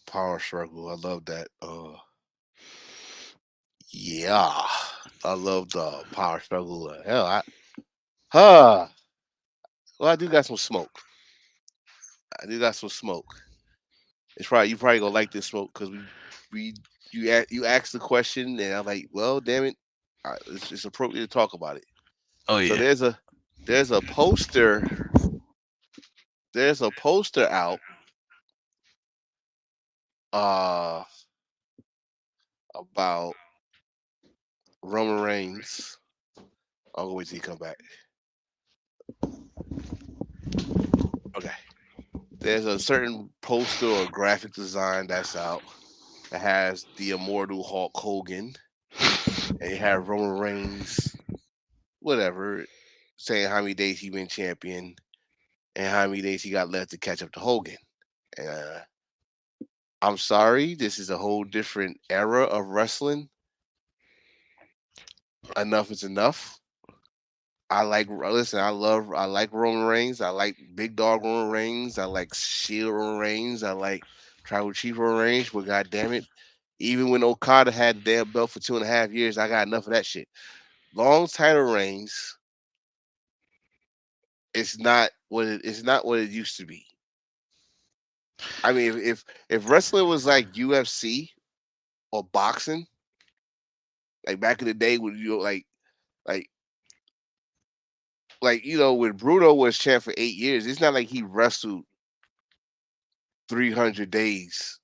Power struggle. I love that. Yeah, I love the power struggle. Hell, huh. Well, I do got some smoke. I do got some smoke. It's probably you probably gonna like this smoke because we you asked the question and I'm like, well, damn it, it's appropriate to talk about it. Oh So yeah. there's a poster there's a poster out uh about Roman Reigns. I'll go wait till he come back. Okay. There's a certain poster or graphic design that's out that has the immortal Hulk Hogan and you have Roman Reigns, whatever, saying how many days he been champion and how many days he got left to catch up to Hogan. And I'm sorry, this is a whole different era of wrestling. Enough is enough. I like Roman Reigns. I like Big Dog Roman Reigns. I like Shield Roman Reigns. I like Tribal Chief Roman Reigns. But god damn it, even when Okada had the damn belt for 2.5 years, I got enough of that shit. Long title reigns, it's not what it used to be. I mean, if wrestling was like UFC or boxing, like back in the day when you like when Bruno was champ for 8 years, it's not like he wrestled 300 days,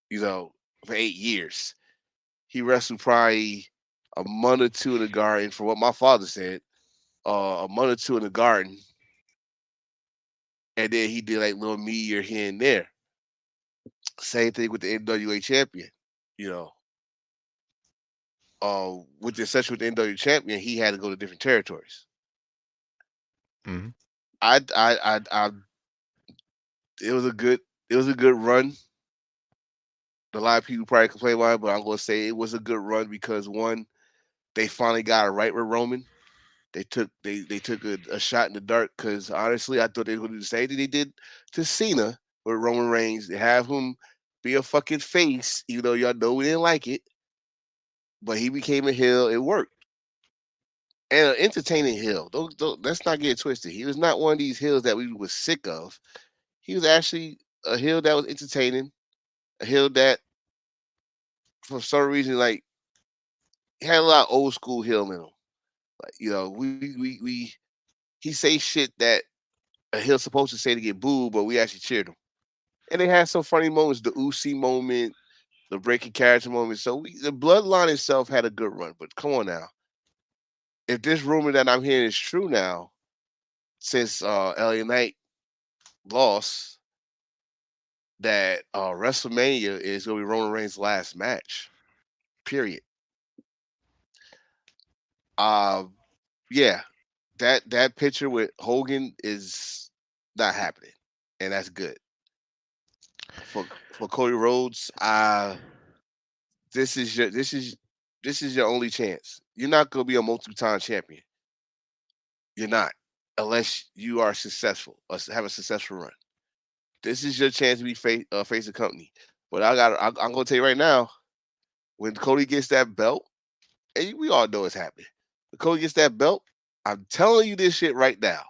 you know, for 8 years. He wrestled probably a month or two in the garden, for what my father said, a month or two in the garden, and then he did like little meteor here and there. Same thing with the NWA champion, you know. With the exception with the NWA champion, he had to go to different territories. Hmm. I it was a good it was a good run. A lot of people probably complain about it, but I'm gonna say it was a good run because one, they finally got it right with Roman. They took a shot in the dark because honestly, I thought they were gonna do the same thing they did to Cena with Roman Reigns. They have him be a fucking face, even though y'all know we didn't like it, but he became a heel. It worked. And an entertaining heel. Let's not get it twisted. He was not one of these heels that we was sick of. He was actually a heel that was entertaining, a heel that for some reason like had a lot of old school heel in him. Like we he say shit that a heel supposed to say to get booed, but we actually cheered him. And they had some funny moments, the Uzi moment, the breaking character moment. So the bloodline itself had a good run. But come on now, if this rumor that I'm hearing is true now, since LA Knight lost, that WrestleMania is gonna be Roman Reigns' last match. Period. Uh yeah, that picture with Hogan is not happening, and that's good for Cody Rhodes. This is your this is your only chance. You're not gonna be a multi-time champion. You're not, unless you are successful or have a successful run. This is your chance to be face the company. But I'm gonna tell you right now, when Cody gets that belt, and we all know it's happening. When Cody gets that belt, I'm telling you this shit right now.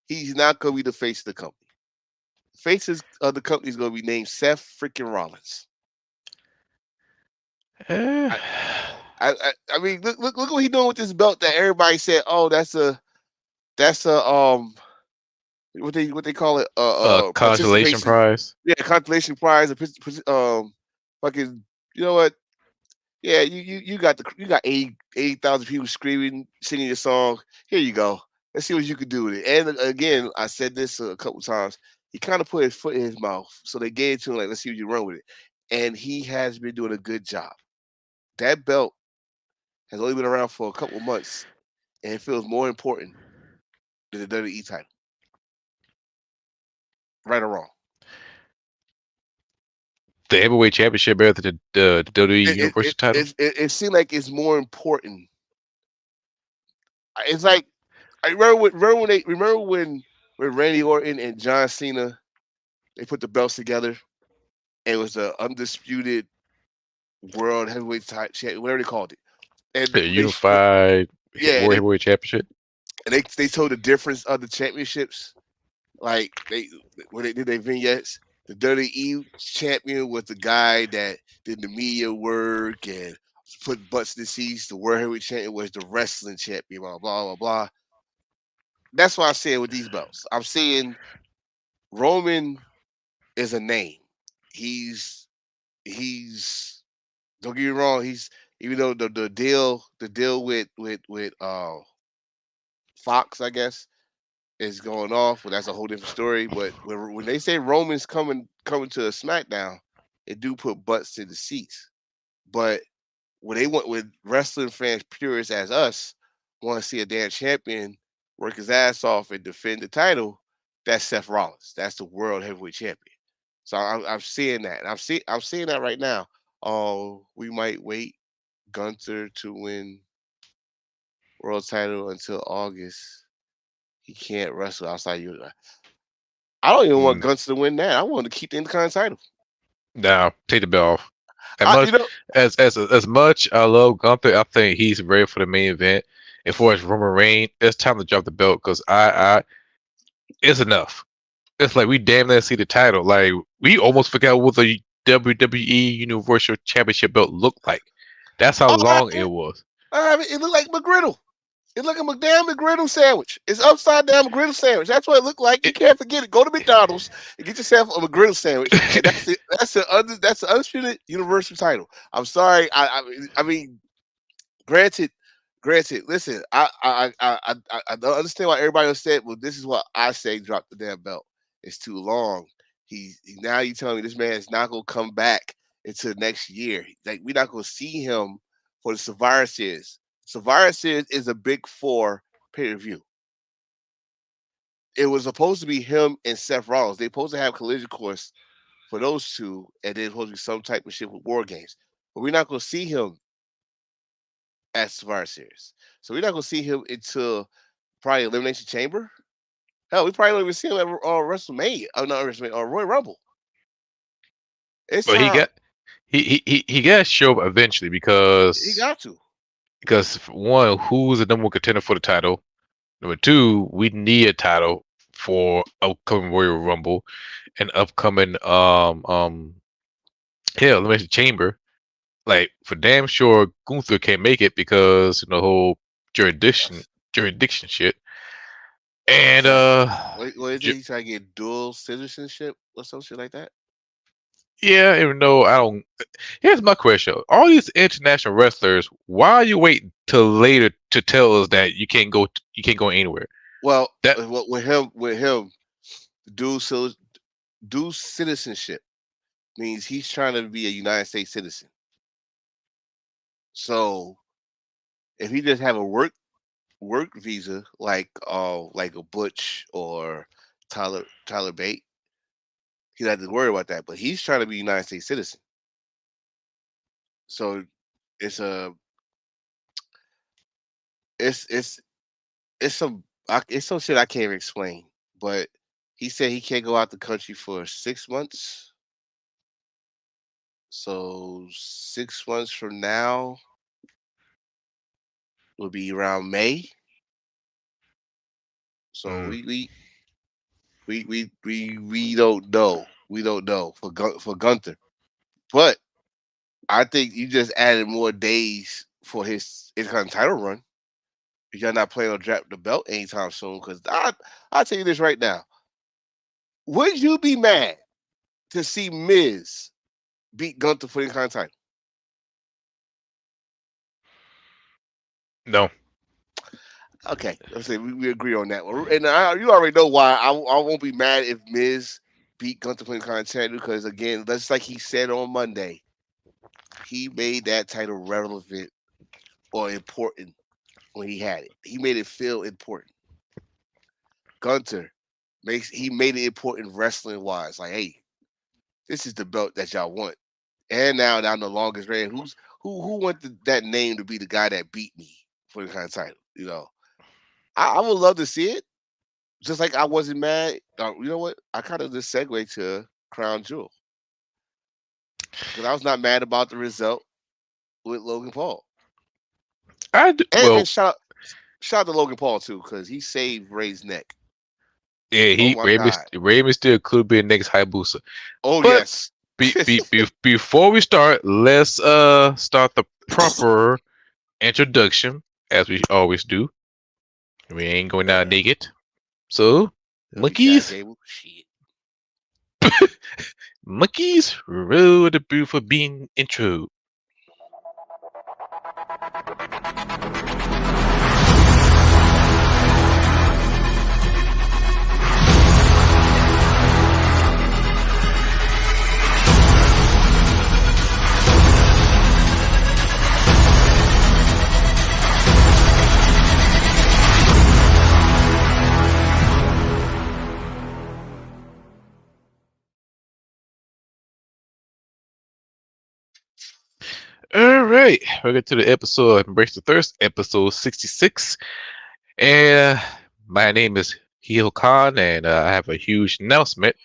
He's not gonna be the face of the company. Faces of the company is gonna be named Seth freaking Rollins. Eh. I, I mean, look what he's doing with this belt that everybody said, oh, that's a what they call it Consolation participation, prize. yeah, consolation prize, fucking, you know what, yeah, you got 80,000 people screaming, singing your song. Here you go. Let's see what you can do with it. And again, I said this a couple times. He kind of put his foot in his mouth, so they gave it to him like, let's see what you run with it. And he has been doing a good job. That belt has only been around for a couple months, and it feels more important than the WWE title. Right or wrong? The heavyweight championship better than the WWE Universal title. It seemed like it's more important. It's like I remember when Randy Orton and John Cena, they put the belts together It was the undisputed world heavyweight champion, whatever they called it. And The they unified yeah, World Heavyweight Championship. and they told the difference of the championships. Like when they did their vignettes, the WWE champion was the guy that did the media work and put butts in the seats. The world heavyweight champion was the wrestling champion. Blah blah blah blah. That's what I'm saying with these belts. I'm saying Roman is a name. He's don't get me wrong. He's even though the deal with Fox, I guess, is going off. Well, that's a whole different story. But when they say Roman's coming to a SmackDown, it do put butts to the seats. But when wrestling fans purists as us want to see a damn champion work his ass off and defend the title, that's Seth Rollins. That's the world heavyweight champion. So I'm seeing that. I'm seeing that right now. Oh, we might wait Gunther to win world title until August. He can't wrestle outside you. I don't even want Mm. Gunther to win that. I want to keep the Intercontinental title. Now take the belt off. As I, much you know, as much I love Gunther, I think he's ready for the main event. And for his Roman Reigns, it's time to drop the belt because I it's enough. It's like we damn near see the title. Like we almost forgot what the WWE Universal Championship belt looked like. That's how all I long it have, was. it looked like McGriddle. It looked like a damn McGriddle sandwich. It's upside down McGriddle sandwich. That's what it looked like. You It, can't forget it. Go to McDonald's and get yourself a McGriddle sandwich, and that's it. That's the undisputed Universal title. I'm sorry. I mean, granted, Listen, I don't understand why everybody else said. Well, this is what I say. Drop the damn belt. It's too long. Now you telling me this man is not gonna come back until next year. Like we're not gonna see him for the Survivor Series. Survivor Series is a big four pay per view. It was supposed to be him and Seth Rollins. They supposed to have collision course for those two, and then supposed to be some type of shit with War Games. But we're not gonna see him at Survivor Series. So we're not gonna see him until probably Elimination Chamber. Hell, we probably don't even see him at WrestleMania. Oh, not WrestleMania or Royal Rumble. It's but he time. got he got to show up eventually He got to. because for one, who's the number one contender for the title? Number two, we need a title for upcoming Royal Rumble and upcoming hell, Elimination Chamber. Like for damn sure, Gunther can't make it because the whole jurisdiction shit. And So what is it? ju- He's trying to get dual citizenship or some shit like that. yeah, even though I don't. Here's my question: all these international wrestlers, why are you waiting till later to tell us that you can't go anywhere? Well, That with him, dual cil- dual citizenship means he's trying to be a United States citizen. So if he just have a work visa like a Butch or Tyler Bate, he doesn't have to worry about that. But he's trying to be a United States citizen. So it's a it's it's some shit I can't even explain. But he said he can't go out the country for 6 months. So 6 months from now will be around May. So mm, we don't know. We don't know for Gunther. But I think you just added more days for his Intercontinental title run. You're not planning on drop the belt anytime soon. Because I'll tell you this right now. Would you be mad to see Miz beat Gunther for the Intercontinental title? no, Okay, let's say we agree on that one. And you already know why I won't be mad if Miz beat Gunther for the Intercontinental because again, just like he said on Monday, he made that title relevant or important when he had it. He made it feel important. Gunter he made it important wrestling wise. Like, hey, this is the belt that y'all want. And now down the longest reign. Who wanted that name to be the guy that beat me for the kind of title? You know, I would love to see it. Just like I wasn't mad. You know what? I kind of just segue to Crown Jewel. because I was not mad about the result with Logan Paul. And Well, shout out to Logan Paul too, because he saved Ray's neck. yeah, Oh my God. Rey Mysterio could be the next Hayabusa. Oh But yes. before we start, let's start the proper introduction as we always do. We ain't going out naked. So, Dirty Chad monkeys, Gable. Shit. monkeys, roll the boo for being intro. All right, we'll get to the episode Embrace the Thirst, episode 66. And my name is Heel Khan, and I have a huge announcement.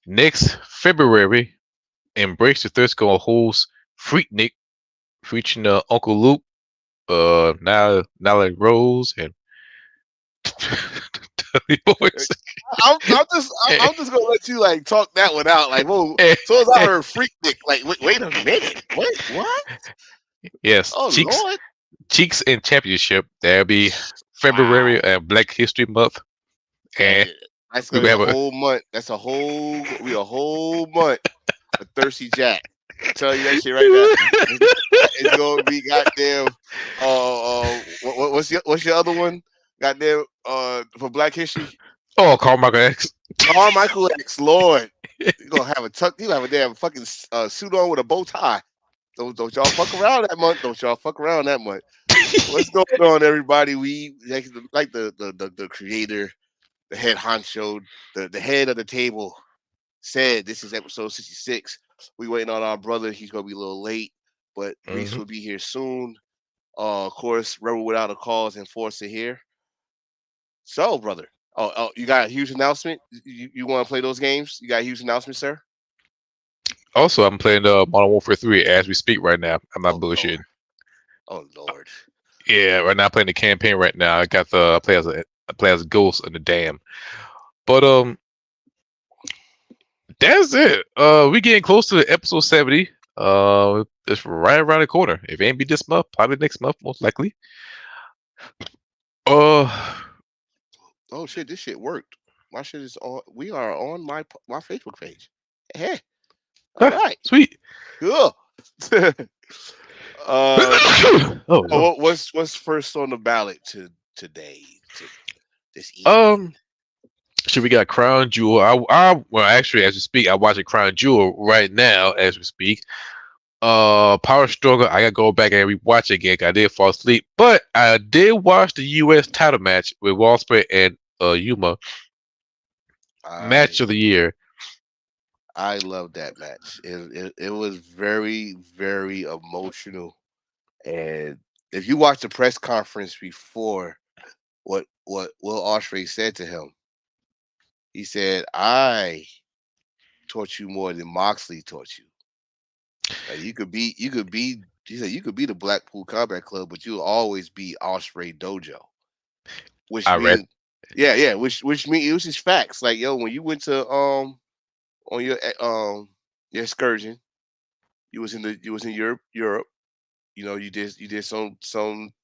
Next February, Embrace the Thirst gonna host Freaknik featuring Uncle Luke, Nala Rose, and Tubby Boys. I'm just gonna let you like talk that one out. Like, whoa. As soon as I heard Freaknik, like, wait a minute. What? Yes, Oh Lord. Cheeks and Championship. That'll be February and Black History Month. And That's gonna be a whole month. That's a whole month of Thirsty Jack. I'll tell you that shit right now. It's gonna be goddamn. What's your other one? Goddamn. For Black History. Oh, Carmichael X. Carmichael X. Lord, you gonna have a tuck. You have a damn fucking suit on with a bow tie. Don't y'all fuck around that month. Don't y'all fuck around that month. What's going on, everybody? We like the creator, the head honcho, the head of the table said this is episode 66. We waiting on our brother. He's gonna be a little late, but Reese will be here soon. Of course, Rebel Without a Cause and Enforcer here. So, brother, oh, you got a huge announcement. You want to play those games? You got a huge announcement, sir? Also, I'm playing Modern Warfare 3 as we speak right now. I'm not bullshitting. Oh Lord. Yeah, right now I'm playing the campaign right now. I got the I play as a ghost in the dam. But that's it. We getting close to episode 70. It's right around the corner. If it ain't be this month, probably next month, most likely. Oh shit, this shit worked. My shit is on. We are on my Facebook page. Hey, all right, sweet. Cool. What's first on the ballot today? This evening? So we got Crown Jewel. Well, actually, as we speak, I'm watching Crown Jewel right now as we speak. Power Struggle. I gotta go back and rewatch it again. I did fall asleep, but I did watch the U.S. title match with Walspray and Yuma. Match of the year. I love that match. It was very, very emotional. And if you watch the press conference before, what Will Ospreay said to him, he said, "I taught you more than Moxley taught you. You could be." He said, "You could be the Blackpool Combat Club, but you'll always be Ospreay Dojo." Which means, yeah, which means it was just facts. Like, yo, when you went to on your excursion, you was in Europe. You know, you did some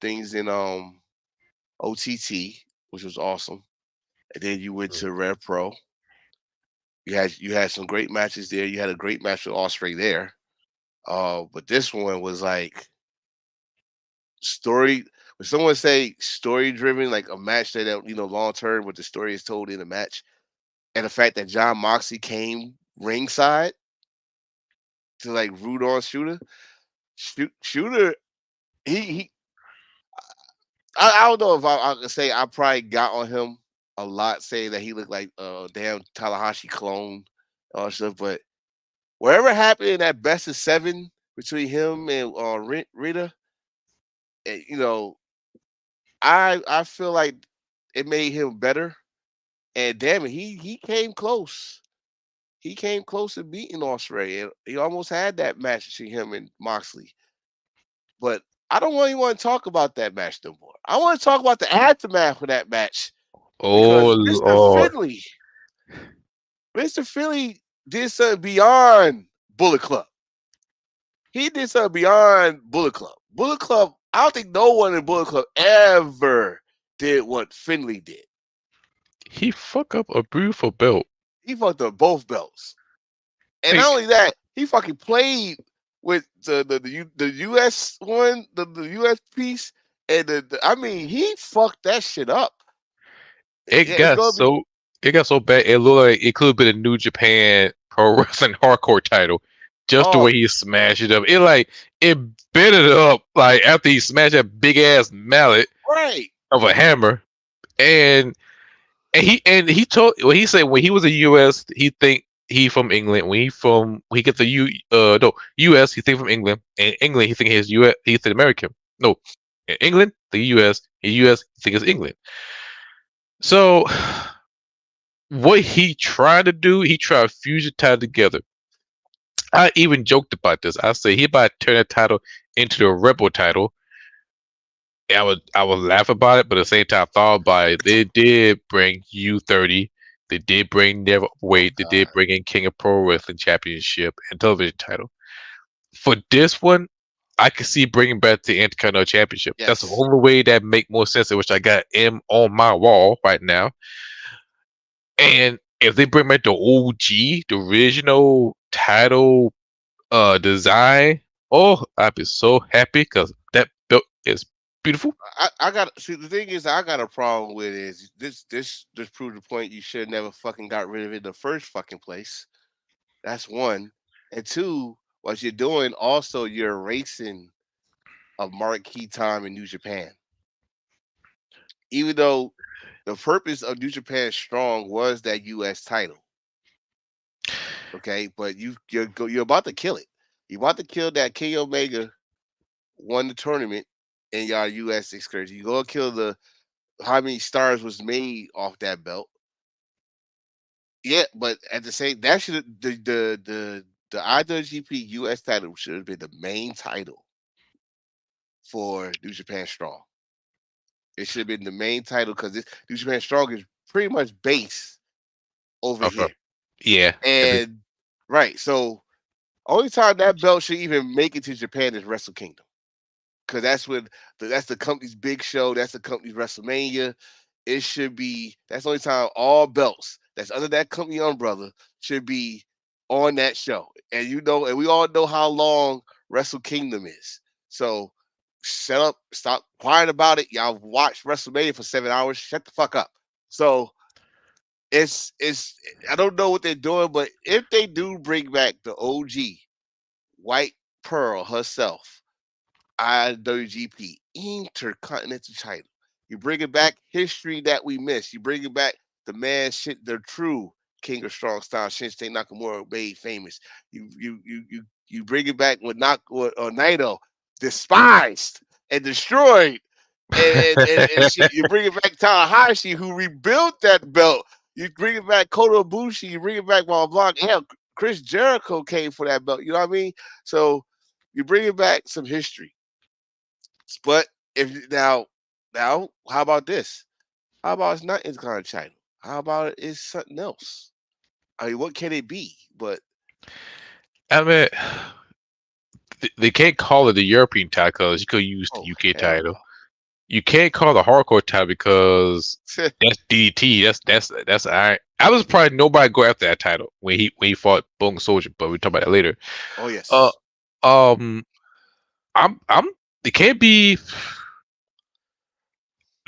things in OTT, which was awesome, and then you went to Rev Pro. You had some great matches there. You had a great match with Ospreay there. But this one was like story. When someone say story driven, like a match that long term, what the story is told in a match, and the fact that John Moxley came ringside to like root on Shooter, he I don't know if I can say I probably got on him a lot, saying that he looked like a damn Tanahashi clone or stuff. But whatever happened in that best of 7 between him and Rita, I feel like it made him better. And damn it, he came close. he came close to beating Australia. He almost had that match between him and Moxley. But I don't really want to talk about that match no more. I want to talk about the aftermath of that match Oh because Lord. Mr. Finley did something beyond Bullet Club. He did something beyond Bullet Club. Bullet Club, I don't think no one in Bullet Club ever did what Finley did. He fucked up a beautiful belt. He fucked up both belts. And Hey, not only that, he fucking played with the US one, the US piece, and I mean, he fucked that shit up. it It's got gonna be so it got so bad. It looked like it could have been a New Japan Pro Wrestling Hardcore title. Just the oh way he smashed it up. It bent it up like after he smashed that big ass mallet right, of a hammer. And he told when he said when he was in US he think he from England. When he get the US he think from England. And England he think he's US he's an American. No. In England, the US he think it's England. So what he tried to do, he tried to fuse the title together. I even joked about this. I said he about to turn the title into the Rebel title. I would laugh about it, but at the same time, I thought about it. They did bring U30. They did bring Never Wait. They did God. bring in King of Pro Wrestling Championship and television title. For this one, I could see bringing back the Intercontinental Championship. That's the Yes. only way that make more sense. Which I got M on my wall right now. And if they bring back the OG, the original title design, oh, I'd be so happy because that belt is beautiful. I got see the thing is I got a problem with is this proved the point you should never fucking got rid of it in the first fucking place. That's one. And two, what you're doing also you're erasing a marquee time in New Japan. Even though the purpose of New Japan Strong was that US title. Okay, but you're about to kill it. You're about to kill that King Omega won the tournament in your US excursion. You go kill the how many stars was made off that belt. Yeah, but at the same that should the IWGP US title should have been the main title for New Japan Strong. It should have been the main title because this New Japan Strong is pretty much base over Okay. here. Yeah. And right, so only time that belt should even make it to Japan is Wrestle Kingdom. Because that's the company's big show. That's the company's WrestleMania. It should be that's the only time all belts that's under that company umbrella should be on that show. And and we all know how long Wrestle Kingdom is. So shut up, stop crying about it. Y'all watched WrestleMania for 7 hours. Shut the fuck up. So it's I don't know what they're doing, but if they do bring back the OG White Pearl herself, IWGP Intercontinental title. You bring it back history that we missed. You bring it back the true King of Strong Style, Shinsuke Nakamura made famous. You bring it back with Naito despised and destroyed, and shit. You bring it back Tanahashi who rebuilt that belt. You bring it back Kota Ibushi. You bring it back while Blanc. Hell, Chris Jericho came for that belt. You know what I mean? So you bring it back some history. But if now, how about this? How about it's not Intercontinental title? How about it's something else? I mean, what can it be? But I mean, they can't call it the European title because you could use the oh UK hell title. You can't call the hardcore title because no! that's DDT. That's all right. I was probably nobody go after that title when he fought Bone Soldier, but we talk about that later. Oh Uh, yes, I'm. It can't be.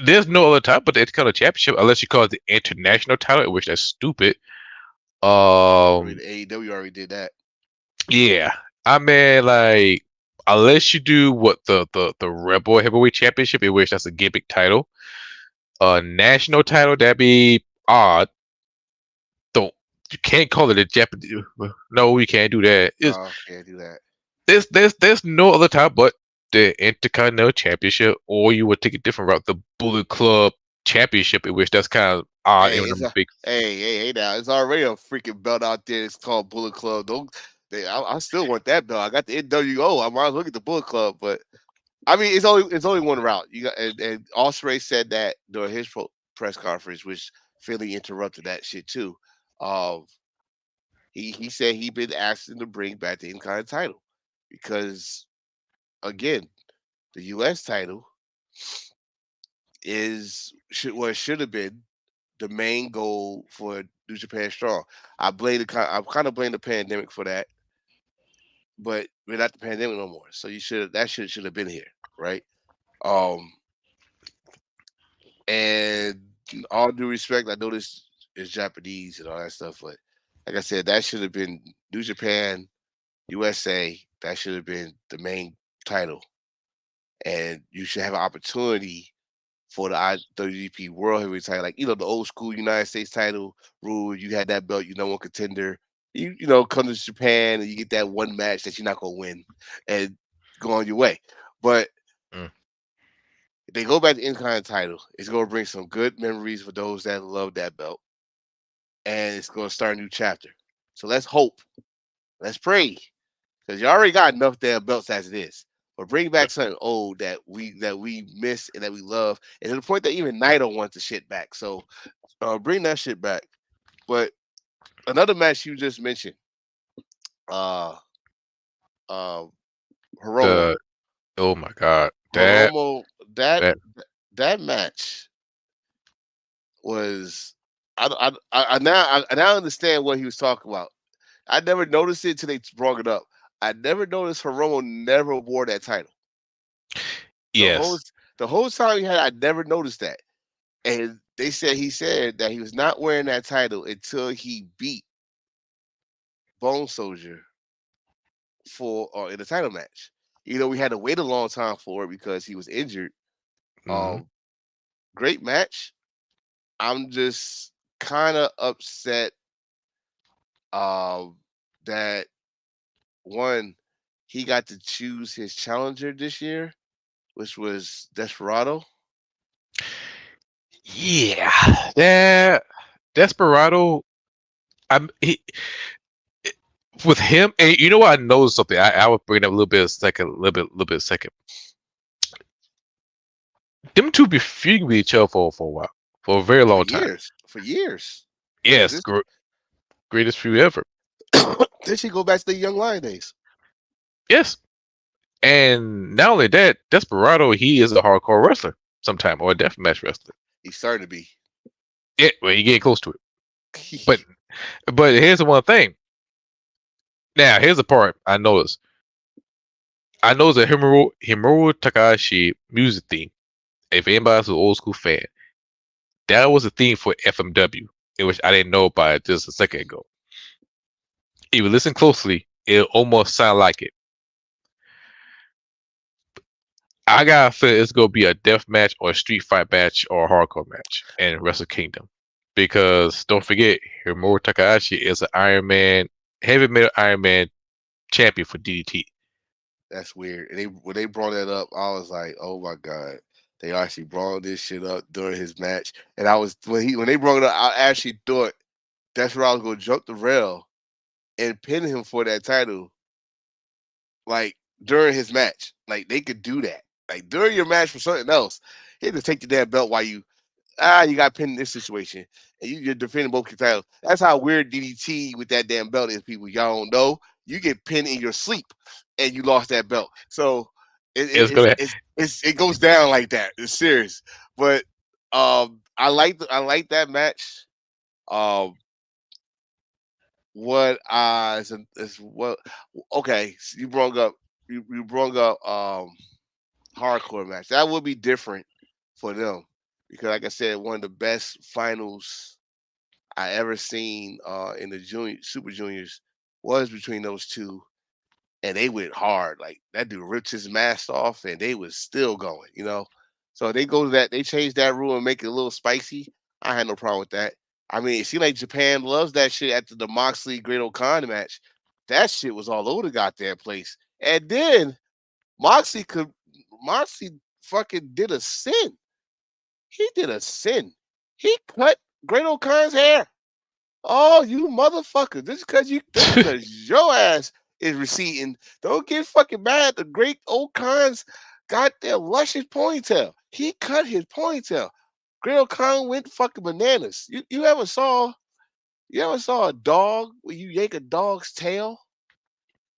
There's no other title but the Intercontinental Championship unless you call it the international title, which that's stupid. I mean Um, AEW already did that. yeah. I mean, like, unless you do what the Rebel Heavyweight Championship, in which that's a gimmick title, a national title, that'd be odd. Don't you can't call it a Japanese? No, we can't do that. Can't do that. There's no other title but the Intercontinental Championship, or you would take a different route, the Bullet Club championship, in which that's kind of odd. Hey, Even it's I'm a a big hey now. It's already a freaking belt out there. It's called Bullet Club. Don't they? I still want that belt. I got the NWO. I might as well get the Bullet Club. But I mean, it's only one route. You got and Ospreay said that during his press conference, which Philly interrupted that shit too. Um, he said he been asking to bring back the Intercontinental title because again, the U.S. title should have been the main goal for New Japan Strong. I kind of blame the pandemic for that, but we're not the pandemic no more. So should have been here, right? Um, and all due respect, I know this is Japanese and all that stuff, but like I said, that should have been New Japan USA. That should have been the main title, and you should have an opportunity for the IWGP World Heavyweight title, like the old school United States title rule. You had that belt, you know, one contender. Come to Japan and you get that one match that you're not gonna win and go on your way. But mm, if they go back to Intercontinental title, it's gonna bring some good memories for those that love that belt, and it's gonna start a new chapter. So let's hope, let's pray, because you already got enough damn belts as it is. But bring yeah. back something old that we miss and that we love, and to the point that even Naito wants the shit back. So bring that shit back. But another match you just mentioned, uh, uh, Hiromo, The oh my god, Hiromo, that that that match was. I now understand what he was talking about. I never noticed it until they brought it up. I never noticed Hiromo never wore that title. The whole yes, the whole time he had, I never noticed that. And he said that he was not wearing that title until he beat Bone Soldier for in the title match. We had to wait a long time for it because he was injured. mhm. Um, Great match. I'm just kind of upset um that one he got to choose his challenger this year, which was Desperado. Yeah, that Desperado. I'm he, with him, and you know what? I noticed something. I would bring up a little bit a second, little bit second. Them two be feuding with each other for a while, for a very For long time. years, for years. Because Yes, greatest feud ever. this should go back to the Young Lion days. Yes, and not only that, Desperado, he is a hardcore wrestler, sometime or a deathmatch wrestler. He's starting to be. Yeah, well, you get close to it. But here's the one thing. Now here's the part I noticed. I know the Himuro Takahashi music theme. If anybody's an old school fan, that was a theme for FMW, in which I didn't know about it just a second ago. If you listen closely, it almost sound like it. I gotta feel it's gonna be a death match or a street fight match or a hardcore match in Wrestle Kingdom. Because don't forget, Himuro Takahashi is an Iron Man, heavy metal Iron Man champion for DDT. That's weird. And when they brought that up, I was like, "Oh my god!" They actually brought this shit up during his match, and I was when they brought it up, I actually thought that's where I was going to jump the rail and pin him for that title, like during his match. Like they could do that, like during your match for something else. He had to take the damn belt while you got pinned in this situation, and you're defending both your titles. That's how weird DDT with that damn belt is. People, y'all don't know. You get pinned in your sleep, and you lost that belt. So it, It's it, gonna it goes down like that. It's serious. But I like that match. Um, what is what? Okay, so you brought up hardcore match. That would be different for them because, like I said, one of the best finals I ever seen in the Super Juniors was between those two, and they went hard. Like that dude ripped his mask off, and they was still going. So they go to that. They changed that rule and make it a little spicy. I had no problem with that. I mean, it seemed like Japan loves that shit after the Moxley Great O'Connor match. That shit was all over the goddamn place. And then Moxley fucking did a sin. he did a sin. He cut Great O'Con's hair. Oh, you motherfucker! Just because your ass is receding, don't get fucking mad at the Great O'Con's goddamn luscious ponytail. He cut his ponytail. Great O'Con went fucking bananas. You ever saw a dog when you yank a dog's tail?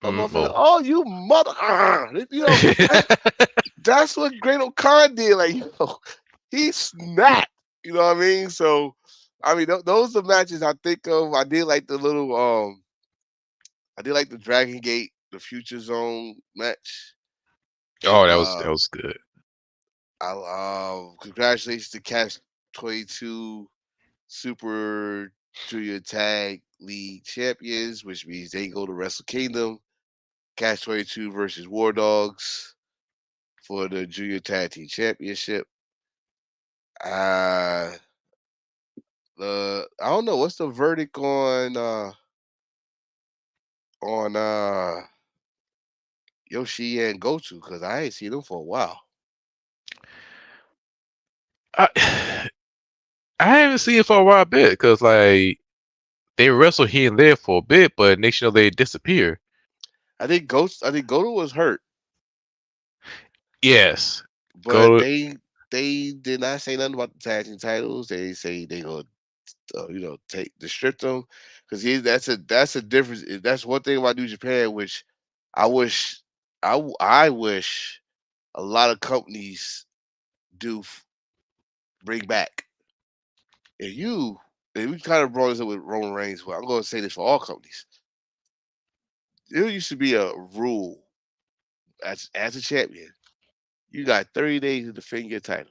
A motherfucker, No. oh you mother, that's what Great O'Con did. Like, he snapped. You know what I mean? So, I mean, those are matches I think of. I did like I did like the Dragon Gate, the Future Zone match, Oh, and that was good. congratulations to Catch 22 Super Junior Tag League Champions, which means they go to Wrestle Kingdom. Catch 22 versus War Dogs for the Junior Tag Team Championship. I don't know what's the verdict on Yoshi and Gochu, because I ain't seen them for a while. I I haven't seen it for a while bit because like they wrestle here and there for a bit, but next you know they disappear. I think Goto was hurt, Yes, but go. they did not say nothing about the tag team titles. They say they gonna take the strip them, because that's a difference. That's one thing about New Japan, which I wish I wish a lot of companies do bring back. And we kind of brought this up with Roman Reigns, but I'm going to say this for all companies. There used to be a rule as a champion. You got 30 days to defend your title.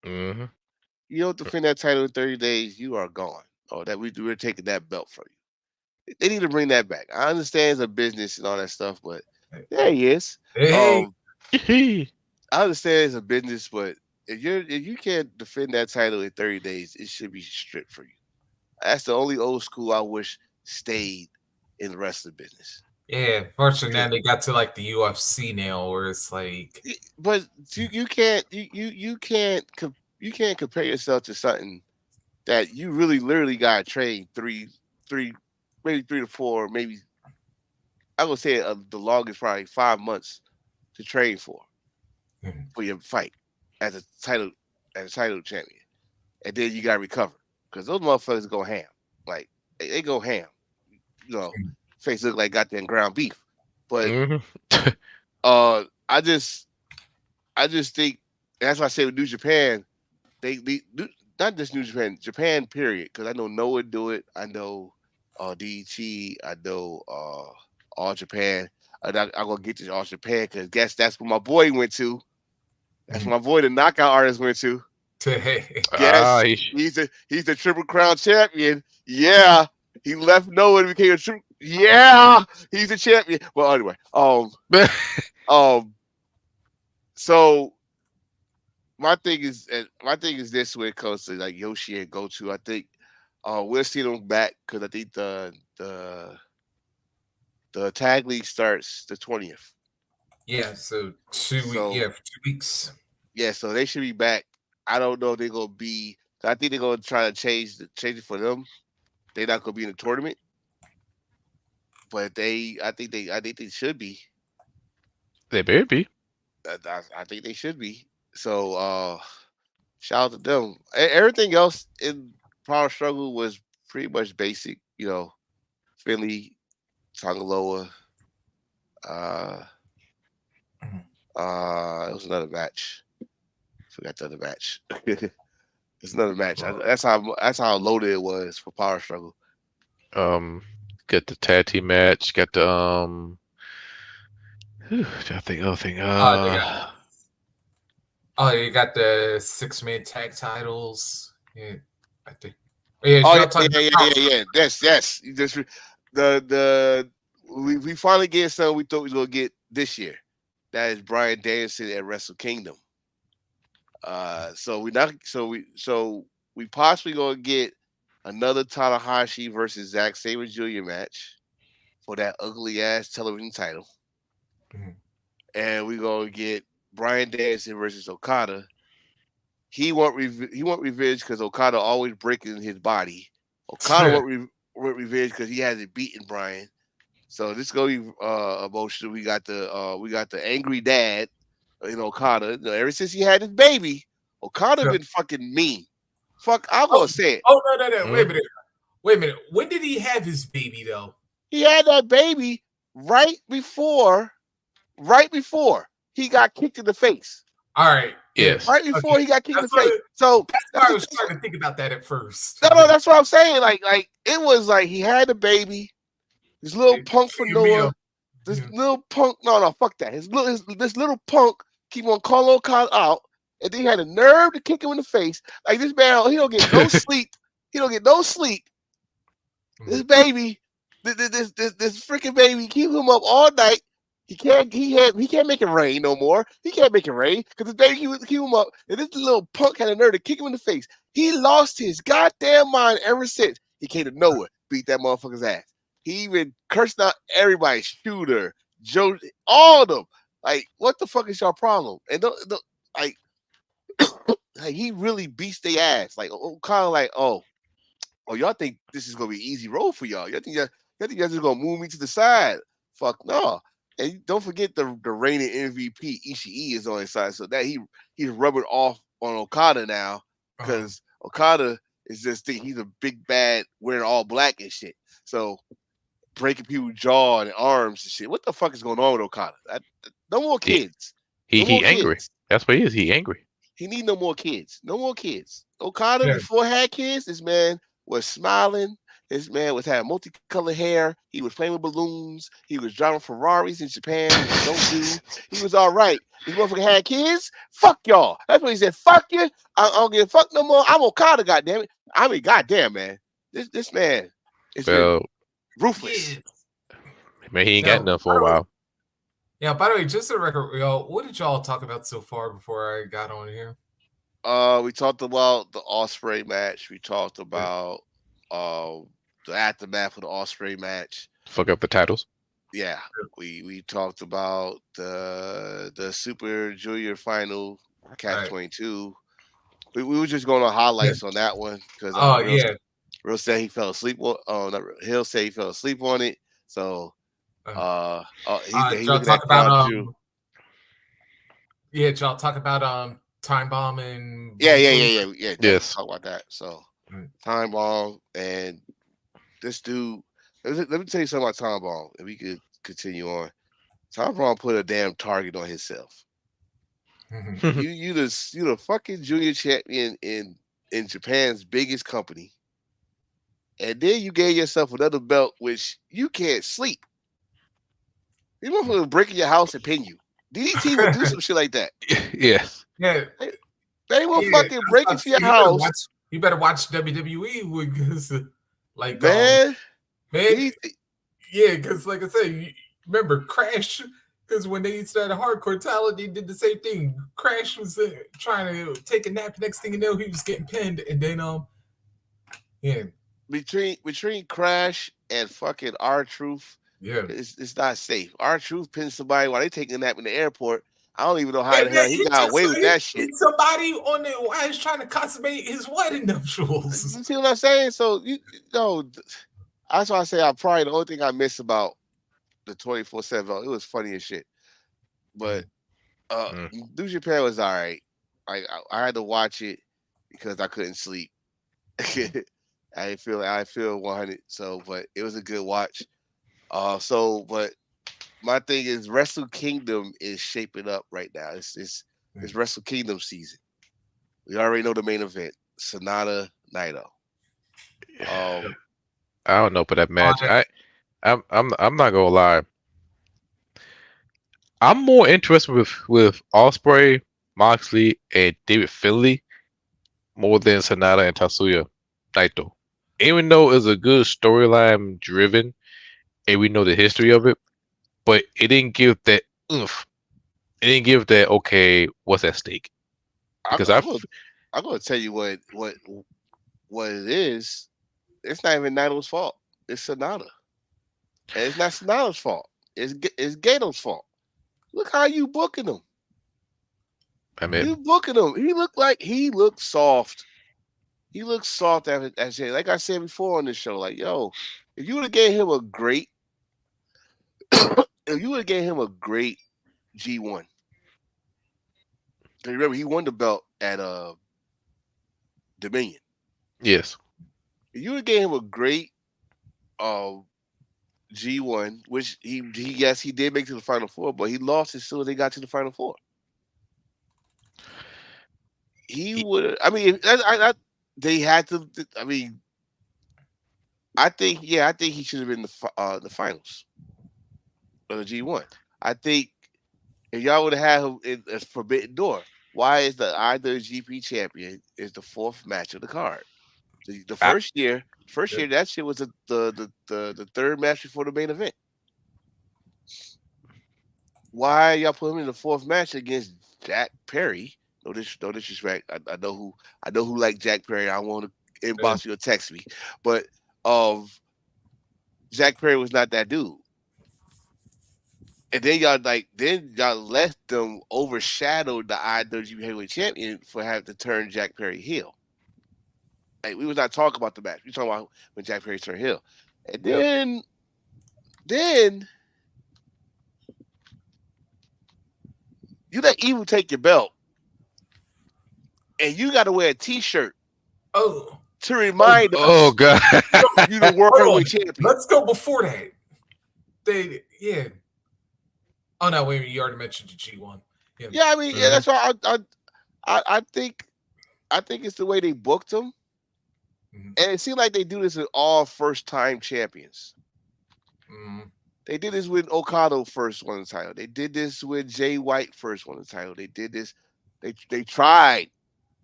Mm-hmm. You don't defend that title in 30 days, you are gone. Or that we're taking that belt from you. They need to bring that back. I understand it's a business and all that stuff, but there he is. Hey, I understand it's a business, but if you can't defend that title in 30 days, it should be stripped for you. That's the only old school I wish stayed in the rest of the business. yeah. Fortunately, now they got to like the UFC now, where it's like, But you can't you can't compare yourself to something that you really literally got to train three maybe 3 to 4, maybe I would say the longest probably 5 months to train for your fight as a title champion, and then you got to recover, because those motherfuckers go ham. Like, they go ham. You know, face look like goddamn ground beef. But Mm-hmm. I just think that's why I say with New Japan, they not just New Japan, Japan period. Because I know Noah do it. I know DT. I know All Japan. I'm gonna get to All Japan because guess that's where my boy went to. That's where my boy, the knockout artist, went to. Yes, he's the Triple Crown champion. Yeah, he left Noah and became a triple. Yeah, he's a champion. Well, anyway, so my thing is this when it comes to like Yoshi and Goto. I think we'll see them back because I think the tag league starts the 20th. yeah. So 2 weeks. Yeah, so they should be back. I don't know if they're gonna be. I think they're gonna try to change it for them. They're not gonna be in the tournament, but I think they should be. They better be. I think they should be. So shout out to them. Everything else in Power Struggle was pretty much basic. Finley, Tangaloa. It was another match. Forgot the other match. It's another match. That's how loaded it was for Power Struggle. Got the tag team match. Got the I think other thing. You got the 6-man tag titles. Yeah, I think. Yeah. Yes. You just we finally get something we thought we was gonna get this year. That is Bryan Danielson at Wrestle Kingdom. So we possibly gonna get another Tanahashi versus Zack Sabre Jr. match for that ugly ass television title, and we gonna get Bryan Danielson versus Okada he want revenge because Okada always breaking his body. Okada want revenge because he hasn't beaten Brian. So this is gonna be emotional. We got the angry dad in Okada. You know, ever since he had his baby, Okada Yeah. been fucking mean. Fuck, I'm Oh, gonna say it. Oh no. Wait a Mhm. minute. Wait a minute. When did he have his baby though? He had that baby right before he got kicked in the face. All right. Yeah. Yes. Right before Okay. he got kicked in That's the face. what, So that's why I was trying to think about that at first. no, that's what I'm saying. Like it was like he had the baby. This little punk for Noah. This little punk. No, fuck that. This little punk keep on calling Okada out, and then he had the nerve to kick him in the face. Like this man, he don't get no sleep. He don't get no sleep. This baby, this freaking baby, keep him up all night. He can't make it rain no more. He can't make it rain because this baby keep him up. And this little punk had a nerve to kick him in the face. He lost his goddamn mind ever since he came to Noah, beat that motherfucker's ass. He even cursed out everybody, Shooter, Joe, all of them. Like, what the fuck is your problem? And like, like he really beats their ass. Like, kind of like, oh, y'all think this is gonna be an easy road for y'all? Y'all think y'all just gonna move me to the side? Fuck no. And don't forget the reigning MVP Ishii is on his side, so that he's rubbing off on Okada now because Okada is just think he's a big bad wearing all black and shit. So breaking people's jaw and arms and shit. What the fuck is going on with Okada? No more kids. He No more angry. kids. That's what he is. He angry. He need no more kids. No more kids. Okada Yeah. before he had kids, this man was smiling. This man was having multicolored hair. He was playing with balloons. He was driving Ferraris in Japan, which don't do. He was all right. This motherfucker had kids. Fuck y'all. That's what he said. Fuck you. I don't give a fuck no more. I'm Okada, goddammit. I mean, goddamn, man. This man is been ruthless. Yeah. Man, he ain't got none for a while. Yeah, by the way, just for the record, what did y'all talk about so far before I got on here? We talked about the Ospreay match. We talked about the aftermath of the Ospreay match. Fuck up the titles. Yeah, we talked about the Super Junior Final Catch 22. We were just going on highlights on that one because Real said he fell asleep on. Hill said he fell asleep on it. So he y'all talk about yeah, y'all talk about Time Bomb and Yes, talk about that. So Time Bomb and this dude. Let me tell you something about Time Bomb, and we could continue on. Time Bomb put a damn target on himself. you the fucking junior champion in Japan's biggest company, and then you gave yourself another belt, which you can't sleep. You motherfuckers break in your house and pin you. DDT would do some shit like that. Yes. Yeah. They will fucking break into your house. You better watch WWE because, like, man. Yeah, because like I said, remember Crash? Because when they started Hardcore Talent, they did the same thing. Crash was trying to take a nap. Next thing you know, he was getting pinned, and then yeah. Between Crash and fucking R-Truth, yeah, it's not safe. R-Truth pinned somebody while they taking a nap in the airport. I don't even know how the hell he got away with that shit. Somebody on the why he's trying to consummate his wedding nuptials. You see what I'm saying? So that's why I say probably the only thing I miss about the 24/7. It was funny as shit, but New Japan was all right. I had to watch it because I couldn't sleep. I feel 100. So, but it was a good watch. But my thing is Wrestle Kingdom is shaping up right now. It's Wrestle Kingdom season. We already know the main event, Sonata Naito. I don't know, but that match, I'm not gonna lie. I'm more interested with Ospreay, Moxley, and David Finlay more than Sonata and Tatsuya Naito. Even though it's a good storyline driven, and we know the history of it, but it didn't give that oomph. It didn't give that okay, what's at stake? Because I'm gonna tell you what it is. It's not even Naito's fault. It's Sonata. And it's not Sonata's fault. It's Gato's fault. Look how you booking them. I mean, You booking him. He looked soft. He looked soft after like I said before on this show. Like, yo, if you would have gave him a great, if you would have gave him a great G1. Remember, he won the belt at Dominion. yes. If you would have gave him a great G1, which he yes, he did make to the Final Four, but he lost as soon as they got to the Final Four. He would. I mean, they had to. I mean, I think he should have been the finals of the G1. I think if y'all would have had him in as Forbidden Door, why is the IWGP champion is the fourth match of the card? The first year that shit was the third match before the main event. Why y'all put him in the fourth match against Jack Perry? No disrespect. I know who like Jack Perry. I want to inbox you or text me, but Jack Perry was not that dude. And then y'all let them overshadow the IWGP Heavyweight Champion for having to turn Jack Perry heel. Like, we was not talking about the match. We talking about when Jack Perry turned heel. And then you let Evil take your belt, and you got to wear a T-shirt. Oh, to remind us. Oh God, you the world heavyweight champion. Let's go before that. Oh no, wait, you already mentioned the G1. Yeah, I mean, that's why I think it's the way they booked them, and it seems like they do this with all first-time champions. They did this with Okada first won the title. They did this with Jay White first won the title. They did this. They tried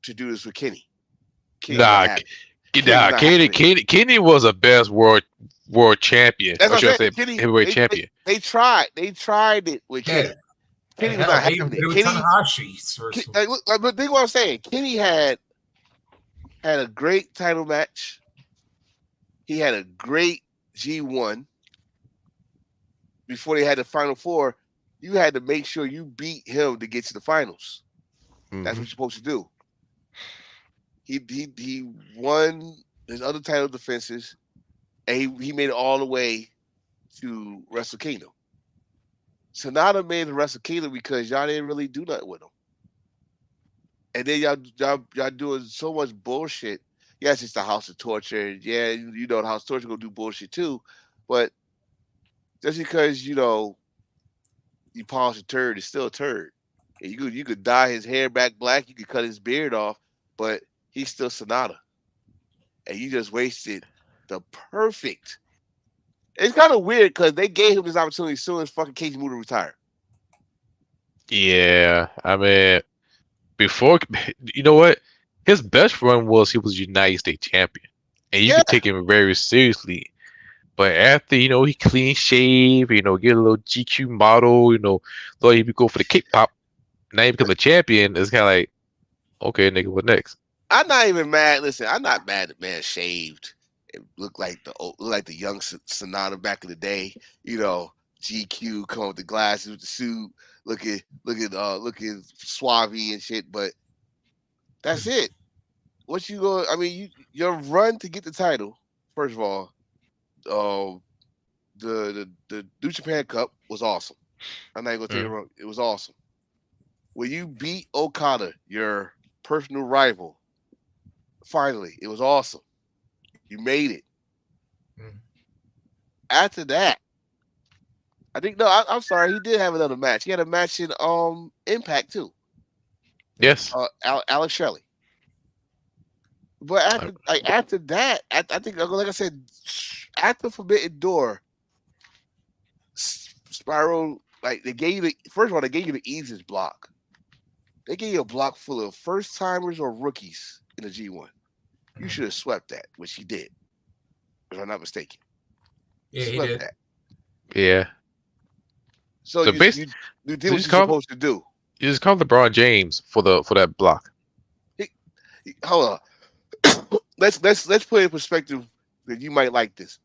to do this with Kenny. Kenny was a best world champion. That's what I'm saying. Heavyweight champion. They tried it with Kenny. Kenny was not having it. But think what I'm saying. Kenny had a great title match. He had a great G1. Before they had the Final Four, you had to make sure you beat him to get to the finals. That's what you're supposed to do. He won his other title defenses, and he made it all the way to Wrestle Kingdom. Sonata made the Wrestle Kingdom because y'all didn't really do nothing with him. And then y'all doing so much bullshit. Yes, it's the House of Torture. Yeah, you know the House of Torture gonna do bullshit too, but just because you polish a turd is still a turd. And you could dye his hair back black, you could cut his beard off, but he's still Sonata. And you just wasted the perfect. It's kind of weird because they gave him this opportunity as soon as fucking Keiji Muto retired. Yeah, I mean, before, you know what? His best run was he was United States champion, and you could take him very seriously. But after, he clean shave, get a little GQ model, thought he would go for the kick pop. Now he becomes a champion. It's kind of like, okay, nigga, what next? I'm not even mad. Listen, I'm not mad that man shaved. It looked like the young Sonata back in the day. GQ come with the glasses with the suit, looking suave and shit. But that's it. What you go? I mean, your run to get the title. First of all, the New Japan Cup was awesome. I'm not gonna tell you wrong. It was awesome. When you beat Okada, your personal rival, finally, it was awesome. You made it. After that, I think I'm sorry, he did have another match. He had a match in Impact too. Yes. Alex Shelley. But after that, I think, like I said, after Forbidden Door, Spiral, like they gave you the easiest block. They gave you a block full of first timers or rookies in the G1. You should have swept that, which he did. If I'm not mistaken. Yeah, he did. That. Yeah. So you did what you're supposed to do. You just call LeBron James for that block. Hold on. Let's put it in perspective that you might like this.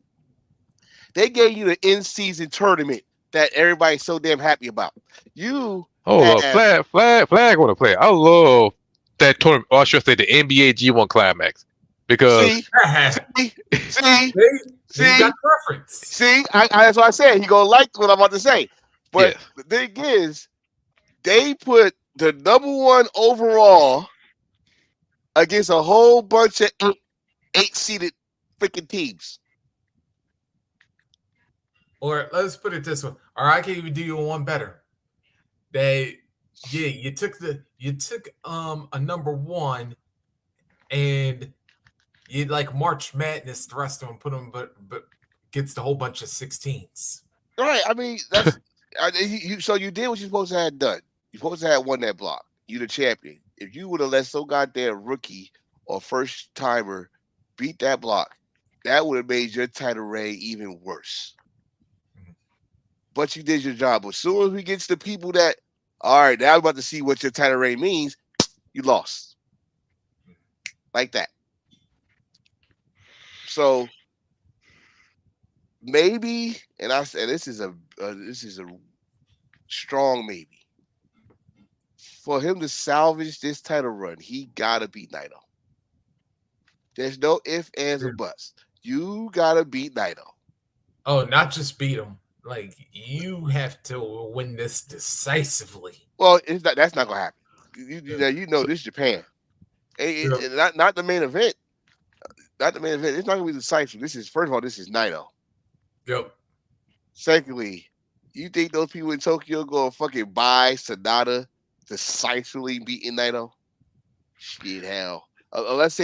They gave you the in-season tournament that everybody's so damn happy about. You Oh, flag want to play. I love that tournament. Or I should say the NBA G1 Climax because See, you got preference. See, that's what I said. He gonna like what I'm about to say. But yes. the thing is, they put the #1 overall against a whole bunch of eight-seeded freaking teams. Or let's put it this way. Or I can even do you one better. You took a #1 and you like March Madness the rest of them, put them but gets the whole bunch of 16s. Right. I mean, that's so you did what you're supposed to have done. You're supposed to have won that block. You're the champion. If you would have let some goddamn rookie or first timer beat that block, that would have made your title reign even worse. But you did your job. As soon as we get to the people that, all right, now I'm about to see what your title reign means, you lost. Like that. So maybe, and I said this is a strong maybe. For him to salvage this title run, he gotta beat Naito. There's no ifs, ands, or buts. You gotta beat Naito. Oh, not just beat him. Like, you have to win this decisively. Well, that's not gonna happen. You know this is Japan. Not the main event. Not the main event. It's not gonna be decisive. This is, first of all, this is Naito. Yep. Secondly, you think those people in Tokyo gonna fucking buy Sonata decisively beating Naito? Shit, hell. Unless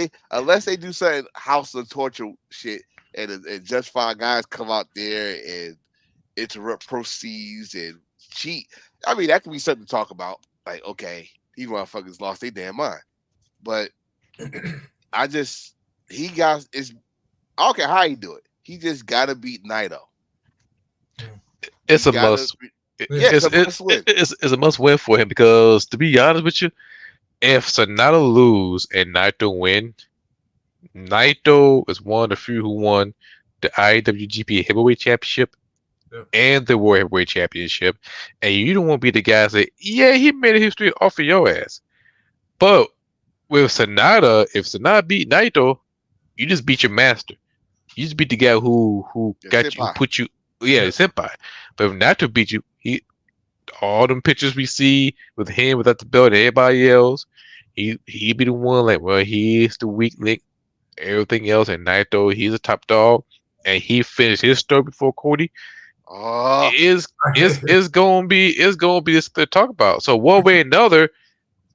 they do something House of Torture shit and just 5 guys come out there and interrupt proceeds and cheat. I mean, that could be something to talk about. Like, okay, these motherfuckers lost their damn mind. But I don't care how he do it. He just gotta beat Naito. It's a must. It's a must win for him because, to be honest with you, if Sonata lose and Naito win, Naito is one of the few who won the IWGP Heavyweight Championship and the World Heavyweight Championship, and you don't want to be the guy say, yeah, he made a history off of your ass. But with Sonata, if Sonata beat Naito, you just beat your master. You just beat the guy who got senpai. You, put you, the senpai. But if Naito beat you, all them pictures we see with him without the belt and everybody else, he be the one like, well, he's the weak link, everything else, and Naito, he's a top dog, and he finished his story before Cody. It's gonna be this to talk about. So one way or another,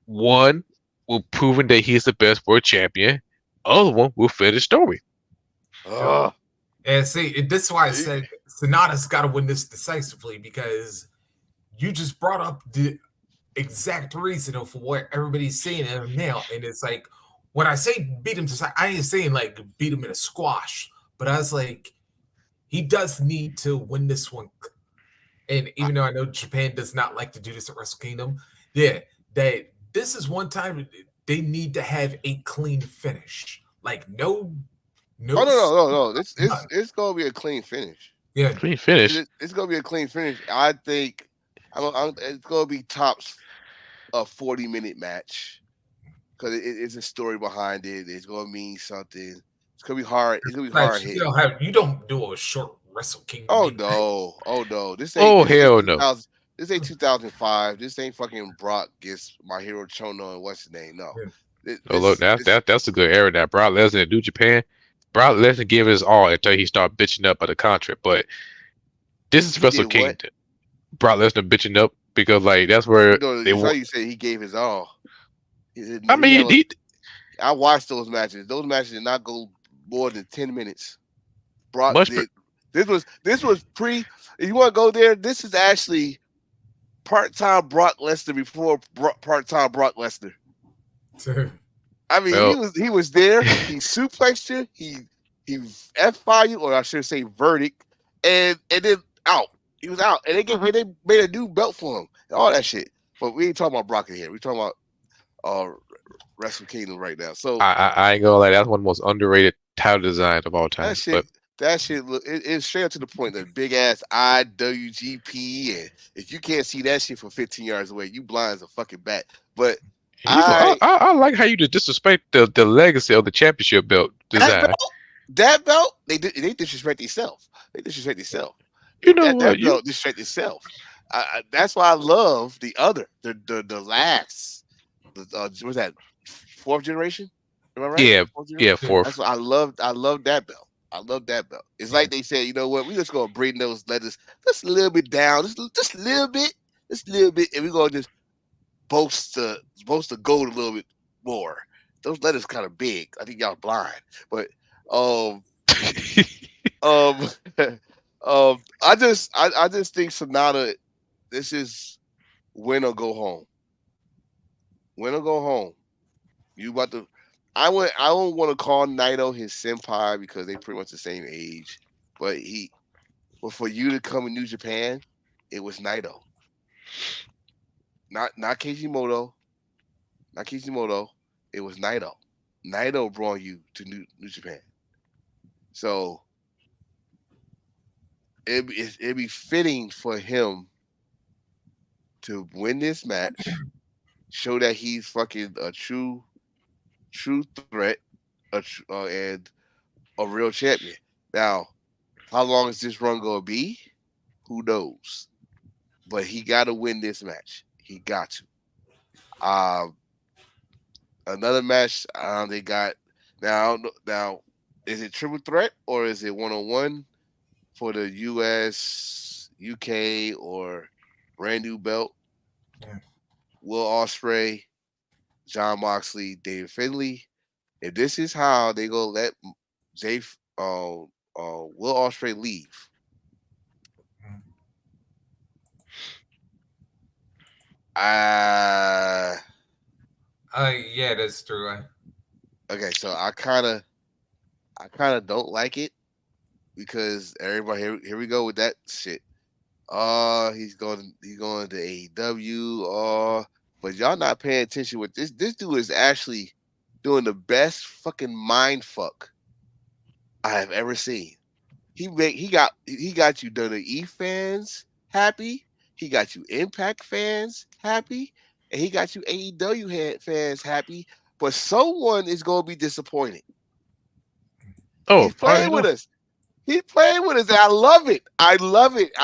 one will proving that he's the best world champion. Other one will finish the story. And see, this is why I said Sonata's got to win this decisively, because you just brought up the exact reason for what everybody's saying him now. And it's like, when I say beat him, I ain't saying like beat him in a squash, but I was like, he does need to win this one. And even though I know Japan does not like to do this at Wrestle Kingdom, this is one time they need to have a clean finish. Like no. No. It's gonna be a clean finish. Yeah, clean finish. It's gonna be a clean finish. I think it's gonna be tops a 40-minute match because it's a story behind it. It's gonna mean something. It's gonna be hard. It's gonna be hard. You don't do a short Wrestle Kingdom. Oh no. This ain't. Hell no. This ain't 2005. This ain't fucking Brock gets My Hero Chono and what's his name. No. Yeah. Look, that's a good era. That Brock Lesnar in New Japan. Brock Lesnar gave his all until he started bitching up at the contract. But this is Wrestle Kingdom. Brock Lesnar bitching up because like that's where they want. You say he gave his all. I watched those matches. Those matches did not go more than 10 minutes. Brock did. This was pre. If you want to go there, this is actually part-time Brock Lesnar before part-time Brock Lesnar. I mean, he was there. He suplexed you. He F5 you, or I should say verdict, and then out. He was out, and they made a new belt for him and all that shit. But we ain't talking about Brock in here. We're talking about Wrestle Kingdom right now. So I ain't gonna lie, that's one of the most underrated title designs of all time. That shit, That shit look it's straight up to the point. The big ass IWGP, and if you can't see that shit from 15 yards away, you blind as a fucking bat. But I like how you just disrespect the legacy of the championship belt design. That belt, they disrespect themselves. They disrespect themselves. You know what? That belt disrespect itself. That's why I love the last. What's that? Fourth generation? Am I right? Yeah, fourth. That's what I love that belt. I love that belt. It's like they said, you know what? We just gonna bring those letters just a little bit down, just a little bit, and we're gonna just boast the gold a little bit more. Those letters kind of big. I think y'all blind, but I just think Sonata. This is win or go home. Win or go home. You about to. I don't want to call Naito his senpai because they pretty much the same age, but for you to come in New Japan, it was Naito, not Kishimoto, It was Naito. Naito brought you to New Japan, so it'd be fitting for him to win this match, show that he's fucking a true threat, and a real champion. Now, how long is this run gonna be? Who knows? But he got to win this match. He got to. Another match they got now. Now, is it triple threat or is it 1-on-1 for the US, UK, or brand new belt? Yeah. Will Ospreay, John Moxley, David Finlay. If this is how they gonna let Will Ospreay leave, yeah, that's true. Okay, so I kind of don't like it because everybody here we go with that shit. He's going to AEW. But y'all not paying attention with this. This dude is actually doing the best fucking mind fuck I have ever seen. He got you WWE fans happy. He got you Impact fans happy, and he got you AEW fans happy. But someone is gonna be disappointed. Oh, he's playing with us. He's playing with us, and I love it.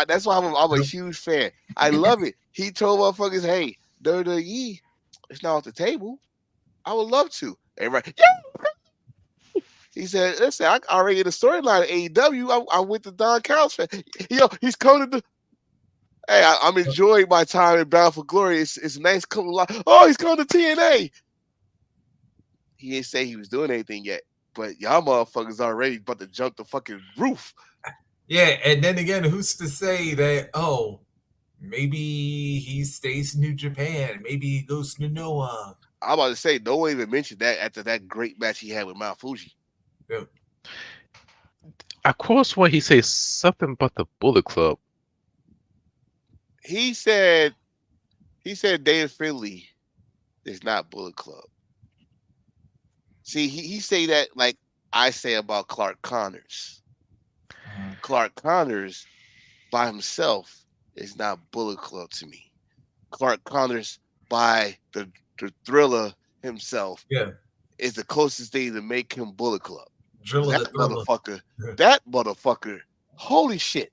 That's why I'm a huge fan. I love it. He told motherfuckers, "Hey, WWE, it's not off the table. I would love to." Everybody, yeah. He said, "Listen, I already in the storyline of AEW. I went to Don Callis fan. He's coming to. Hey, I'm enjoying my time in Bound for Glory. It's nice coming along. Oh, he's coming to TNA. He didn't say he was doing anything yet, but y'all motherfuckers already about to jump the fucking roof." Yeah, and then again, who's to say that? Oh, maybe he stays in New Japan. Maybe he goes to Noah. I'm about to say, no one even mentioned that after that great match he had with Mount Fuji. Yeah. Of course, when he says something about the Bullet Club, he said David Finlay is not Bullet Club. See, he say that like I say about Clark Connors. Clark Connors by himself is not Bullet Club to me. Clark Connors by the Thriller himself is the closest thing to make him Bullet Club. That motherfucker, holy shit.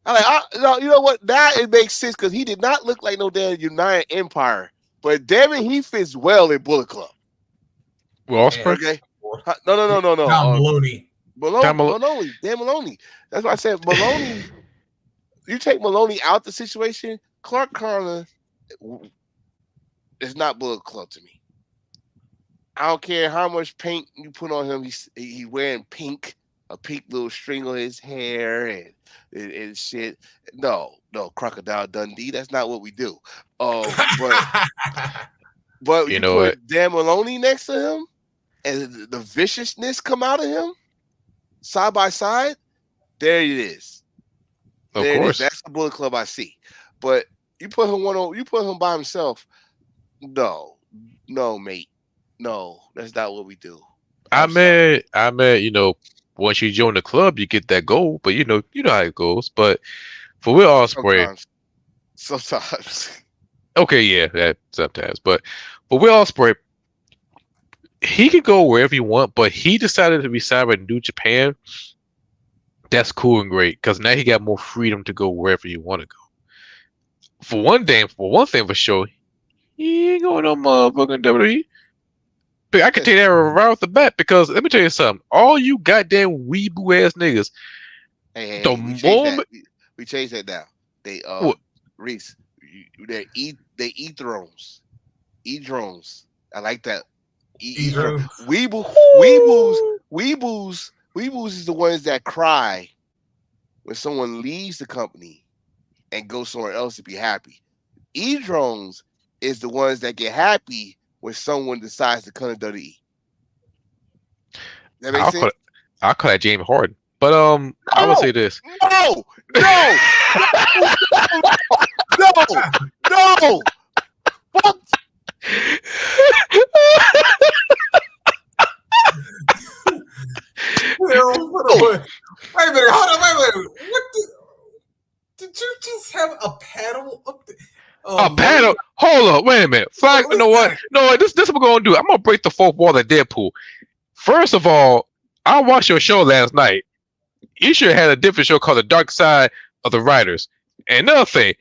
You know what? Now it makes sense because he did not look like no damn United Empire. But damn it, he fits well in Bullet Club. Well, Ospreay? Okay. No. Maloney. Maloney. Damn Maloney. That's why I said Maloney. You take Maloney out the situation, Clark Connors is not Bullet Club to me. I don't care how much paint you put on him. He's wearing pink, a pink little string on his hair and shit. No, Crocodile Dundee. That's not what we do. But you know put what? Dan Maloney next to him, and the viciousness come out of him side by side. There it is. Of course, that's the Bullet Club I see. But you put him by himself. No, mate. No, that's not what we do. I meant, once you join the club, you get that gold. But you know how it goes. But for Will Ospreay, sometimes. okay, yeah, that sometimes. But for Will Ospreay, he could go wherever he want, but he decided to be signed with New Japan. That's cool and great because now he got more freedom to go wherever you want to go. For one thing for sure, he ain't going no motherfucking WWE. But I can tell you that right off the bat because let me tell you something. All you goddamn weeaboo ass niggas. Hey, the moment we changed that now. They what? Reese, they eat drones. Eat drones. I like that. Weeaboos is the ones that cry when someone leaves the company and goes somewhere else to be happy. E-drones is the ones that get happy when someone decides to come to WWE. That makes sense? I'll call that James Harden. But I would say this. No. Fuck. Wait a minute, hold on, wait. What did you just have a paddle up there? A paddle? Hold up, wait a minute. Flag, you know what? No, this is what we're gonna do. I'm gonna break the fourth wall of Deadpool. First of all, I watched your show last night. You should have had a different show called The Dark Side of the Writers. And another thing,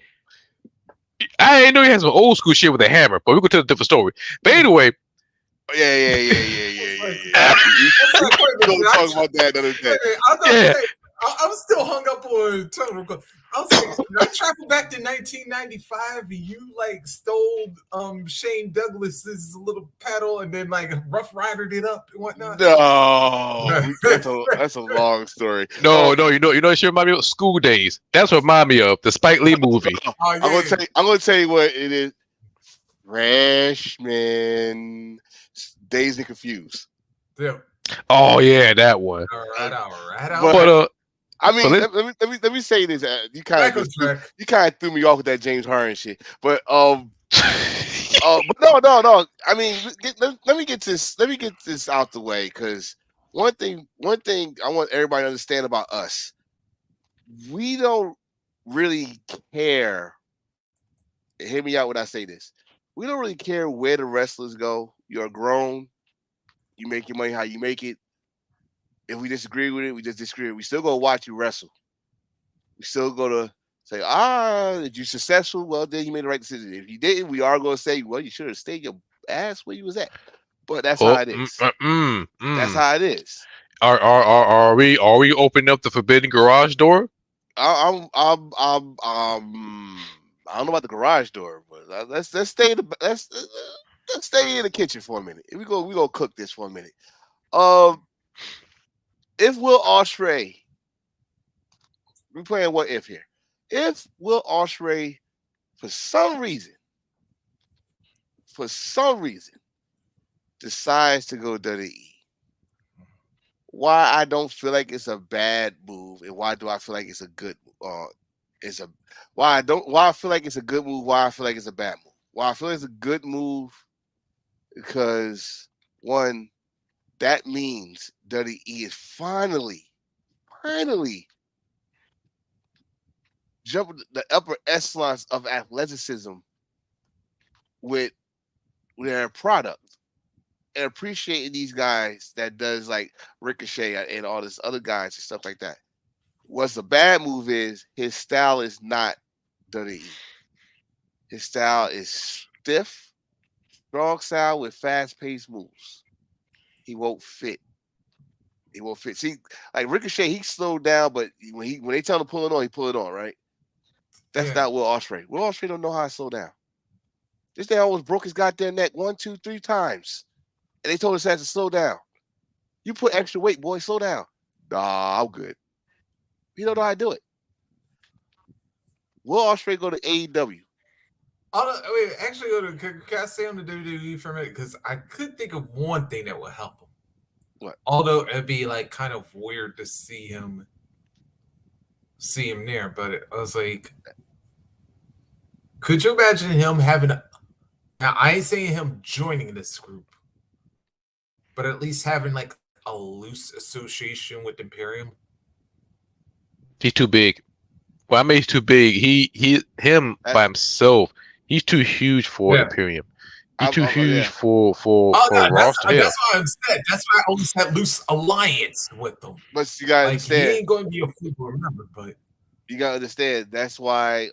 I didn't know you had some old school shit with a hammer, but we're gonna tell a different story. But anyway, yeah. We're gonna talk about that another day. I'm still hung up on Total. I was saying, when I traveled back to 1995, you like stole Shane Douglas's little paddle and then like Rough Ridered it up and whatnot. No, that's a long story. No, you know it should remind me of School Days. That's what remind me of the Spike Lee movie. I'm gonna tell you what it is. Freshman, Dazed and Confused. Yeah. Oh yeah, that one. All right. But I mean, let me say this. You kind of threw me off with that James Harden shit. But but no. I mean, let me get this out the way because one thing I want everybody to understand about us, we don't really care. Hear me out when I say this. We don't really care where the wrestlers go. You're grown. You make your money how you make it. If we disagree with it, we just disagree. We still go watch you wrestle. We still go to say, did you successful? Well, then you made the right decision. If you didn't, we are going to say, well, you should have stayed your ass where you was at. But that's how it is. That's how it is. Are we opening up the forbidden garage door? I don't know about the garage door, but let's stay in let's stay in the kitchen for a minute. We go cook this for a minute. If Will Ospreay, we're playing what if here. If Will Ospreay, for some reason, decides to go WWE, why I don't feel like it's a bad move, and why do I feel like it's a good? Why I feel like it's a good move? Why I feel like it's a bad move? Why I feel like it's a good move because one. That means WWE is finally jumping the upper echelons of athleticism with their product and appreciating these guys that does like Ricochet and all this other guys and stuff like that. What's the bad move is his style is not WWE. His style is stiff, strong style with fast-paced moves. He won't fit. See, like Ricochet, he slowed down, but when they tell him to pull it on, he pull it on, right? That's not Will Ospreay. Will Ospreay don't know how to slow down. This day almost broke his goddamn neck 1, 2, 3 times. And they told us to slow down. You put extra weight, boy, slow down. Nah, I'm good. He don't know how to do it. Will Ospreay go to AEW? Actually, can I stay on the WWE for a minute? Because I could think of one thing that would help him. What? Although it'd be like kind of weird to see him there, but I was like, could you imagine him having? Now I ain't saying him joining this group, but at least having like a loose association with Imperium. He's too big. Well, I mean, he's too big. Him by himself. He's too huge for Imperium. He's too huge for roster. That's why I'm saying. That's why I always had loose alliance with them. But you gotta understand, he ain't going to be a fool to remember. But you gotta understand that's why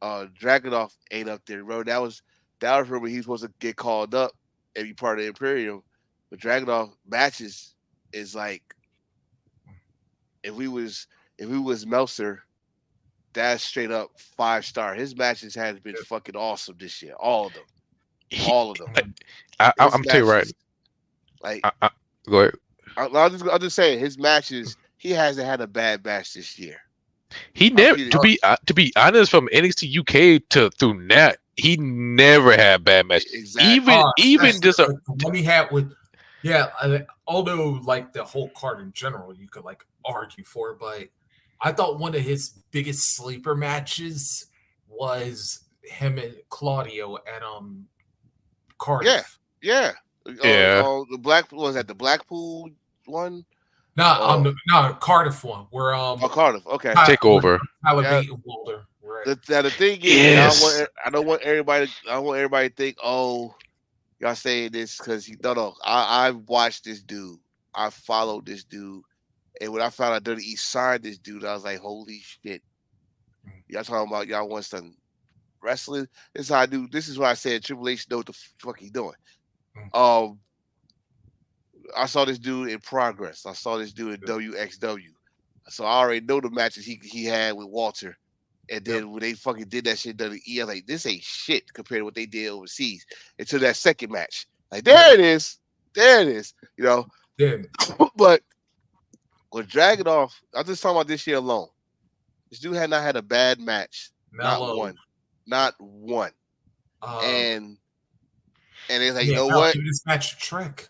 Dragunov ain't up there, bro. That was remember he was supposed to get called up and be part of the Imperium. But Dragunov matches is like if we was Meltzer, that's straight up 5-star. His matches has been fucking awesome this year. All of them. I'm telling you right. Like, go ahead. I'll just say his matches. He hasn't had a bad match this year. He never, to be honest, from NXT UK through NAT, he never had bad matches. Exactly. Even just the one he had with, although like the whole card in general, you could like argue for, but I thought one of his biggest sleeper matches was him and Claudio at Cardiff. Yeah. The Blackpool was that the Blackpool one? No, Cardiff one. Where Cardiff. Okay. Takeover. Walter. Right. The thing is, I don't want everybody to think, oh, y'all saying this because no. I've watched this dude. I followed this dude, and when I found out WWE signed this dude, I was like, holy shit! Y'all talking about y'all want some wrestling? This is how I do. This is why I said Triple H know what the fuck he doing. I saw this dude in Progress. I saw this dude in WXW. So I already know the matches he had with Walter. And then when they fucking did that shit, WWE, I was like, this ain't shit compared to what they did overseas. Until that second match. Like, there it is. You know? Yeah. But with Dragunov, I'm just talking about this year alone. This dude had not had a bad match. Not one. And it's like, you know what? This match Trick.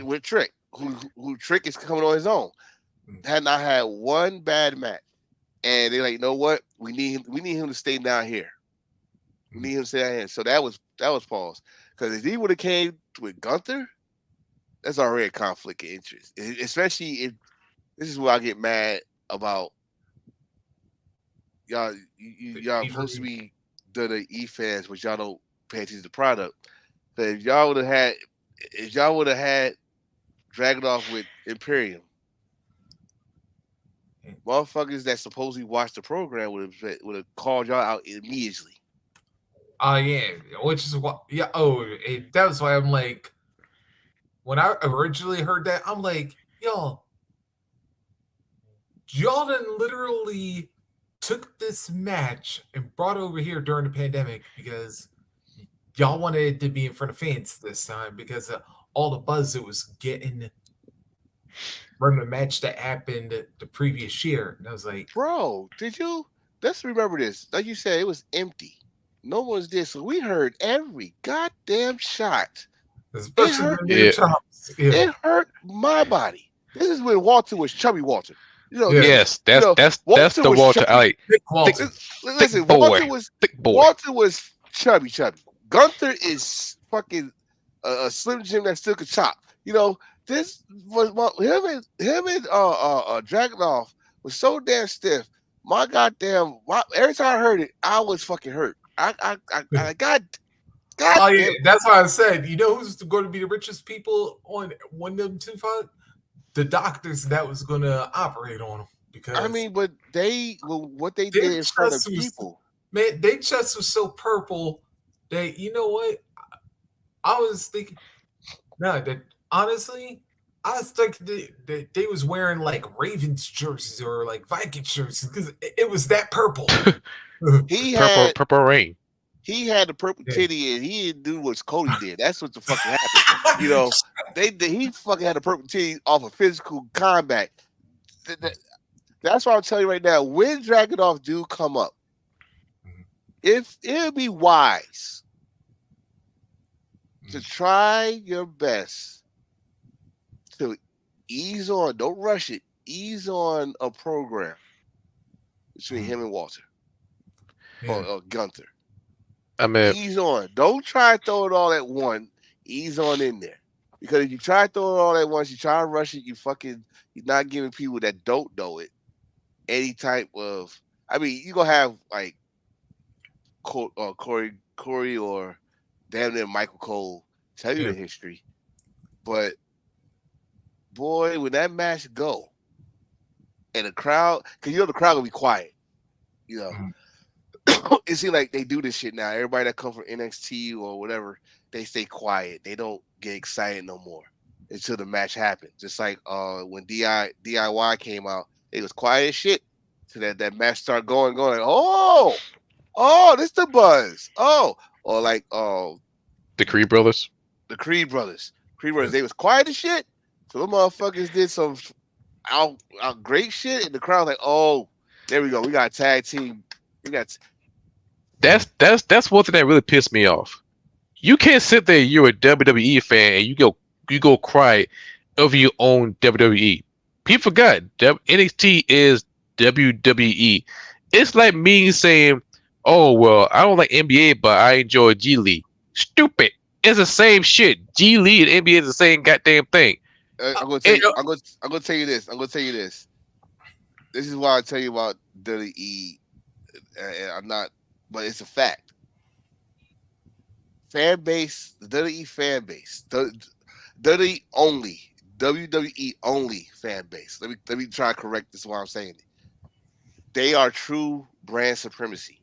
With Trick, who Trick is coming on his own. Had not had one bad match. And they're like, you know what? We need him to stay down here. We need him to stay down here. So that was pause. Because if he would have came with Gunther, that's already a conflict of interest. Especially if this is where I get mad about y'all. Y'all supposed to be WWE fans, but y'all don't pay attention to the product. But if y'all would have had Dragunov with Imperium, motherfuckers that supposedly watched the program would have called y'all out immediately. Which is what. That was why I'm like, when I originally heard that, I'm like, y'all done literally took this match and brought it over here during the pandemic because y'all wanted it to be in front of fans this time because of all the buzz it was getting from the match that happened the previous year. And I was like, bro, let's remember this. Like you said, it was empty. No one's there. So we heard every goddamn shot. It hurt my body. This is when Walter was chubby Walter. Yes, that's the Walter. I like. Listen, Walter was chubby. Gunther is fucking a Slim Jim that still could chop. This was him and Dragunov was so damn stiff. Every time I heard it, I was fucking hurt. God. That's why I said, who's going to be the richest people on one of them 2 fight? The doctors that was going to operate on them. Because but what they did in front of people, man, their chest was so purple that what? I was thinking, honestly, I was thinking that they was wearing like Ravens jerseys or like Vikings jerseys because it was that purple. Purple rain. He had the purple titty and he didn't do what Cody did. That's what the fucking happened. He fucking had a purple titty off of physical combat. That's why I'm telling you right now. When Dragunov do come up, if it'll be wise to try your best to ease on, don't rush it, ease on a program between him and Walter or Gunther. I mean, ease on. Don't try to throw it all at one. Ease on in there Because if you try to throw it all at once, you try to rush it, you're not giving people that don't know it any type of. I mean, you gonna have like Corey or damn near Michael Cole tell you the history, but boy, when that match go and the crowd, because the crowd gonna be quiet, it seems like they do this shit now. Everybody that come from NXT or whatever, they stay quiet. They don't get excited no more until the match happens. Just like when DIY came out, it was quiet as shit. So that match started going. This the buzz. Or like the Creed brothers. The Creed brothers. They was quiet as shit. So the motherfuckers did some out great shit, and the crowd like, oh, there we go. We got a tag team. That's one thing that really pissed me off. You can't sit there. You're a WWE fan, and you go cry over your own WWE. People forgot NXT is WWE. It's like me saying, "Oh well, I don't like NBA, but I enjoy G League." Stupid. It's the same shit. G League and NBA is the same goddamn thing. I'm gonna tell you this. This is why I tell you about WWE. I'm not, but it's a fact. Fan base, the WWE fan base, WWE only fan base. Let me try to correct this while I'm saying it. They are true brand supremacy.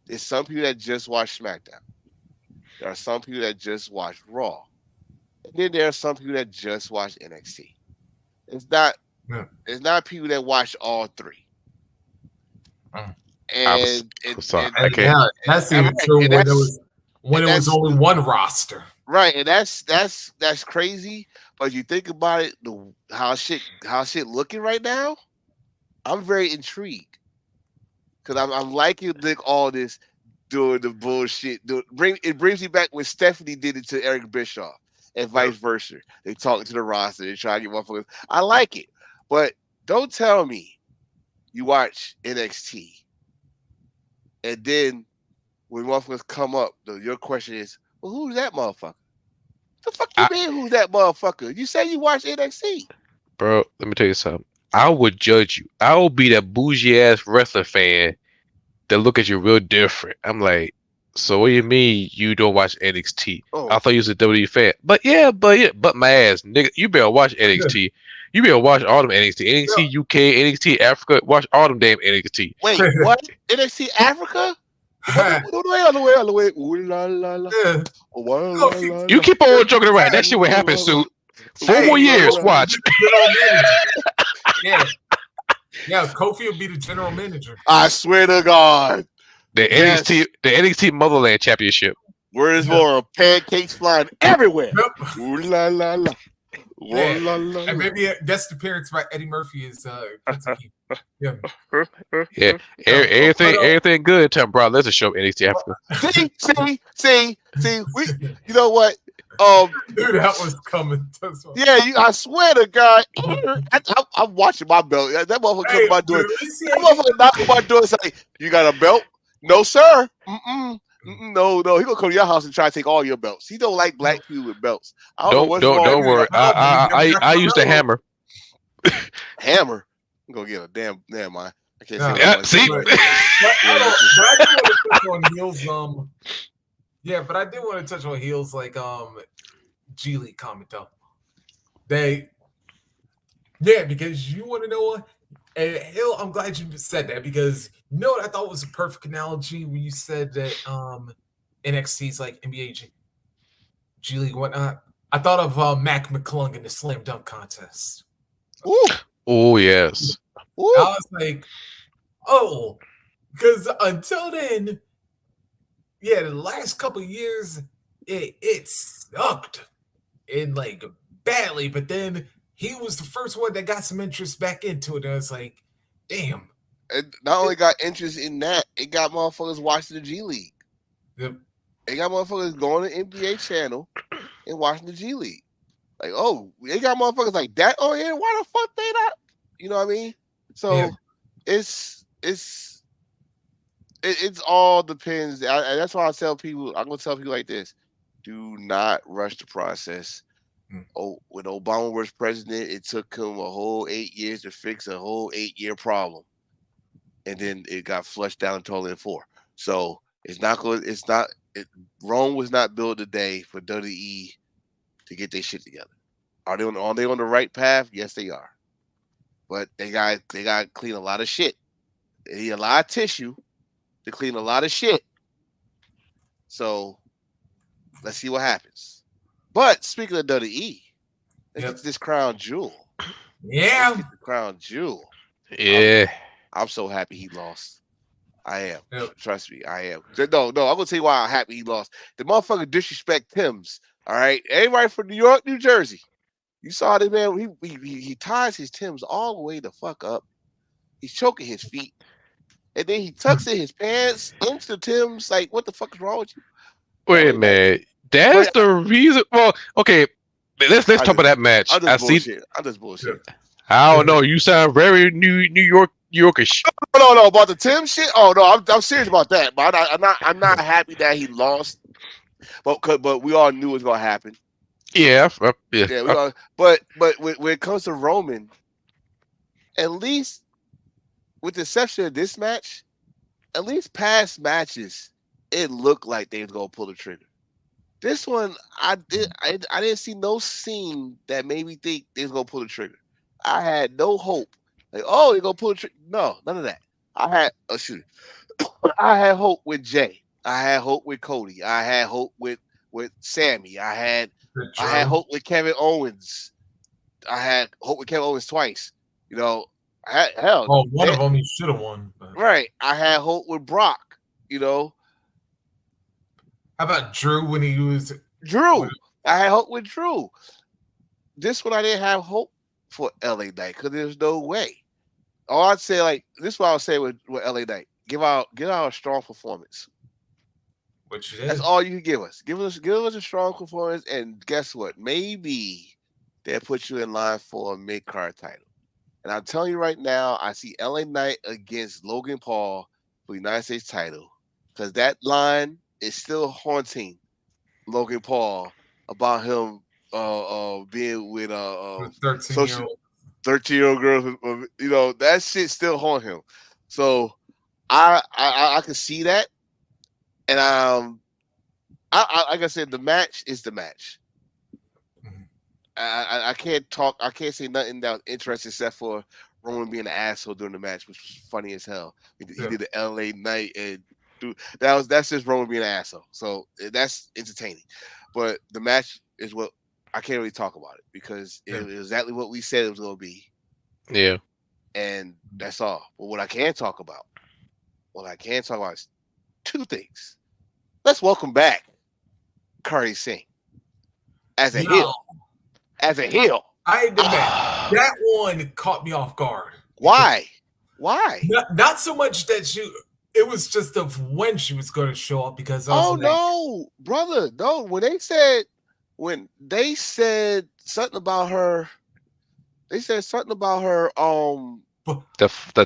There's some people that just watch SmackDown. There are some people that just watch Raw. And then there are some people that just watch NXT. It's not people that watch all three. That's even true when it was only one roster. Right, and that's crazy. But you think about it, how shit looking right now, I'm very intrigued. Because I'm liking all this doing the bullshit. It brings me back when Stephanie did it to Eric Bischoff and vice versa. They talking to the roster. They try to get motherfuckers. I like it. But don't tell me you watch NXT and then when motherfuckers come up, your question is, well, who's that motherfucker? The fuck you mean, who's that motherfucker? You say you watch NXT. Bro, let me tell you something. I would judge you. I will be that bougie ass wrestler fan that look at you real different. I'm like, so what do you mean you don't watch NXT? Oh. I thought you was a WWE fan. But my ass, nigga, you better watch NXT. You better watch all them NXT. NXT UK, NXT Africa. Watch all them damn NXT. Wait, what? NXT Africa? All the way. Ooh, la, la, la. You keep on joking around. That shit will happen soon. 4 more years. Watch. Yeah, Kofi will be the general manager. I swear to God. The NXT Motherland Championship. Where is more pancakes flying everywhere? Ooh, la, la, la. Yeah. And maybe a guest appearance by Eddie Murphy is Yeah, everything good. Tom Brown, let's show NXT Africa. See, you know what? Dude, that was coming. Yeah, I swear to God, I'm watching my belt. That motherfucker come by doing. That motherfucker knock on my door and say, "You got a belt?" No, sir. No. He gonna come to your house and try to take all your belts. He don't like black people with belts. Don't worry. I used a hammer. Hammer. I'm gonna get a damn mind. I can't say that. See. But I did want to touch on heels like G League comment though. Because you want to know what? And Hill, I'm glad you said that because you know what I thought was a perfect analogy when you said that NXT's like NBA, G League, whatnot. I thought of Mac McClung in the slam dunk contest. Ooh. Oh yes. Ooh. I was like, oh, because until then, the last couple of years it sucked and like badly, but then he was the first one that got some interest back into it. And I was like, damn. It not only got interest in that, it got motherfuckers watching the G League. Yep. It got motherfuckers going to NBA channel and watching the G League. Like, oh, they got motherfuckers like that on here. Why the fuck they not? You know what I mean? So it's all depends. That's why I tell people, I'm gonna tell people like this. Do not rush the process. Oh, when Obama was president, it took him a whole 8 years to fix a whole 8-year problem, and then it got flushed down totally in 4. So it's not going. It's not. Rome was not built today for WWE to get their shit together. Are they on the right path? Yes, they are. But they got to clean a lot of shit. They need a lot of tissue to clean a lot of shit. So let's see what happens. But speaking of WWE, let's get this crown jewel. Yeah. Let's get the crown jewel. Yeah. I'm so happy he lost. I am. Yep. Trust me, I am. No, I'm gonna tell you why I'm happy he lost. The motherfucker disrespect Tim's. All right, everybody from New York, New Jersey. You saw this man. He ties his Timbs all the way the fuck up. He's choking his feet, and then he tucks in his pants into the Timbs. Like, what the fuck is wrong with you? Wait a minute. That's the reason. Well, okay. Let's talk about that match. I'm just bullshit. I don't know. You sound very New Yorkish. No. About the Tim shit. Oh no, I'm serious about that. But I'm not happy that he lost. But we all knew it was gonna happen. Yeah. But when it comes to Roman, at least with the exception of this match, at least past matches, it looked like they was gonna pull the trigger. This one, I didn't see no scene that made me think they was gonna pull the trigger. I had no hope. Like, oh, they're gonna pull the trigger. No, none of that. I had hope with Jay. I had hope with Cody. I had hope with Sammy. I had hope with Kevin Owens. I had hope with Kevin Owens twice. You know, one of them he should have won. But. Right. I had hope with Brock. You know. How about Drew when he was Drew? I had hope with Drew. This one I didn't have hope for LA Knight because there's no way. All I'd say, like, this is what I would say with LA Knight. Give out a strong performance. Which you did. That's all you can give us. Give us a strong performance, and guess what? Maybe they'll put you in line for a mid-card title. And I'm telling you right now, I see LA Knight against Logan Paul for the United States title because that line is still haunting Logan Paul about him being with 13-year-old girls. You know, that shit still haunt him. So I can see that. And like I said, the match is the match. I can't talk. I can't say nothing that was interesting except for Roman being an asshole during the match, which was funny as hell. He did the LA Knight, and that's just Roman being an asshole. So that's entertaining. But the match is what I can't really talk about it because it was exactly what we said it was going to be. Yeah, and that's all. But what I can talk about is two things. Let's welcome back Kairi Singh as a heel. As a heel. I admit that one caught me off guard. Why? Not so much that it was just of when she was going to show up because no, brother. No, when they said something about her, the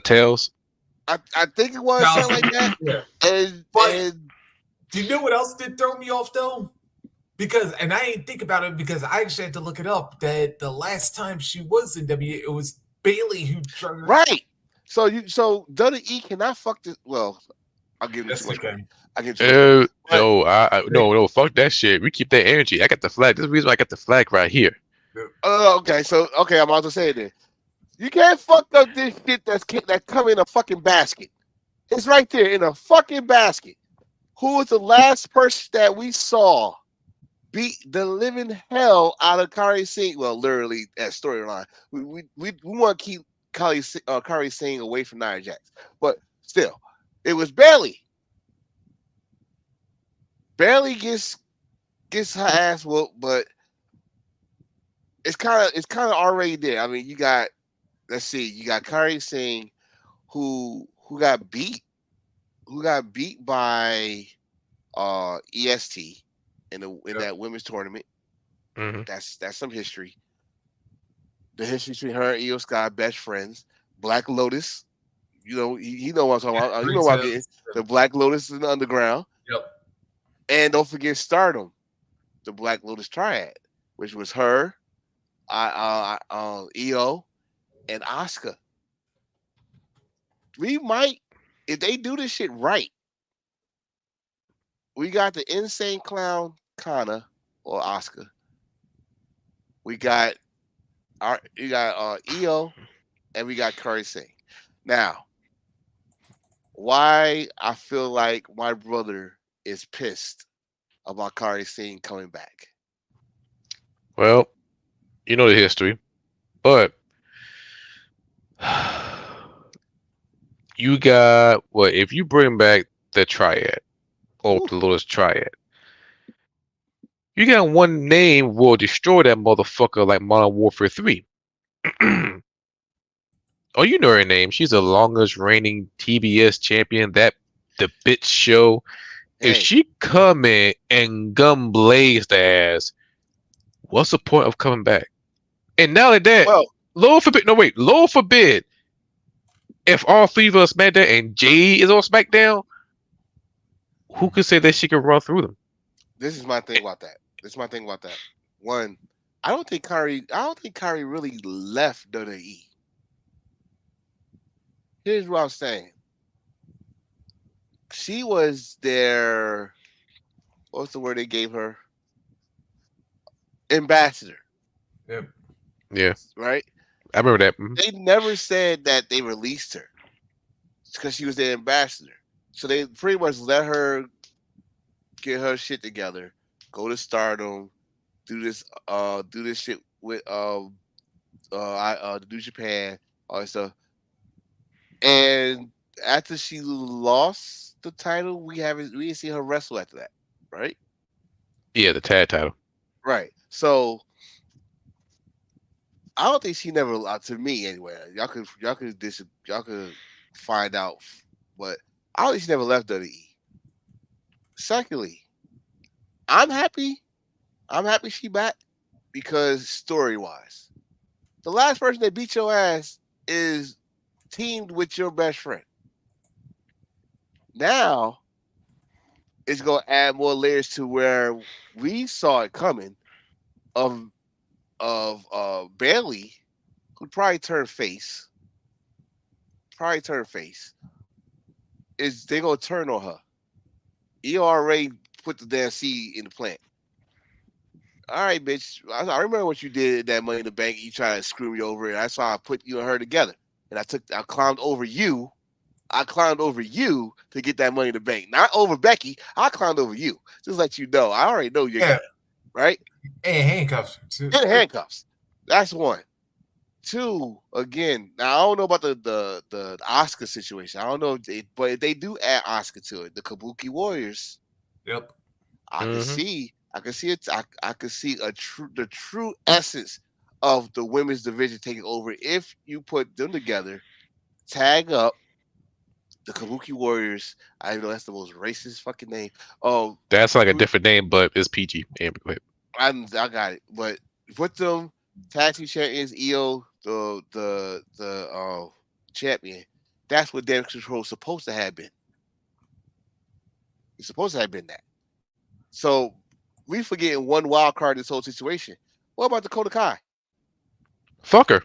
tails. I think it was something like that. Yeah. And do you know what else did throw me off though? And I didn't think about it because I actually had to look it up. That the last time she was in WWE, it was Bayley who tried. Right. So WWE cannot fuck this. Well, I'll give you too much. No, fuck that shit. We keep that energy. I got the flag. This is the reason why I got the flag right here. Okay. I'm about to say it then. You can't fuck up this shit that come in a fucking basket. It's right there in a fucking basket. Who was the last person that we saw beat the living hell out of Kairi Singh? Well, literally that storyline. We want to keep Kairi Singh away from Nia Jax, but still, it was Bayley. Bayley gets her ass whooped, but it's kind of already there. I mean, you got Kairi Singh who got beat by EST in that women's tournament. Mm-hmm. That's some history. The history between her and Io Sky, best friends. Black Lotus, you know what I'm talking about. You know what I'm getting. The Black Lotus in the underground. Yep. And don't forget Stardom. the Black Lotus Triad, which was her, Io, and Asuka. We might, if they do this shit right, we got the Insane Clown Kana or Asuka. We got Io, and we got Kairi Singh. Now, why I feel like my brother is pissed about Kairi Singh coming back? Well, you know the history, but you got what if you bring back the Triad or the Lotus Triad? You got one name will destroy that motherfucker like Modern Warfare 3. Oh, you know her name. She's the longest reigning TBS champion. That the bitch show. Hey. If she come in and gun blaze the ass, what's the point of coming back? And now that, Well, Lord forbid, if all three of us SmackDown and Jade is on SmackDown, who could say that she can run through them? this is my thing about that. One, I don't think Kyrie really left WWE. Here's what I'm saying. She was their, what's the word they gave her? Ambassador. Yep. Yeah. Right? I remember that. Mhm. They never said that they released her because she was their ambassador. So they pretty much let her get her shit together, go to Stardom, do this shit with New Japan, all that stuff. And after she lost the title, we didn't see her wrestle after that, right? Yeah, the tag title. Right. So I don't think she never, to me anyway. Y'all could find out, but I don't think she never left WWE. Secondly, I'm happy she back because story wise, the last person that beat your ass is teamed with your best friend. Now it's gonna add more layers to where we saw it coming of Bailey, who'd probably turn face. Is they gonna turn on her? ERA put the damn seed in the plant. All right, bitch. I remember what you did at that Money in the Bank. You tried to screw me over, and that's why I put you and her together. And I climbed over you. I climbed over you to get that Money in the Bank, not over Becky. I climbed over you. Just let you know. I already know you're Yeah. right. And handcuffs. Too. And handcuffs. That's one. Two, again, now I don't know about the Oscar situation. I don't know, but if they do add Oscar to it, the Kabuki Warriors. Yep. I can see it. I could see the true essence of the women's division taking over if you put them together, tag up the Kabuki Warriors. I know that's the most racist fucking name. Oh, that's like a different name, but it's PG. I got it. But put them tag team champions, Io, the champion. That's what Damage Control is supposed to have been. It's supposed to have been that. So we forgetting one wild card in this whole situation. What about Dakota Kai? Fuck her.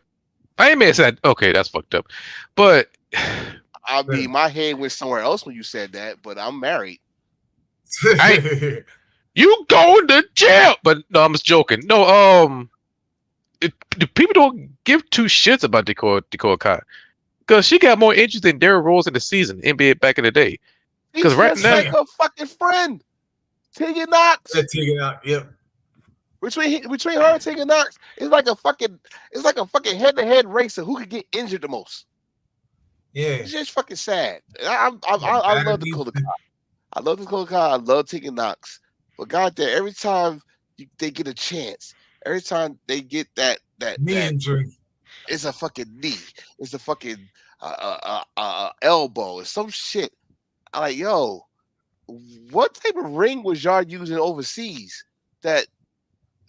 I ain't mad at that. Okay, that's fucked up. But I mean, my head went somewhere else when you said that, but I'm married. You going to jail? But no, I'm just joking. No, the people don't give two shits about Dakota Kai because she got more injuries than Derrick Rose in the season NBA back in the day. Because right now, like her fucking friend, Tegan Knox. Tegan Knox, yep. Between her and Tegan Knox, it's like a fucking head-to-head race of who could get injured the most. Yeah, it's just fucking sad. I love Dakota Kai. I love Dakota Kai. I love Tegan Knox. But goddamn, every time they get a chance, every time they get that knee injury, it's a fucking knee. It's a fucking elbow. It's some shit. I'm like, yo, what type of ring was y'all using overseas that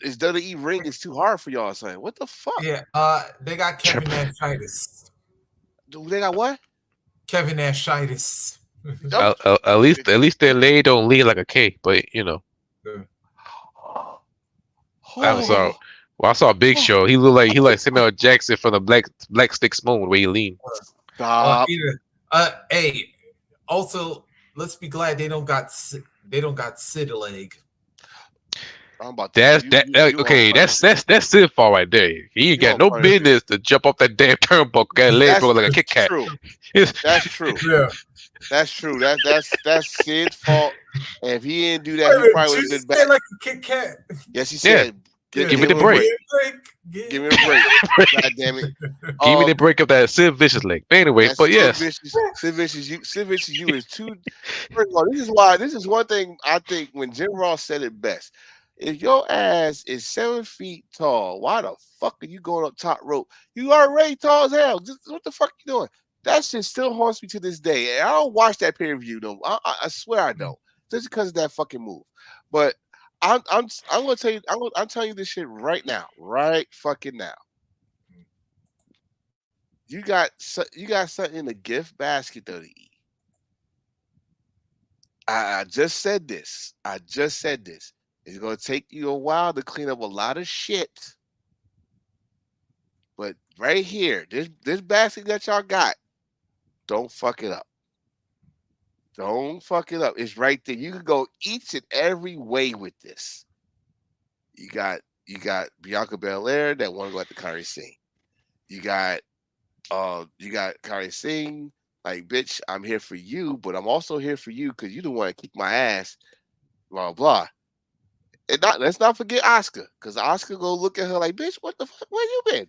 is WWE ring is too hard for y'all? Saying, what the fuck? Yeah, they got Kevin Nashitis. They got what? Kevin Nashitis. At least their leg don't lean like a K, but you know. I'm sorry. Oh, Well, I saw Big Show. He looked like Samuel Jackson from the Black Stick Spoon, where he lean. stop. Hey, also let's be glad they don't got Sid leg. I'm about to. That's that. You on Okay, punishment. that's Sid fall right there. He ain't You got on no punishment. business to jump off that damn turnbuckle. Got his leg That's broken like a Kit Kat. true. It's- That's true. Yeah. That's true. That's Sid's fault. And if he didn't do that, Wait a he minute, probably did would you have been say back. like a Kit Kat? Yes, he Yeah. said. Give me him the a break. Give me a break. God damn it. Give me the break of that Sid Vicious leg. But anyway, That's but yes, Sid Vicious, you is too. First of all, this is one thing I think when Jim Ross said it best. If your ass is 7 feet tall, why the fuck are you going up top rope? You already tall as hell. What the fuck you doing? That shit still haunts me to this day. And I don't watch that pay-per-view though. I swear I don't. Just because of that fucking move. But I'm gonna tell you, I'm telling you this shit right now. Right fucking now. You got something in the gift basket though to eat. I just said this. It's gonna take you a while to clean up a lot of shit. But right here, this basket that y'all got, don't fuck it up. Don't fuck it up. It's right there. You can go each and every way with this. You got Bianca Belair that want to go at the Kairi Singh. You got Kairi Singh, like, bitch, I'm here for you, but I'm also here for you because you don't want to kick my ass, blah, blah. And let's not forget Oscar, because Oscar go look at her like, bitch, what the fuck, where you been?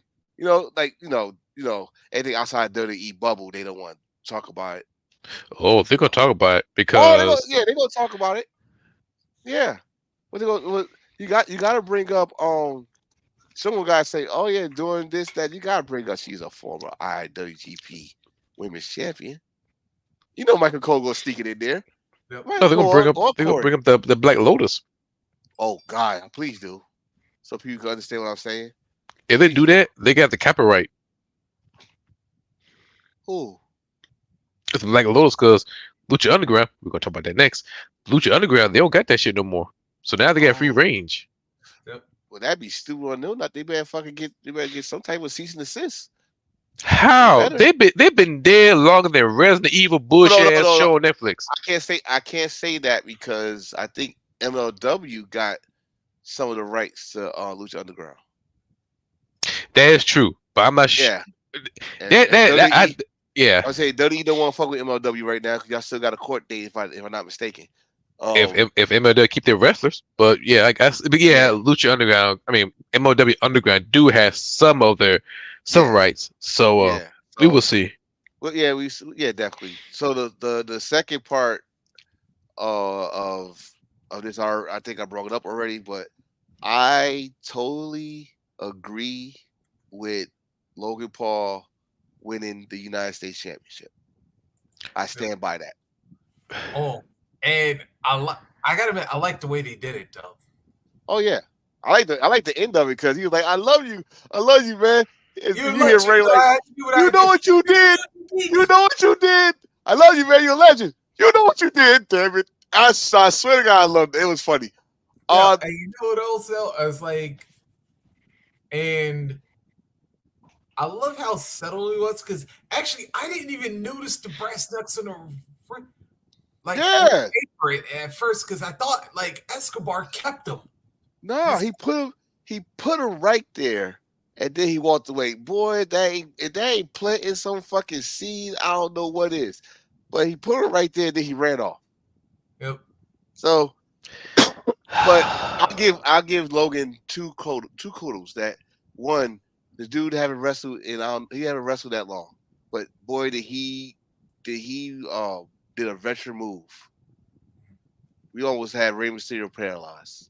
Anything outside WWE bubble, they don't want to talk about it. oh, they're gonna talk about it Oh, because they're gonna talk about it. Yeah. You got to bring up someone got to say, oh yeah, doing this, that. You got to bring up she's a former IWGP Women's Champion. You know Michael Cole gonna sneak it in there. Yep. no, they're gonna bring up the Black Lotus. Oh God, please do, so people can understand what I'm saying. If they do that, they got the copyright. Who? It's Black Lotus because Lucha Underground. We're gonna talk about that next. Lucha Underground, they don't got that shit no more. So now they got free range. Well, that'd be stupid on them. Not they better get some type of cease and desist. How they've been dead longer than Resident Evil bullshit ass show on Netflix. I can't say that because I think MLW got some of the rights to Lucha Underground. That is true, but I'm not sure. Yeah. Yeah. I say WWE don't want to fuck with MLW right now because y'all still got a court date if I'm not mistaken. If MLW keep their wrestlers, but yeah, I guess. But yeah, Lucha Underground. I mean, MLW Underground do have some of their rights, so we will see. Well, yeah, definitely. So the second part of this, I think I brought it up already, but I totally agree with Logan Paul winning the United States Championship. I stand by that. Oh, and I gotta admit, I like the way they did it though. Oh yeah, I like the end of it because he was like, "I love you, man." You hear Ray like, "You know what you did? You know what you did? I love you, man. You're a legend. You know what you did, damn it." I swear to God, I loved it. It was funny. And you know what also? I was like, and I love how subtle he was because actually I didn't even notice the brass knucks on the apron at first because I thought like Escobar kept them. No, he put him right there, and then he walked away. Boy, they ain't planting some fucking seed. I don't know what is, but he put him right there, and then he ran off. Yep. So, but I'll give Logan two kudos. That one, the dude haven't wrestled he haven't wrestled that long, but boy, did he did a veteran move. We almost had Rey Mysterio paralyzed.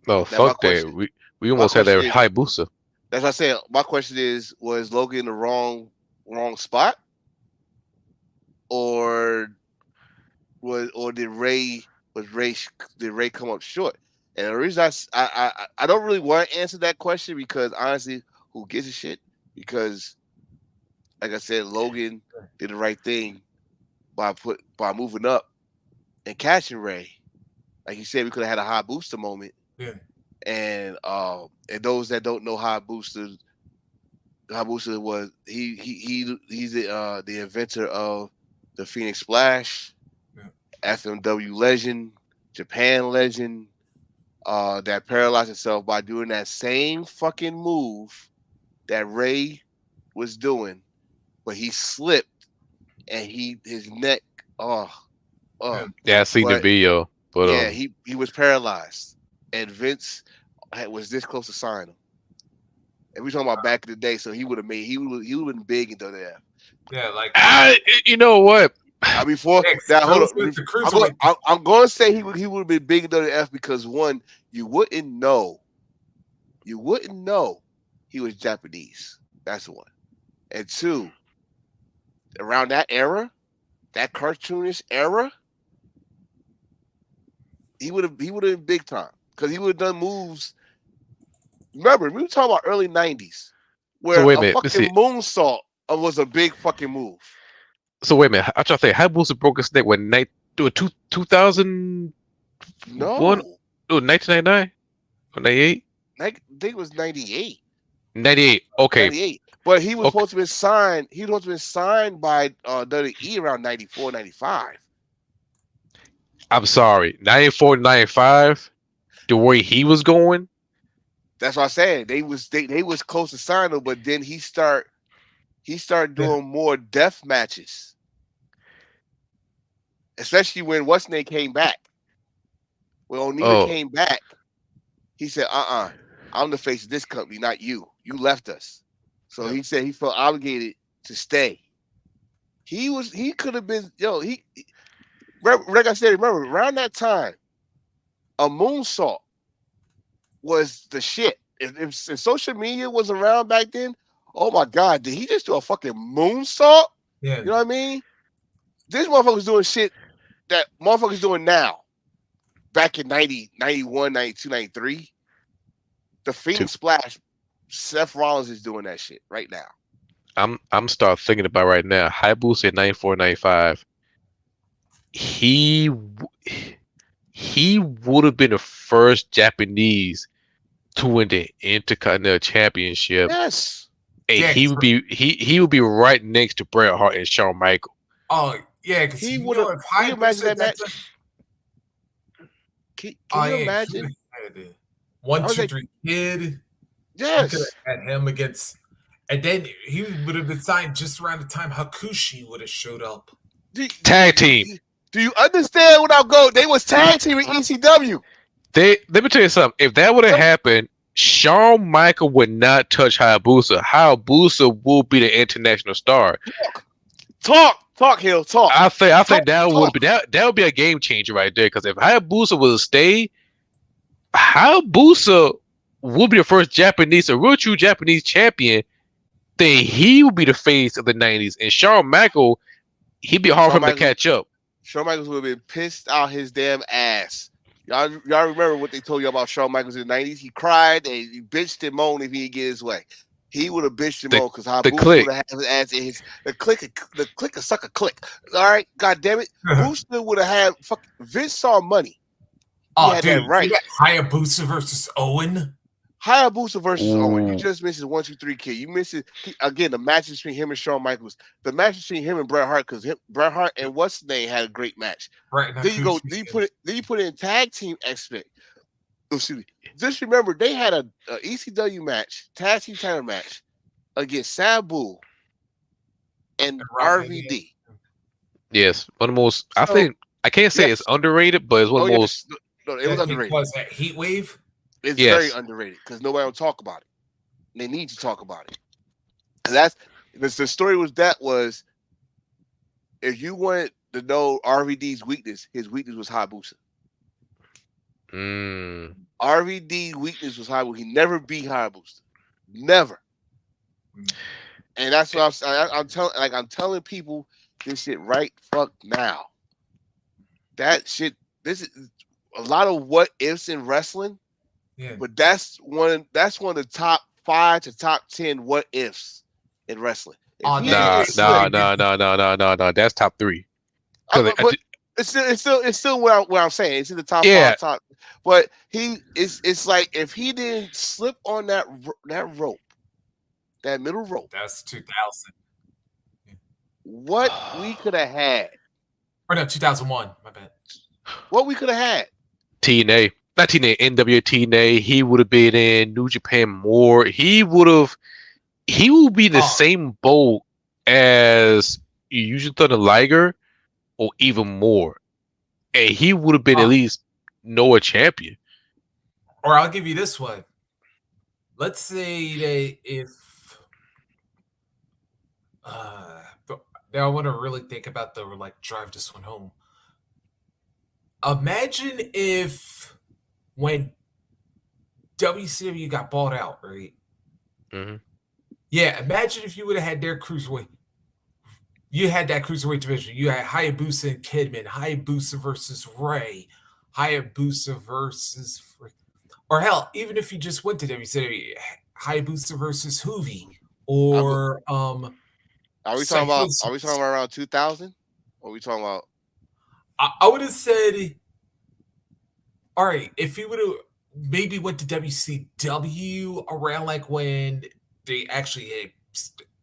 No, fuck that. We almost had that Hayabusa. That's what I said. My question is: was Logan in the wrong spot, or did Ray come up short? And the reason I don't really want to answer that question because honestly, who gives a shit? Because like I said, Logan did the right thing by moving up and catching Ray. Like you said, we could have had a high booster moment. Yeah. And those that don't know Hayabusa was he's the inventor of the Phoenix Splash, FMW legend, Japan legend, that paralyzed himself by doing that same fucking move that Ray was doing, but he slipped and his neck. Yeah, I seen the video, but yeah, he was paralyzed, and Vince was this close to sign him. And we talking about back in the day, so he would have been big in WWF. Yeah, like you know what? Before that, hold on. I'm going to say he would have been big in WWF because one, you wouldn't know he was Japanese. That's one, and two, around that era, that cartoonish era, he would have been big time because he would have done moves. Remember, we were talking about early '90s, where a fucking moonsault was a big fucking move. So wait a minute, I'm trying to think. Hayabusa broke his neck when 2000? No, 1999 or 98? I think it was 98. 98. Okay. 98. But he was supposed to be signed. He was supposed to be signed by WWE around 94, 95. I'm sorry, 94, 95. The way he was going. That's what I said. They was close to signing him, but then he started doing more death matches, especially when what's name came back. When Onita came back, he said, I'm the face of this company, not you. You left us. So he said he felt obligated to stay. He could have been, like I said, remember, around that time, a moonsault was the shit. If social media was around back then, oh my God, did he just do a fucking moonsault? Yeah. You know what I mean? This motherfucker's doing shit that motherfuckers doing now. Back in 90, 91, 92, 93. The Phoenix Splash, Seth Rollins is doing that shit right now. I'm start thinking about right now. Hayabusa in 94, 95. He would have been the first Japanese to win the Intercontinental Championship. Yes. And he would be right next to Bret Hart and Shawn Michaels. Oh yeah, because he would have. Can you imagine that match? Can you imagine? 1, 2, 3 Kid. Yes. Could have had him against, and then he would have been signed just around the time Hakushi would have showed up. Tag team. Do you understand what I'll go? They was tag team in ECW. Let me tell you something. If that would have happened, Shawn Michaels would not touch Hayabusa. Hayabusa will be the international star. Talk, Hill. Talk. I think that would be a game changer right there. Because if Hayabusa was to stay, Hayabusa will be the first a real true Japanese champion. Then he will be the face of the '90s, and Shawn Michaels, he'd be hard for him to catch up. Shawn Michaels would have been pissed out his damn ass. Y'all remember what they told you about Shawn Michaels in the '90s? He cried and he bitched and moaned if he didn't get his way. He would have bitched and moaned because Hayabusa would have had his ass in the click a sucker click. All right, god damn it. Booster would have had Vince saw money. He had that right. Hayabusa versus Owen. Hayabusa versus Owen. You just missed 1, 2, 3 Kid. You missed it again. The match between him and Shawn Michaels. The match between him and Bret Hart, because Bret Hart and what's his name had a great match. Right. Then you go. Then you put it in tag team aspect. Excuse me. Just remember they had a ECW match, tag team title match against Sabu and RVD. Yes, one of the most. I think I can't say it's underrated, but it's one of the most. No, it was underrated. Was that Heat Wave? It's very underrated because nobody will talk about it. They need to talk about it. And the story was if you wanted to know RVD's weakness, his weakness was Hayabusa. RVD's weakness was Hayabusa. He never beat Hayabusa. Never. And that's what I'm telling people this shit right fuck now. That shit, this is a lot of what ifs in wrestling. Yeah. But that's one of the top 5 to top 10 what ifs in wrestling. No. That's top 3. It's still what I'm saying. It's in the top 5. But it's like if he didn't slip on that rope, that middle rope, That's 2000. what we could have had. Or no, 2001. My bad. What we could have had. TNA, not TNA, NWA TNA. He would have been in New Japan more. He would be in the same boat as Yuji Thunder Liger, or even more. And he would have been at least Noah champion. Or I'll give you this one. Let's say if now I want to really think about drive this one home. Imagine if when WCW got bought out, right? Mm-hmm. Yeah, imagine if you would have had their cruiserweight. You had that cruiserweight division. You had Hayabusa and Kidman, Hayabusa versus Ray, Hayabusa versus, or hell, even if you just went to WCW, Hayabusa versus Hoovy, or Are we talking about around 2000? Or are we talking about? I would have said, all right, if he would have maybe went to WCW around like when they actually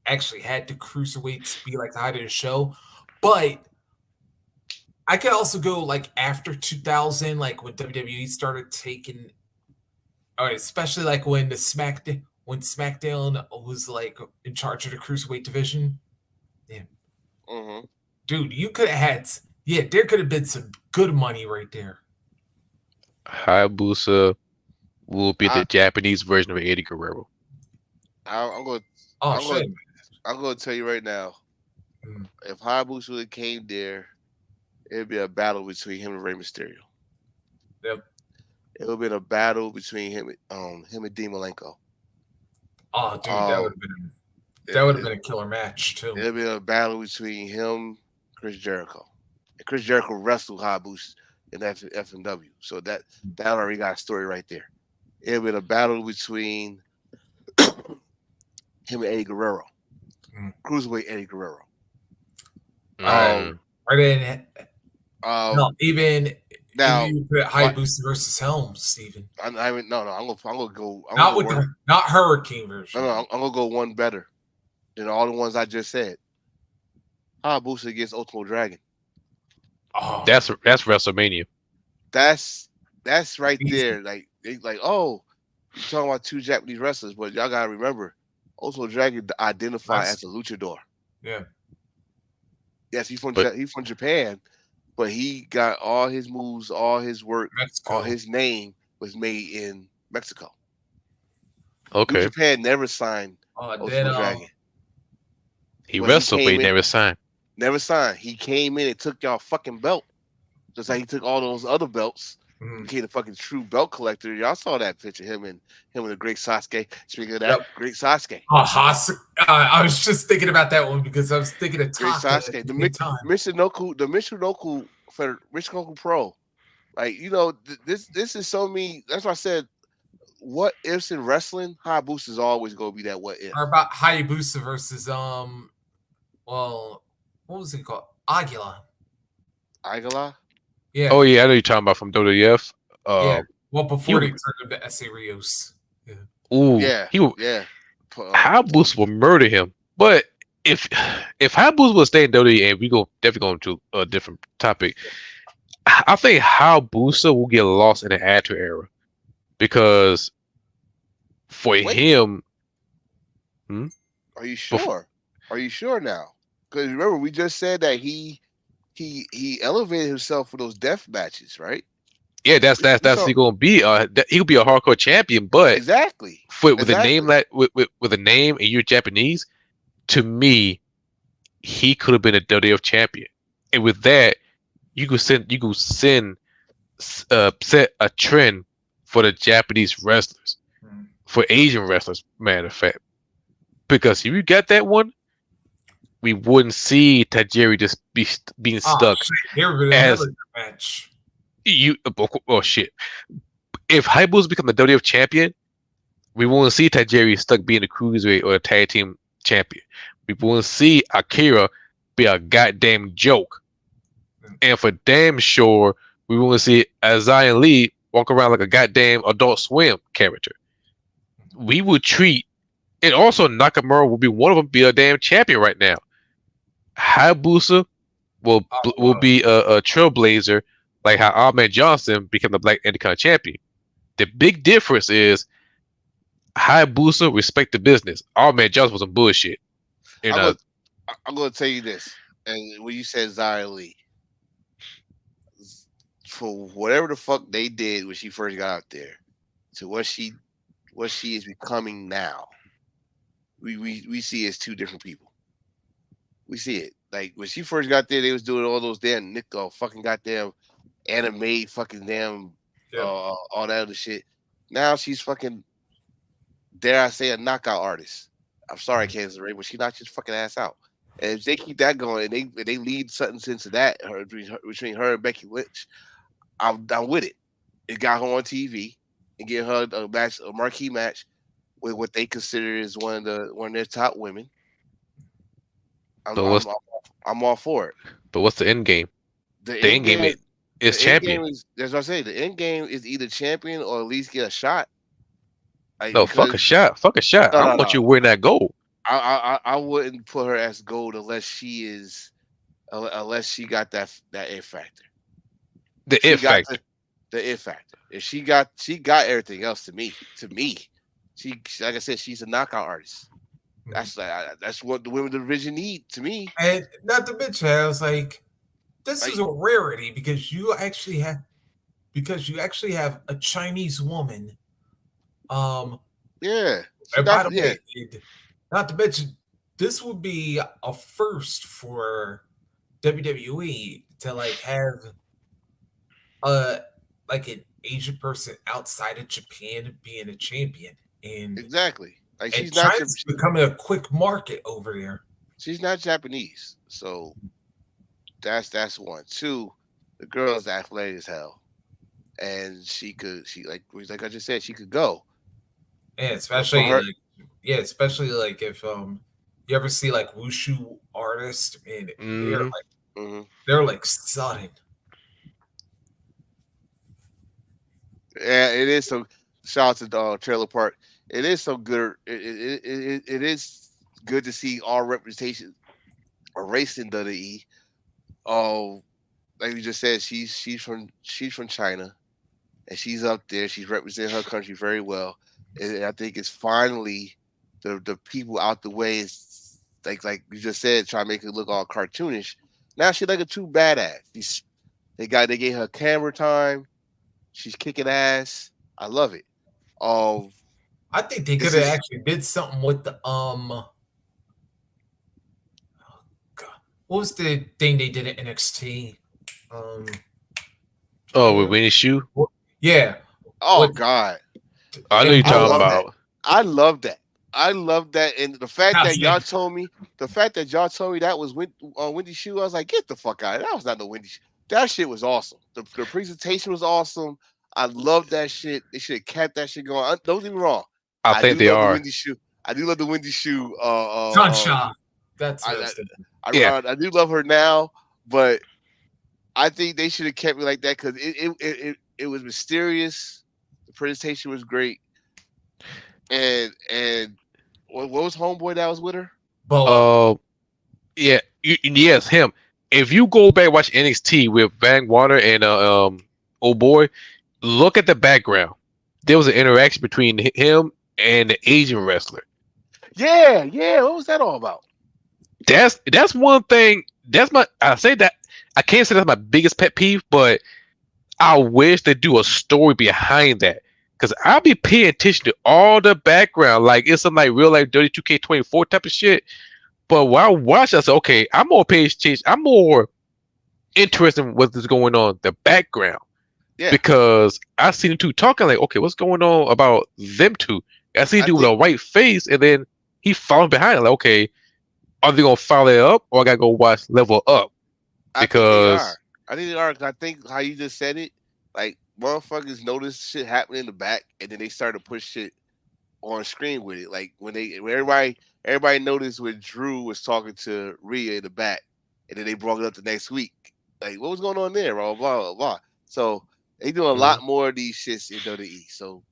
had the cruiserweights be like the height of the show, but I could also go like after 2000, like when WWE started taking, all right, especially like when SmackDown was like in charge of the cruiserweight division. Yeah, dude, you could have had. Yeah, there could have been some good money right there. Hayabusa will be the Japanese version of Eddie Guerrero. I'm going to tell you right now. If Hayabusa would have came there, it'd be a battle between him and Rey Mysterio. Yep. It would have been a battle between him and Dean Malenko. Oh, dude, that would have been a killer match too. It'd be a battle between him, Chris Jericho. And Chris Jericho wrestled Hayabusa in FMW. So that already got a story right there. It'd been a battle between him and Eddie Guerrero. Cruiserweight Eddie Guerrero. Even now, you put Hayabusa versus Helms, Steven. I'm gonna go. Not Hurricane version. No, I'm gonna go one better than all the ones I just said. Hayabusa against Ultimo Dragon. Oh, that's WrestleMania. That's right there. Like you're talking about two Japanese wrestlers, but y'all gotta remember, Ultimo Dragon identified as a luchador. Yeah. Yes, he's from Japan, but he got all his moves, all his work, all his name was made in Mexico. Okay. Japan never signed Ultimo Dragon. He wrestled, but he never signed. Never signed. He came in and took y'all fucking belt. Just like he took all those other belts. Became a fucking true belt collector. Y'all saw that picture, him and the great Sasuke. Speaking of that, great Sasuke. I was just thinking about that one because I was thinking of great Sasuke. The Michinoku Pro. Like, this is so me. That's why I said, what ifs in wrestling, Hayabusa is always gonna be that what if. Or about Hayabusa versus what was it called? Aguila. Yeah. Oh yeah, I know you're talking about from WWF. Yeah. Well, before they turned him to S.A. Rios. Yeah. Ooh. Yeah. Hayabusa will murder him. But if Hayabusa will stay in WWE, and we definitely go into a different topic, I think Hayabusa will get lost in the Attitude Era because for him. Are you sure? Are you sure now? Because remember, we just said that he elevated himself for those death matches, right? Yeah, that's he gonna be. He'll be a hardcore champion, but exactly with a name with a name and you're Japanese, to me, he could have been a WWF champion, and with that, you could set a trend for the Japanese wrestlers, for Asian wrestlers, matter of fact, because if you got that one, we wouldn't see Tajiri just being stuck as match. Shit. If Hayabusa become the WWF champion, we won't see Tajiri stuck being the cruiserweight or a tag team champion. We won't see Akira be a goddamn joke. And for damn sure, we won't see Zion Lee walk around like a goddamn Adult Swim character. We would treat, and also Nakamura will be one of them, be a damn champion right now. Hayabusa will be a trailblazer, like how Ahmed Johnson became the Black Intercontinental champion. The big difference is Hayabusa respect the business. Ahmed Johnson was some bullshit. I'm gonna tell you this, and when you said Xia Li, for whatever the fuck they did when she first got out there, to what she is becoming now, we see as two different people. We see it. Like when she first got there, they was doing all those damn fucking goddamn anime, fucking damn all that other shit. Now she's fucking, dare I say, a knockout artist. I'm sorry, Kansas Ray, but she knocked his fucking ass out. And if they keep that going and they lead something into that between her and Becky Lynch, I'm with it. It got her on TV and get her a marquee match with what they consider is one of their top women. I'm all for it. But what's the end game? The end game is champion. That's what I say. The end game is either champion or at least get a shot. Like, no, fuck a shot. Fuck a shot. I want you to win that gold. I wouldn't put her as gold unless she got that it factor. The it factor. The it factor. If she got everything else to me. She, like I said, she's a knockout artist. That's what the women's division need to me. And not to mention, I was like, this is a rarity because you actually have a Chinese woman. Yeah. And by the way, not to mention, this would be a first for WWE to like have like an Asian person outside of Japan being a champion. And exactly. Like she's China's becoming a quick market over there. She's not Japanese, so that's one. Two, the girl's athletic as hell, and she like I just said, she could go. Yeah, especially like if you ever see like wushu artists and they're like stunning. Yeah, it is. So shout out to Trailer Park. It is so good. It is good to see all representation of race in WWE. Oh, like you just said, she's from China, and she's up there. She's representing her country very well. And I think it's finally the people out the way. Is like you just said, trying to make it look all cartoonish. Now she's like a true badass. They gave her camera time. She's kicking ass. I love it. I think they could have actually did something with the God, what was the thing they did at NXT? With Winnie Shu? Yeah. God. I know you're talking about. I love that. And the fact that y'all told me that was Wendy Shu, I was like, get the fuck out of it. That was not the Wendy Shu. That shit was awesome. The presentation was awesome. I love that shit. They should have kept that shit going. Don't get me wrong. I think they are. I do love the Wendy Shu. Sunshine. That's I do love her now, but I think they should have kept me like that because it was mysterious. The presentation was great, and what was homeboy that was with her? Yes, him. If you go back and watch NXT with Van Water and old boy, look at the background. There was an interaction between him and the Asian wrestler. Yeah. What was that all about? That's one thing. I can't say that's my biggest pet peeve, but I wish they do a story behind that. Because I'll be paying attention to all the background. Like it's some like real life Dirty 2K24 type of shit. But while watching, I said, okay, I'm more interested in what's going on, the background. Yeah. Because I seen them two talking like, okay, what's going on about them two? I see dude with a white face, and then he following behind. Like, okay, are they gonna follow it up, or I gotta go watch Level Up? Because I think they are. I think how you just said it, like motherfuckers notice shit happening in the back, and then they start to push shit on screen with it. Like when everybody noticed when Drew was talking to Rhea in the back, and then they brought it up the next week. Like, what was going on there? Blah blah blah blah. So They do a lot more of these shits in WWE. So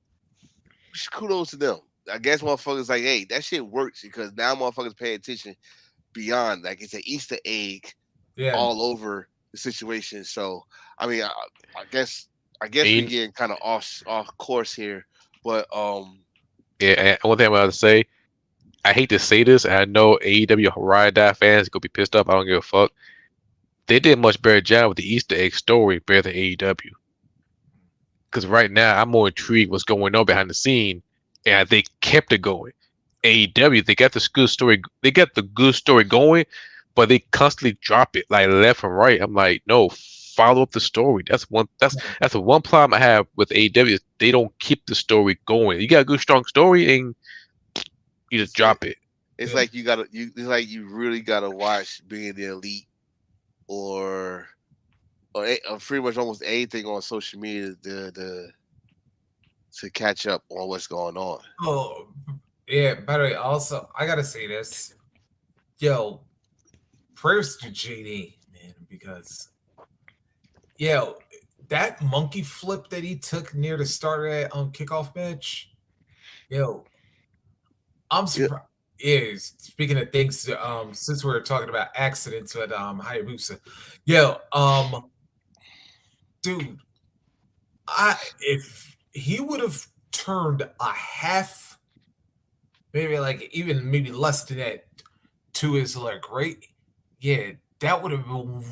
kudos to them. I guess motherfuckers like, hey, that shit works because now motherfuckers pay attention beyond. Like it's an Easter egg all over the situation. So I mean, I guess we getting kind of off course here, but yeah. And one thing I'm about to say, I hate to say this, and I know AEW Ride Die fans gonna be pissed off. I don't give a fuck. They did a much better job with the Easter egg story better than AEW. Because right now I'm more intrigued what's going on behind the scene, and they kept it going. AEW, they got this good story. They got the good story going, but they constantly drop it like left and right. I'm like, no, follow up the story. That's the one problem I have with AEW. Is they don't keep the story going. You got a good strong story, and you just drop it. It's like it's like you really gotta watch Being the Elite or pretty much almost anything on social media to catch up on what's going on. Oh, yeah. By the way, also I gotta say this, yo, prayers to JD, man, because that monkey flip that he took near the start of that kickoff match, I'm surprised. Speaking of things, since we're talking about accidents with Hayabusa, dude, if he would have turned a half, maybe less than that to his leg, right? Yeah, that would have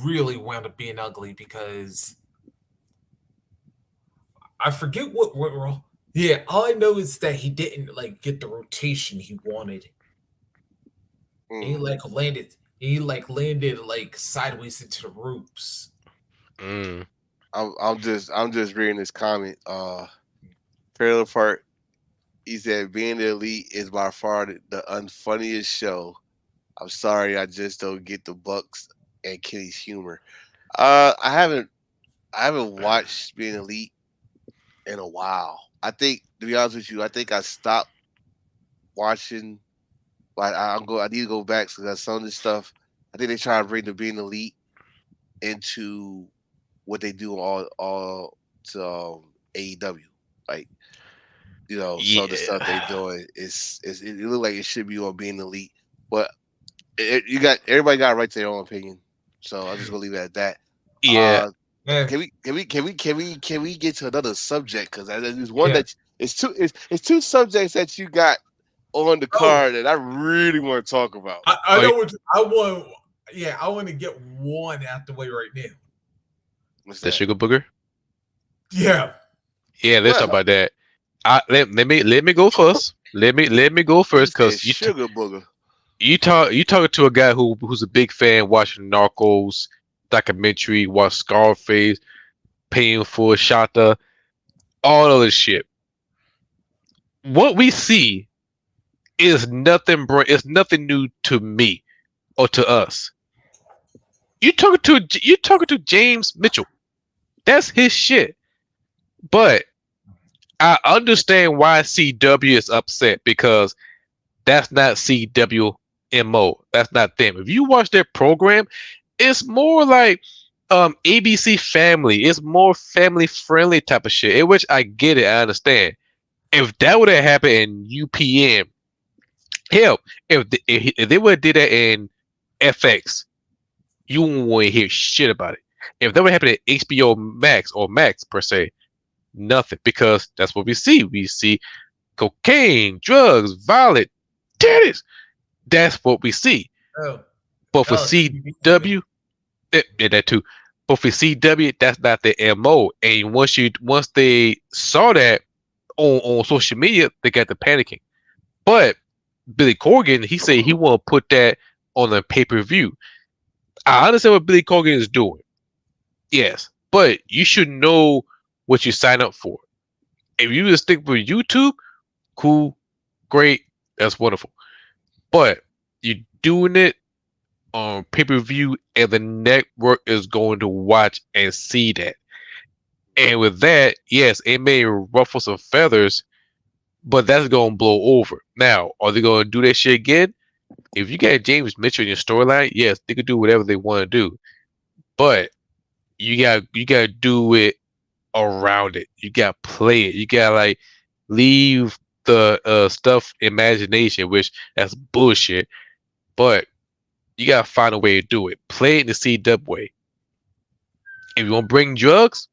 really wound up being ugly because I forget what went wrong. Yeah, all I know is that he didn't get the rotation he wanted. He landed sideways into the ropes. I'm just reading this comment. Trailer Park, he said, Being the Elite is by far the unfunniest show. I'm sorry, I just don't get the Bucks and Kenny's humor. I haven't watched Being Elite in a while. I think, to be honest with you, I think I stopped watching. I need to go back because some of this stuff, I think they try to bring the Being Elite into what they do all to AEW. Like, some of the stuff they're doing it look like it should be on Being Elite, but everybody got a right to their own opinion. So I'm just gonna leave it at that. Yeah. Can we get to another subject? Because there's one that it's two subjects that you got on the card that I really want to talk about. I know what I want. Yeah, I want to get one out the way right now. What's the that? Sugar Booger? Yeah. Yeah, let's talk about that. Let me go first. Let me go first because Sugar Booger. You talking to a guy who's a big fan, watching Narcos documentary, watch Scarface, Paying for Shata, all of this shit. What we see is nothing new to me or to us. You talking to James Mitchell. That's his shit. But I understand why CW is upset because that's not CWMO. That's not them. If you watch their program, it's more like ABC Family. It's more family friendly type of shit. In which I get it, I understand. If that would have happened in UPN, hell, if they would have did that in FX, you wouldn't want to hear shit about it. If that would happen at HBO Max or Max per se, nothing, because that's what we see. We see cocaine, drugs, violent, titties. That's what we see. But for CW, that too. But for CW, that's not their MO. And once they saw that on social media, they got the panicking. But Billy Corgan, he said he want to put that on a pay-per-view. I understand what Billy Corgan is doing. Yes, but you should know what you sign up for. If you just stick with YouTube, cool, great, that's wonderful. But you're doing it on pay-per-view, and the network is going to watch and see that. And with that, yes, it may ruffle some feathers, but that's going to blow over. Now, are they going to do that shit again? If you got James Mitchell in your storyline, yes, they could do whatever they want to do. But you got to do it around it. You gotta play it. You gotta like leave the stuff imagination, which that's bullshit. But you gotta find a way to do it. Play it in the C-Dub way. If you want to bring drugs,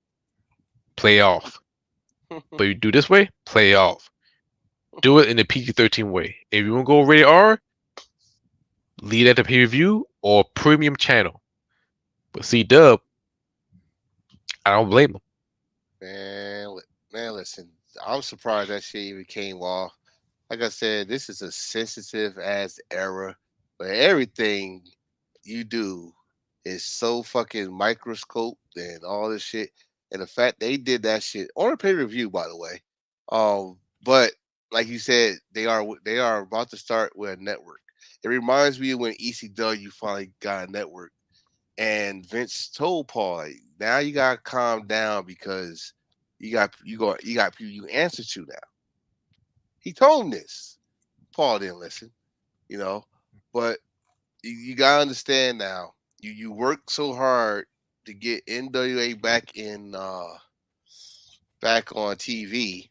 play off. But you do this way, play off. Do it in the PG-13 way. If you want to go rated R, lead at the pay-per-view or premium channel. But C-Dub, I don't blame them. Man, listen. I'm surprised that shit even came off. Like I said, this is a sensitive ass era, but everything you do is so fucking microscope and all this shit. And the fact they did that shit on a pay-per-view, by the way. But like you said, they are about to start with a network. It reminds me of when ECW finally got a network, and Vince told Paul, like, now you gotta calm down because you got people you answer to now. He told him this. Paul didn't listen, you know. But you gotta understand now. You work so hard to get NWA back on TV,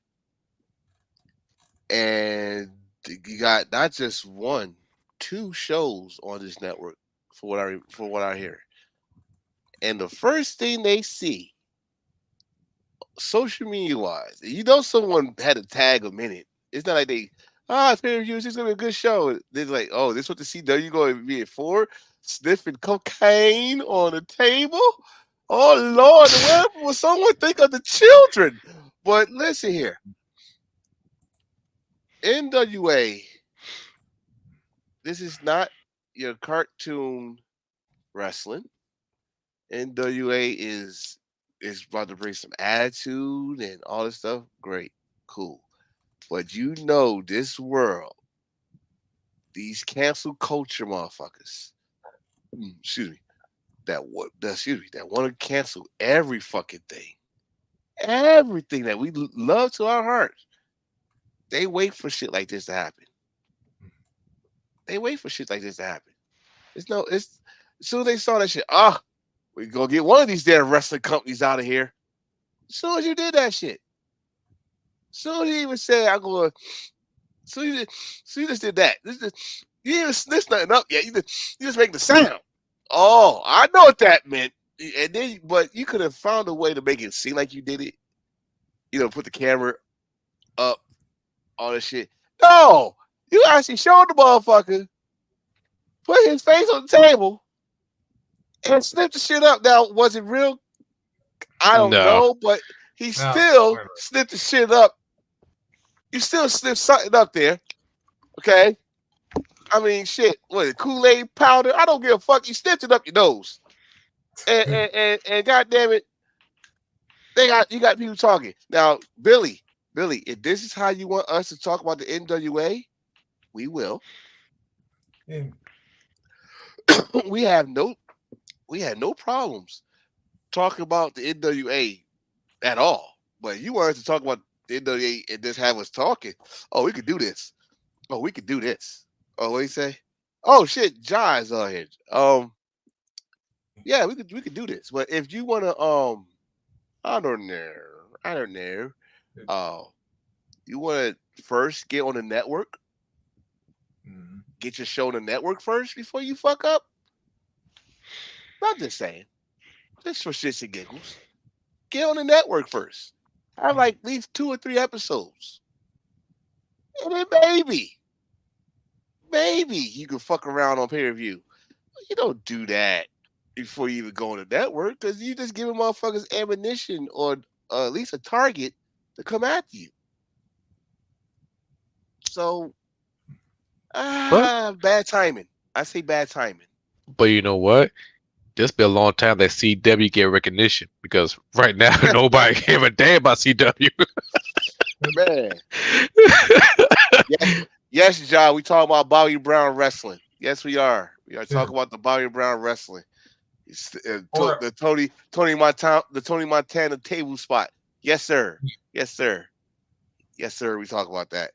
and you got not just one, two shows on this network for what I hear. And the first thing they see, social media wise, someone had to tag them in it. It's not like it's pay-per-view, it's gonna be a good show. They're like, oh, this is what the CW going to be for? Sniffing cocaine on the table? Oh Lord, what will someone think of the children? But listen here. NWA, this is not your cartoon wrestling. NWA is about to bring some attitude and all this stuff. Great, cool. But this world, these cancel culture motherfuckers, that want to cancel every fucking thing, everything that we love to our hearts. They wait for shit like this to happen. It's as soon as they saw that shit, we gonna get one of these damn wrestling companies out of here. As soon as you did that shit. Soon as you even said, I'm going, so you just did that. You didn't sniff nothing up yet. You just make the sound. Oh, I know what that meant. And then, but you could have found a way to make it seem like you did it. Put the camera up, all this shit. No, you actually showed the motherfucker, put his face on the table, and sniffed the shit up. Now, was it real? I don't know, but he still sniffed the shit up. You still sniff something up there, okay? I mean, shit. What, Kool-Aid powder? I don't give a fuck. You sniffed it up your nose, and goddamn it, you got people talking now. Billy, if this is how you want us to talk about the NWA, we will. Yeah. we had no problems talking about the NWA at all. But you wanted to talk about the NWA and just have us talking. Oh, we could do this. Oh, we could do this. Oh, what do you say? Oh shit, Jai's on here. Yeah, we could do this. But if you wanna I don't know. You wanna first get on the network? Get your show on the network first before you fuck up? I'm just saying. Just for shits and giggles. Get on the network first. Have like at least 2 or 3 episodes. And then maybe you can fuck around on pay-per-view. You don't do that before you even go on the network because you just giving motherfuckers ammunition or at least a target to come after you. So, bad timing. I say bad timing. But you know what? This been a long time that CW get recognition because right now nobody give a damn about CW. Man. Yes, John. We talking about Bobby Brown wrestling. Yes, we are. We are talking about the Bobby Brown wrestling. The Tony Montana table spot. Yes, sir. Yes, sir. Yes, sir. We talk about that.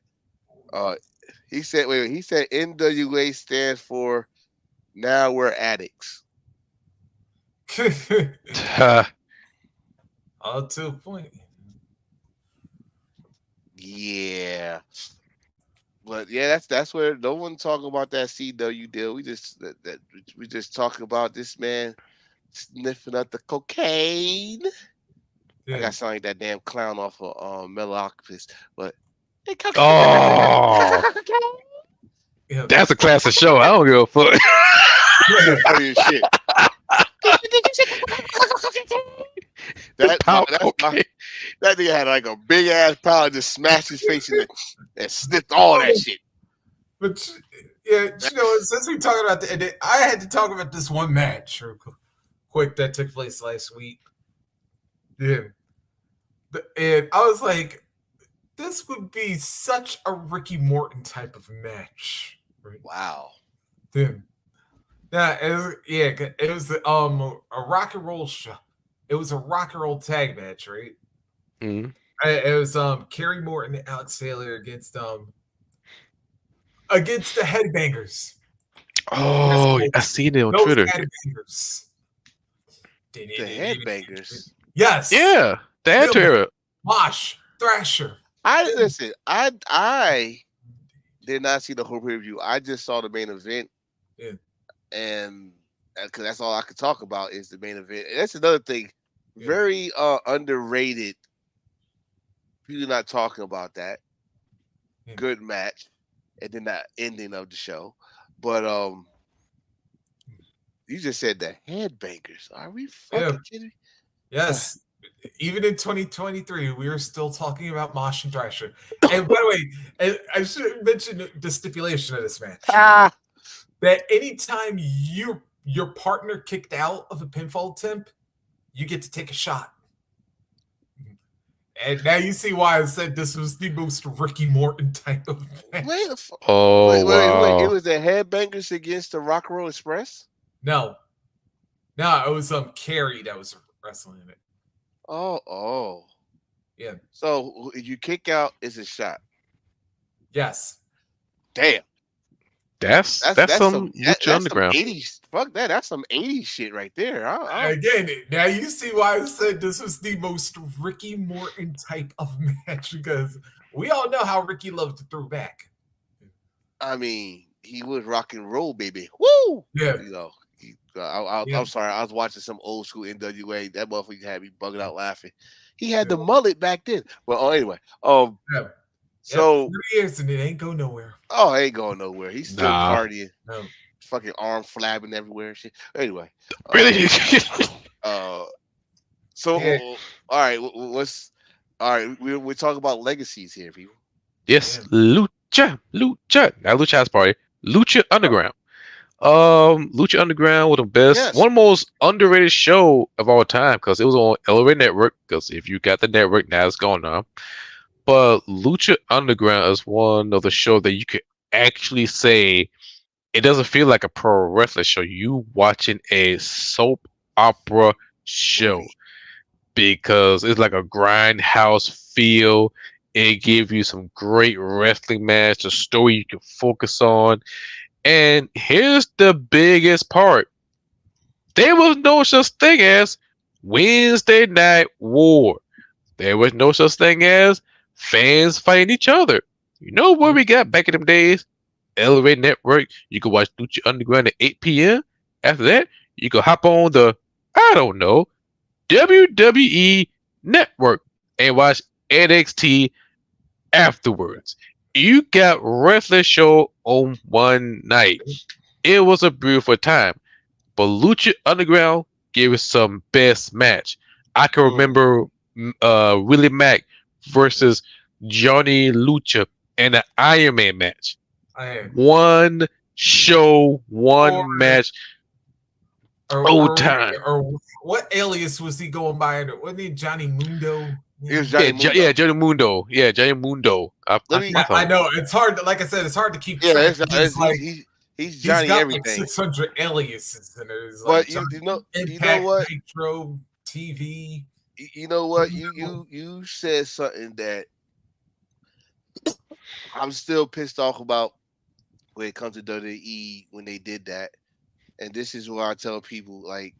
He said NWA stands for Now We're Addicts. To a point. Yeah. But yeah, that's where no one talk about that CW deal. We just talking about this man sniffing up the cocaine. I Yeah. got sound like that damn clown off of Melocopus, but Oh, Yeah. that's a classic show. I don't give a fuck. shit funny as shit. It's power That's my cocaine. that nigga had like a big ass power, just smashed his face in it and sniffed all that shit. But yeah, since we talking about I had to talk about this one match real quick that took place last week. Yeah. And I was like, this would be such a Ricky Morton type of match. Right? Wow. Then, it was a rock and roll show. It was a rock and roll tag match, right? Mhm. It was Kerry Morton and Alex Taylor against the Headbangers. Oh, I seen it on Twitter. Headbangers. The Headbangers. Yes. Yeah, that Twitter. Mosh Thrasher. I did not see the whole preview. I just saw the main event. Yeah. And because that's all I could talk about is the main event. And that's another thing. Yeah. Very underrated. People not talking about that. Yeah. Good match. And then that ending of the show. But you just said the Headbangers. Are we fucking kidding? Yes. Even in 2023, we are still talking about Mosh and Thrasher. And by the way, I should mention the stipulation of this match. That anytime your partner kicked out of a pinfall attempt, you get to take a shot. And now you see why I said this was the most Ricky Morton type of match. Wait, wow. it was the Headbangers against the Rock and Roll Express? No, it was Kerry that was wrestling in it. Oh. Yeah. So if you kick out, it's a shot. Yes. Damn. That's some Lucha Underground. Some 80s. Fuck that. That's some 80s shit right there. Again, now you see why I said this was the most Ricky Morton type of match, because we all know how Ricky loved to throw back. I mean, he was rock and roll, baby. Woo! Yeah. You know, I'm sorry. I was watching some old school NWA. That motherfucker had me bugging out laughing. He had the mullet back then. Well, anyway. So 3 years and it ain't go nowhere. Oh, it ain't going nowhere. He's still partying. No. Fucking arm flabbing everywhere and shit. Anyway. Really? All right. We're talking about legacies here, people. Yes, Lucha. Not Lucha House Party. Lucha Underground. Lucha Underground was the best, one of the most underrated show of all time because it was on Elevate Network. Because if you got the network, now it's going on. But Lucha Underground is one of the shows that you could actually say it doesn't feel like a pro wrestling show. You watching a soap opera show because it's like a grindhouse feel. It gives you some great wrestling match, a story you can focus on. And here's the biggest part. There was no such thing as Wednesday Night War. There was no such thing as fans fighting each other. You know what we got back in them days? Elevate Network. You can watch Lucha Underground at 8 p.m. After that, you can hop on the, WWE Network and watch NXT afterwards. You got wrestling show on one night. It was a beautiful time. But Lucha Underground gave us some best match. I can remember Willie Mack versus Johnny Lucha in an Iron Man match. One show, one match. Time. Or what alias was he going by? Wasn't he Johnny Mundo? Johnny Mundo. Yeah, Johnny Mundo. I know it's hard. Like I said, it's hard to keep track. He's Johnny got everything. Like 600 aliases, and there's like you know what? Nitro TV. You know what? You said something that I'm still pissed off about when it comes to WWE when they did that. And this is where I tell people, like,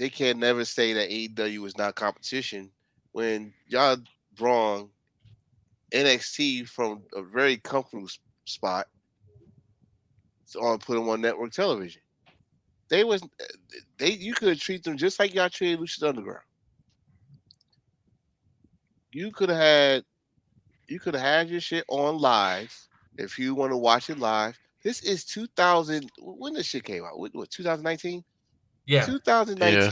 they can't never say that AEW is not competition when y'all brought NXT from a very comfortable spot on put them on network television. You could treat them just like y'all treated Lucha Underground. You could have had your shit on live if you want to watch it live. This is 2000. When this shit came out? What 2019? Yeah, 2019. Yeah.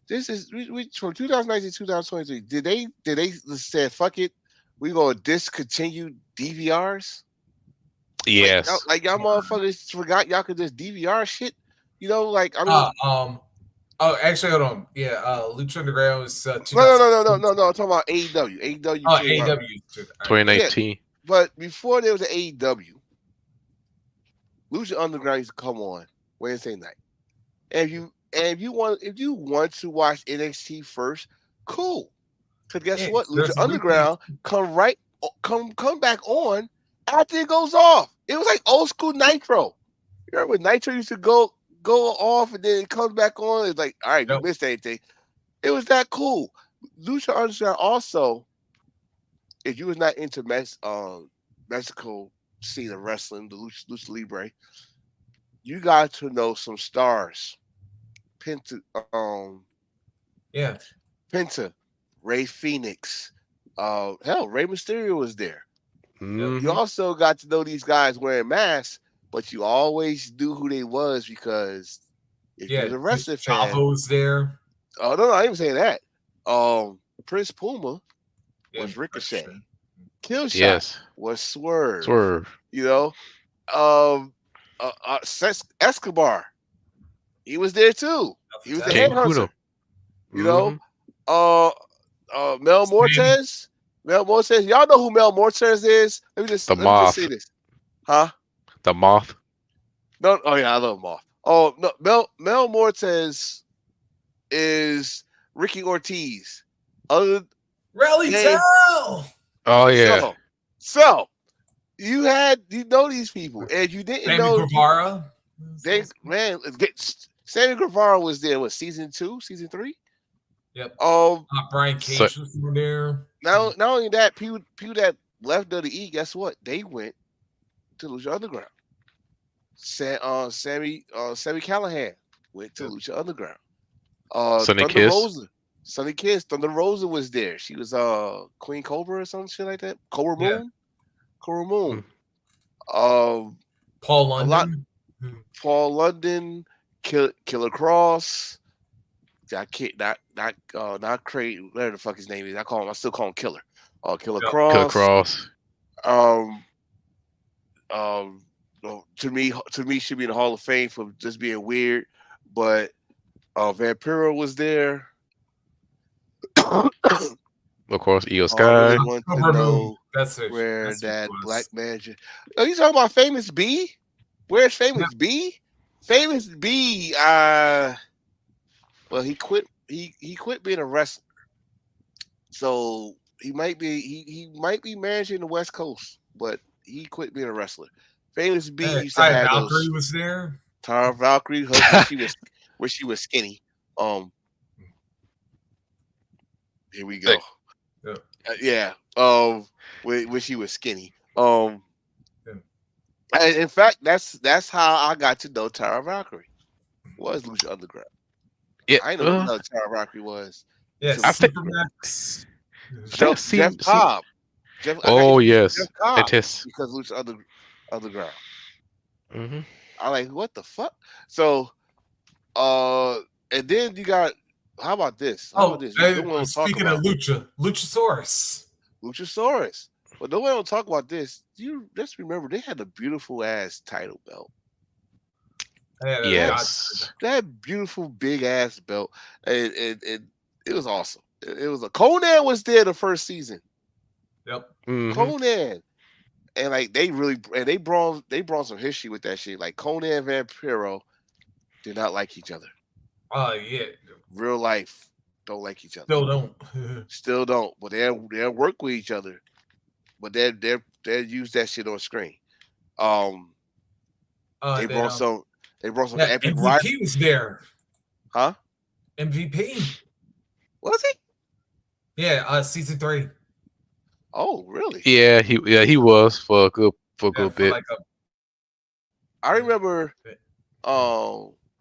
This is we from 2019 2023. Did they say fuck it? We gonna discontinue DVRs? Yes. Like y'all motherfuckers forgot y'all could just DVR shit. You know, like I mean. Oh, actually, hold on. Yeah, Lucha Underground was No. I'm talking about AEW. AEW. Oh, came out. AEW. 2019. Yeah, but before there was an AEW, Lucha Underground used to come on Wednesday night. And if you want to watch NXT first, cool. Because guess what? Lucha Underground come back on after it goes off. It was like old school Nitro. You remember when Nitro used to go off and then it comes back on? It's like, all right, you missed anything. It was that cool. Lucha Underground also, if you was not into Mexico scene of wrestling, the Lucha Libre, you got to know some stars. Penta, Ray Phoenix, hell, Rey Mysterio was there. Mm-hmm. You also got to know these guys wearing masks, but you always knew who they was because if you was a wrestling fan, Chavo was there. Oh no, I didn't say that. Prince Puma was Ricochet. Killshot was Swerve. You know, Escobar, he was there too. He was the headhunter. You know, Mel Mortez. Mel Mortez. Y'all know who Mel Mortez is? Let me just say this. Huh? The Moth. No. Oh yeah, I love Moth. Oh no, Mel Mortez is Ricky Ortiz. Rally Tell. Oh yeah. So you know these people, and you didn't Sammy know Guevara. Sammy Guevara was there. What, season 2, season 3? Yep. Brian Cage was there. Not only that, people that left WWE, guess what? They went to Lucha Underground. Sammy Callahan went to Lucha Underground. Sonny Kiss. Thunder Rosa was there. She was Queen Cobra or some shit like that. Cobra Moon. Paul London. Paul London. Killer Cross. I can't not Craig. Whatever the fuck his name is. I still call him Killer. Killer Cross. To me, should be in the Hall of Fame for just being weird. But Vampiro was there. Of course, Io Sky. That's where that black manager. Are you talking about Famous B? Where's Famous B? Famous B. Well, he quit. He quit being a wrestler. So he might be managing the West Coast, but he quit being a wrestler. Famous B used to have Valkyrie was there. Tara Valkyrie, where she was skinny. Here we go. When she was skinny. In fact, that's how I got to know Tara Valkyrie. Was Lucha Underground. Yeah, I know who Tara Valkyrie was. Yes, Supermax. Jeff Cobb. Yes. Jeff Cobb, it is because Lucha Underground. Mm-hmm. I'm like, what the fuck? So, and then you got. How about this? Speaking of Luchasaurus. But no one will talk about this. You just remember they had a beautiful ass title belt. Yes, that beautiful big ass belt. It was awesome. It was Conan was there the first season. Yep. Mm-hmm. Conan, and like they brought some history with that shit. Like Conan and Vampiro did not like each other. Yeah. Real life don't like each other. Still don't. But they'll work with each other. But they'll use that shit on screen. They brought some epic MVP was there. Huh? MVP. Was he? Yeah, season 3. Oh, really? Yeah, he was for a good For bit. like a. I remember.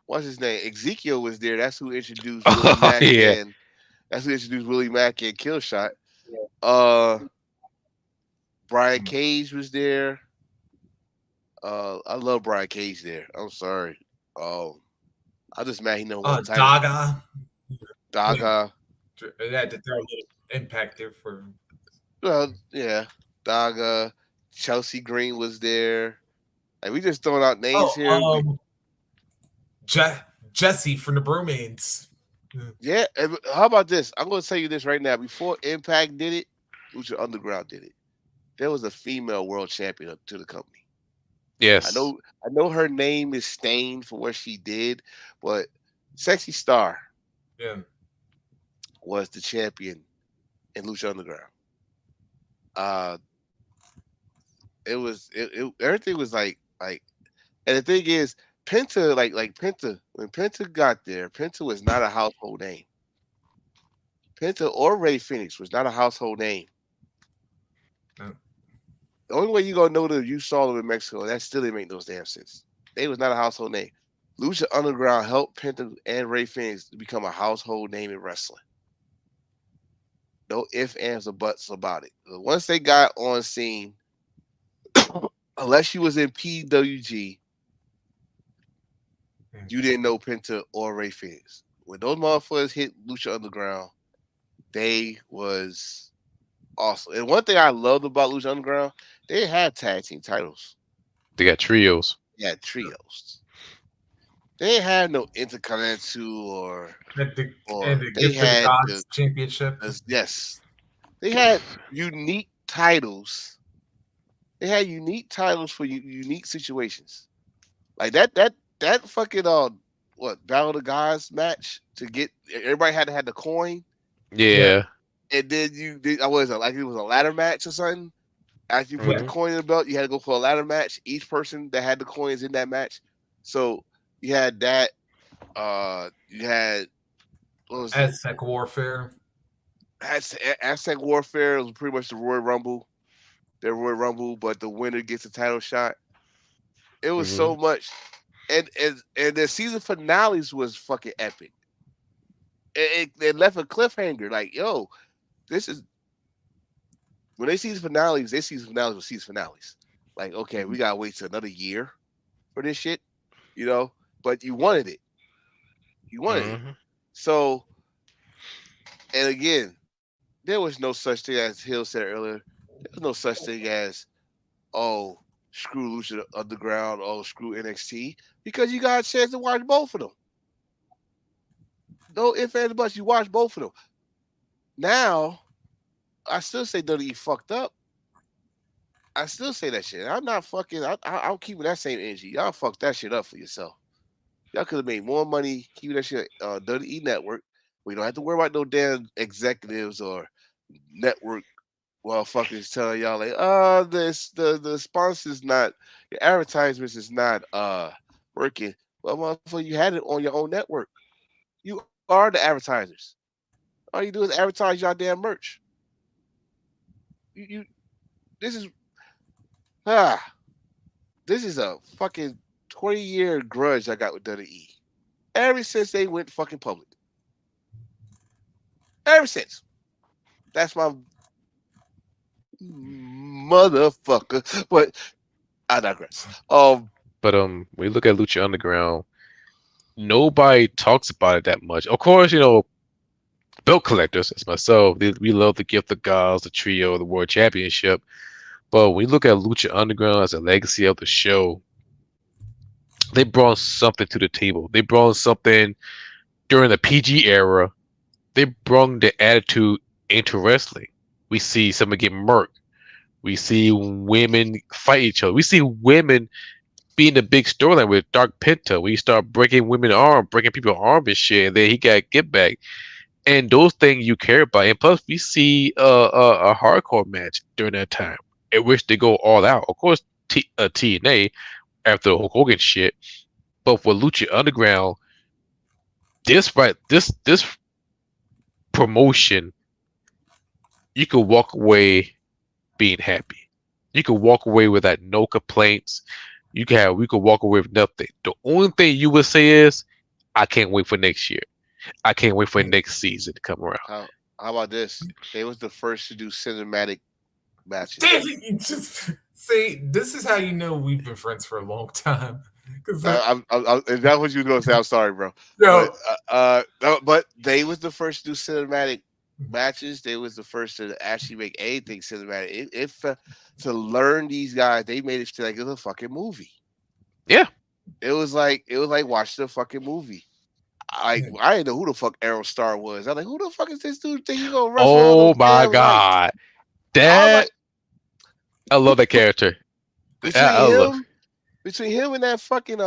What's his name? Ezekiel was there. That's who introduced Willie Mack Yeah. and that's who introduced Willie Mack and Killshot. Brian Cage was there. I love Brian Cage there. I'm sorry. I just mad he never won the title. Daga. It had to throw a little impact there for. Well, yeah. Daga. Chelsea Green was there. Like we just throwing out names here. Jesse from the Bromance. Yeah. And how about this? I'm going to tell you this right now. Before Impact did it, Lucha Underground did it. There was a female world champion to the company. Yes. I know her name is stained for what she did, but Sexy Star was the champion in Lucha Underground. Everything was like, and the thing is, Penta, like Penta, when Penta got there, Penta was not a household name. Penta or Ray Phoenix was not a household name. No. The only way you gonna know that you saw them in Mexico, that still didn't make no damn sense. They was not a household name. Lucha Underground helped Penta and Ray Phoenix become a household name in wrestling. No ifs, ands, or buts about it. Once they got on scene, unless you was in PWG, you didn't know Penta or Ray Phoenix. When those motherfuckers hit Lucha Underground, they was awesome. And one thing I loved about Lucha Underground, they had tag team titles. They got trios. Yeah, trios. They had no Intercontinental or they had the championship. Yes, they had unique titles. They had unique titles for unique situations. Like that fucking Battle of the Gods match to get everybody had to have the coin. Yeah. And then I was like it was a ladder match or something. After you put the coin in the belt, you had to go for a ladder match. Each person that had the coins in that match. So you had that. You had what was Aztec Warfare. Aztec Warfare was pretty much the Royal Rumble. The Royal Rumble, but the winner gets a title shot. It was so much, and the season finales was fucking epic. It left a cliffhanger. Like, yo, this is when they season finales. They season finales with season finales. Like, okay, we gotta wait till another year for this shit, you know. But you wanted it. You wanted it. So, and again, there was no such thing as Hill said earlier. There was no such thing as, oh, screw Lucha Underground, oh, screw NXT, because you got a chance to watch both of them. No ifs, ands, buts. You watch both of them. Now, I still say WWE fucked up. I still say that shit. I'm not fucking. I'm keeping that same energy. Y'all fucked that shit up for yourself. Y'all could have made more money keeping that shit WWE Network. We don't have to worry about no damn executives or network fuckers telling y'all like, the sponsors not, your advertisements is not working. Well, motherfucker, you had it on your own network. You are the advertisers. All you do is advertise y'all damn merch. This is a fucking 20-year grudge I got with WWE. Ever since they went fucking public. Ever since. That's my motherfucker. But I digress. But when you look at Lucha Underground, nobody talks about it that much. Of course, you know, belt collectors, as myself, we love the Gift of Gods, the trio, the World Championship. But when you look at Lucha Underground as a legacy of the show, they brought something to the table. They brought something during the PG era. They brought the attitude into wrestling. We see someone get murked. We see women fight each other. We see women being the big storyline with Dark Penta. We start breaking women's arms, breaking people's arms and shit, and then he got get back. And those things you care about. And plus, we see a hardcore match during that time, at which they go all out. Of course, TNA after the Hulk Hogan shit. But for Lucha Underground, this promotion, you could walk away being happy. You could walk away with that no complaints. We could walk away with nothing. The only thing you would say is, I can't wait for next year. I can't wait for next season to come around. How about this? They was the first to do cinematic matches. Damn it, you just see. This is how you know we've been friends for a long time. Because Is that what you were gonna say? I'm sorry, bro. no, But they was the first to do cinematic matches. They was the first to actually make anything cinematic. To learn these guys, they made it feel like it was a fucking movie. Yeah. It was like watching a fucking movie. I didn't know who the fuck Aerostar was. I'm like, who the fuck is this dude? Think he gonna wrestle? Oh my god, that I love that character. Between him and that fucking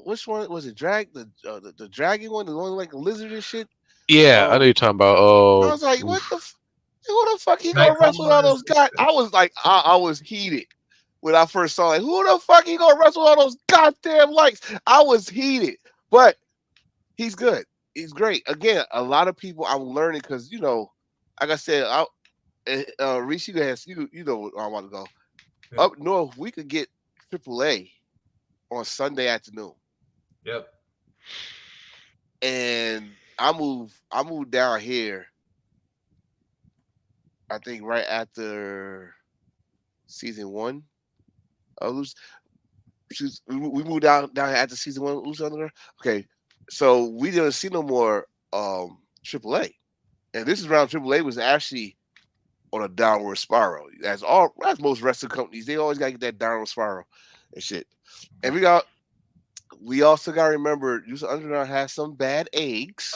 which one was it? The dragon one, the one like a lizard and shit. Yeah, I know you're talking about. I was like, what the? Who the fuck he gonna wrestle all those guys? I was like, I was heated when I first saw it. Who the fuck he gonna wrestle all those goddamn lights? I was heated, but he's good. He's great. Again, a lot of people I'm learning because like I said, Reese, you know where I want to go. Yeah. Up north, we could get AAA on Sunday afternoon. Yep. And I moved down here. I think right after season 1 of we moved down after season 1 of Lucha Underground. Okay, so we didn't see no more AAA, and this is around AAA was actually on a downward spiral. As most wrestling companies, they always gotta get that downward spiral and shit. And we also gotta remember Lucha Underground has some bad eggs.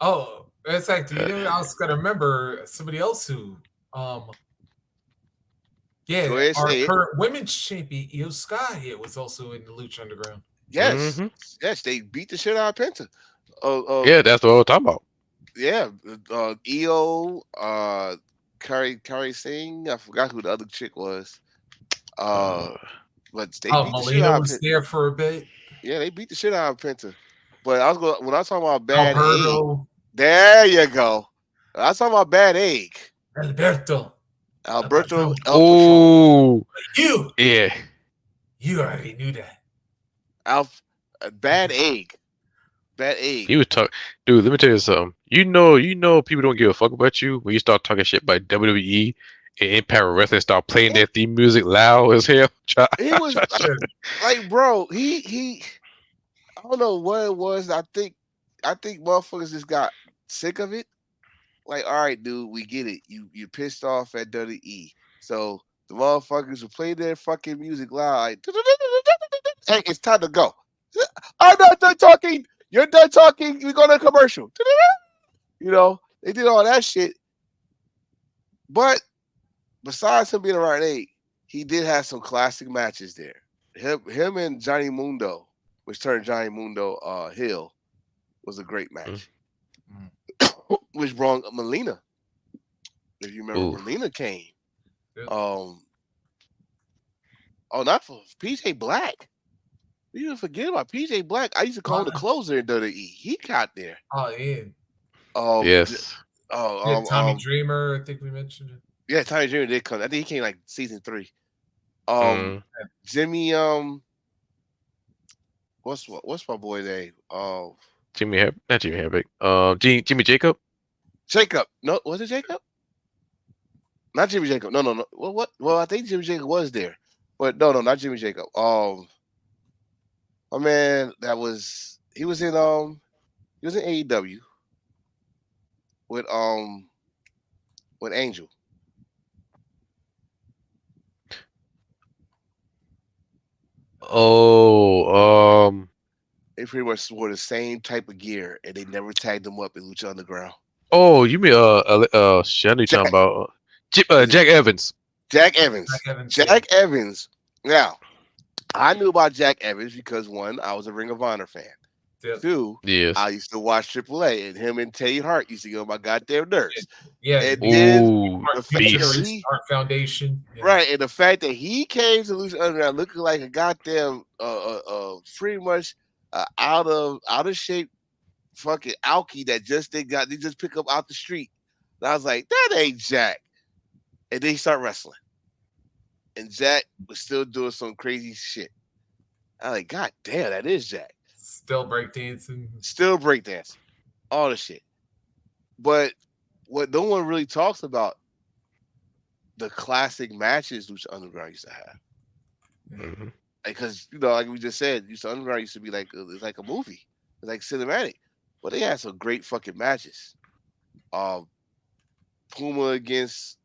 Oh, in fact, you also gotta remember somebody else who our current women's champion Io Sky was also in the Lucha Underground. Yes, yes, they beat the shit out of Penta. Yeah, that's what we're talking about. Yeah, Io, Kari Singh. I forgot who the other chick was. But they beat the shit out of was there for a bit. Yeah, they beat the shit out of Penta. But when I was talking about bad Alberto. egg, there you go. I was talking about bad egg. Alberto. Oh, you. Yeah. You already knew that. Bad egg. Bad egg. He was talking, dude. Let me tell you something. You know, people don't give a fuck about you when you start talking shit by WWE and Empire Wrestling start playing their theme music loud as hell. He was like, bro, he. I don't know what it was. I think motherfuckers just got sick of it. Like, all right, dude, we get it. You pissed off at WWE, so the motherfuckers who play their fucking music loud. Like, hey, it's time to go. I'm not done talking. You're done talking. We go to commercial. They did all that shit. But besides him being around 8, he did have some classic matches there. Him and Johnny Mundo, which turned Johnny Mundo heel, was a great match. Which brought Melina. If you remember, Melina came. Yeah. Not for PJ Black. You didn't forget about PJ Black. I used to call him the closer in WWE. He got there. Oh yeah. Yes. Tommy Dreamer, I think we mentioned it. Yeah, Tommy Dreamer did come. I think he came like season 3. Jimmy, what's my boy name? Not Jimmy Havoc. Jimmy Jacob. Jacob. No, was it Jacob? Not Jimmy Jacob. No. What? Well, I think Jimmy Jacob was there, but no, not Jimmy Jacob. My man, he was in AEW with Angel. They pretty much wore the same type of gear, and they never tagged them up in Lucha Underground. Oh, you mean Shandy talking about Jack Evans. Jack Evans. Now, I knew about Jack Evans because 1, I was a Ring of Honor fan. Yep. 2, yes. I used to watch AAA, and him and Teddy Hart used to get on my goddamn nerves. Yeah. And then the Hart Foundation. Yeah. Right, and the fact that he came to Lucha Underground looking like a goddamn pretty much out of shape fucking Alki that they just pick up out the street. And I was like, that ain't Jack. And then he start wrestling. And Jack was still doing some crazy shit. I was like, God damn, that is Jack. Still breakdancing. Still breakdancing. All the shit. But what no one really talks about, the classic matches Lucha Underground used to have. Mm-hmm. Because, like we just said, Lucha Underground used to be it's like a movie. It's like cinematic. But they had some great fucking matches. Puma against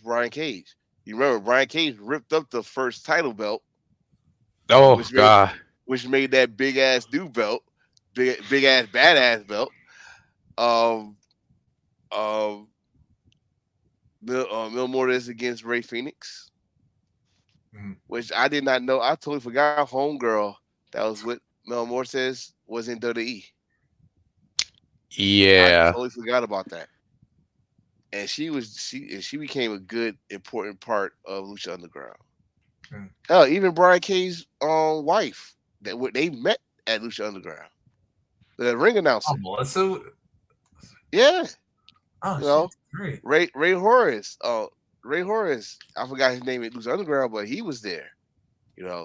Brian Cage. You remember Brian Cage ripped up the first title belt. Oh God! Which made that big ass new belt, big ass badass belt. Mil Mortis against Ray Phoenix, which I did not know. I totally forgot. Homegirl that was with Mil Mortis was in WWE. Yeah, I totally forgot about that. And she became a good important part of Lucha Underground. Hell, even Brian Cage's wife they met at Lucha Underground. The ring announcer. Oh, Melissa. Yeah. Oh, great. Ray Horace. Ray Horace. I forgot his name at Lucha Underground, but he was there.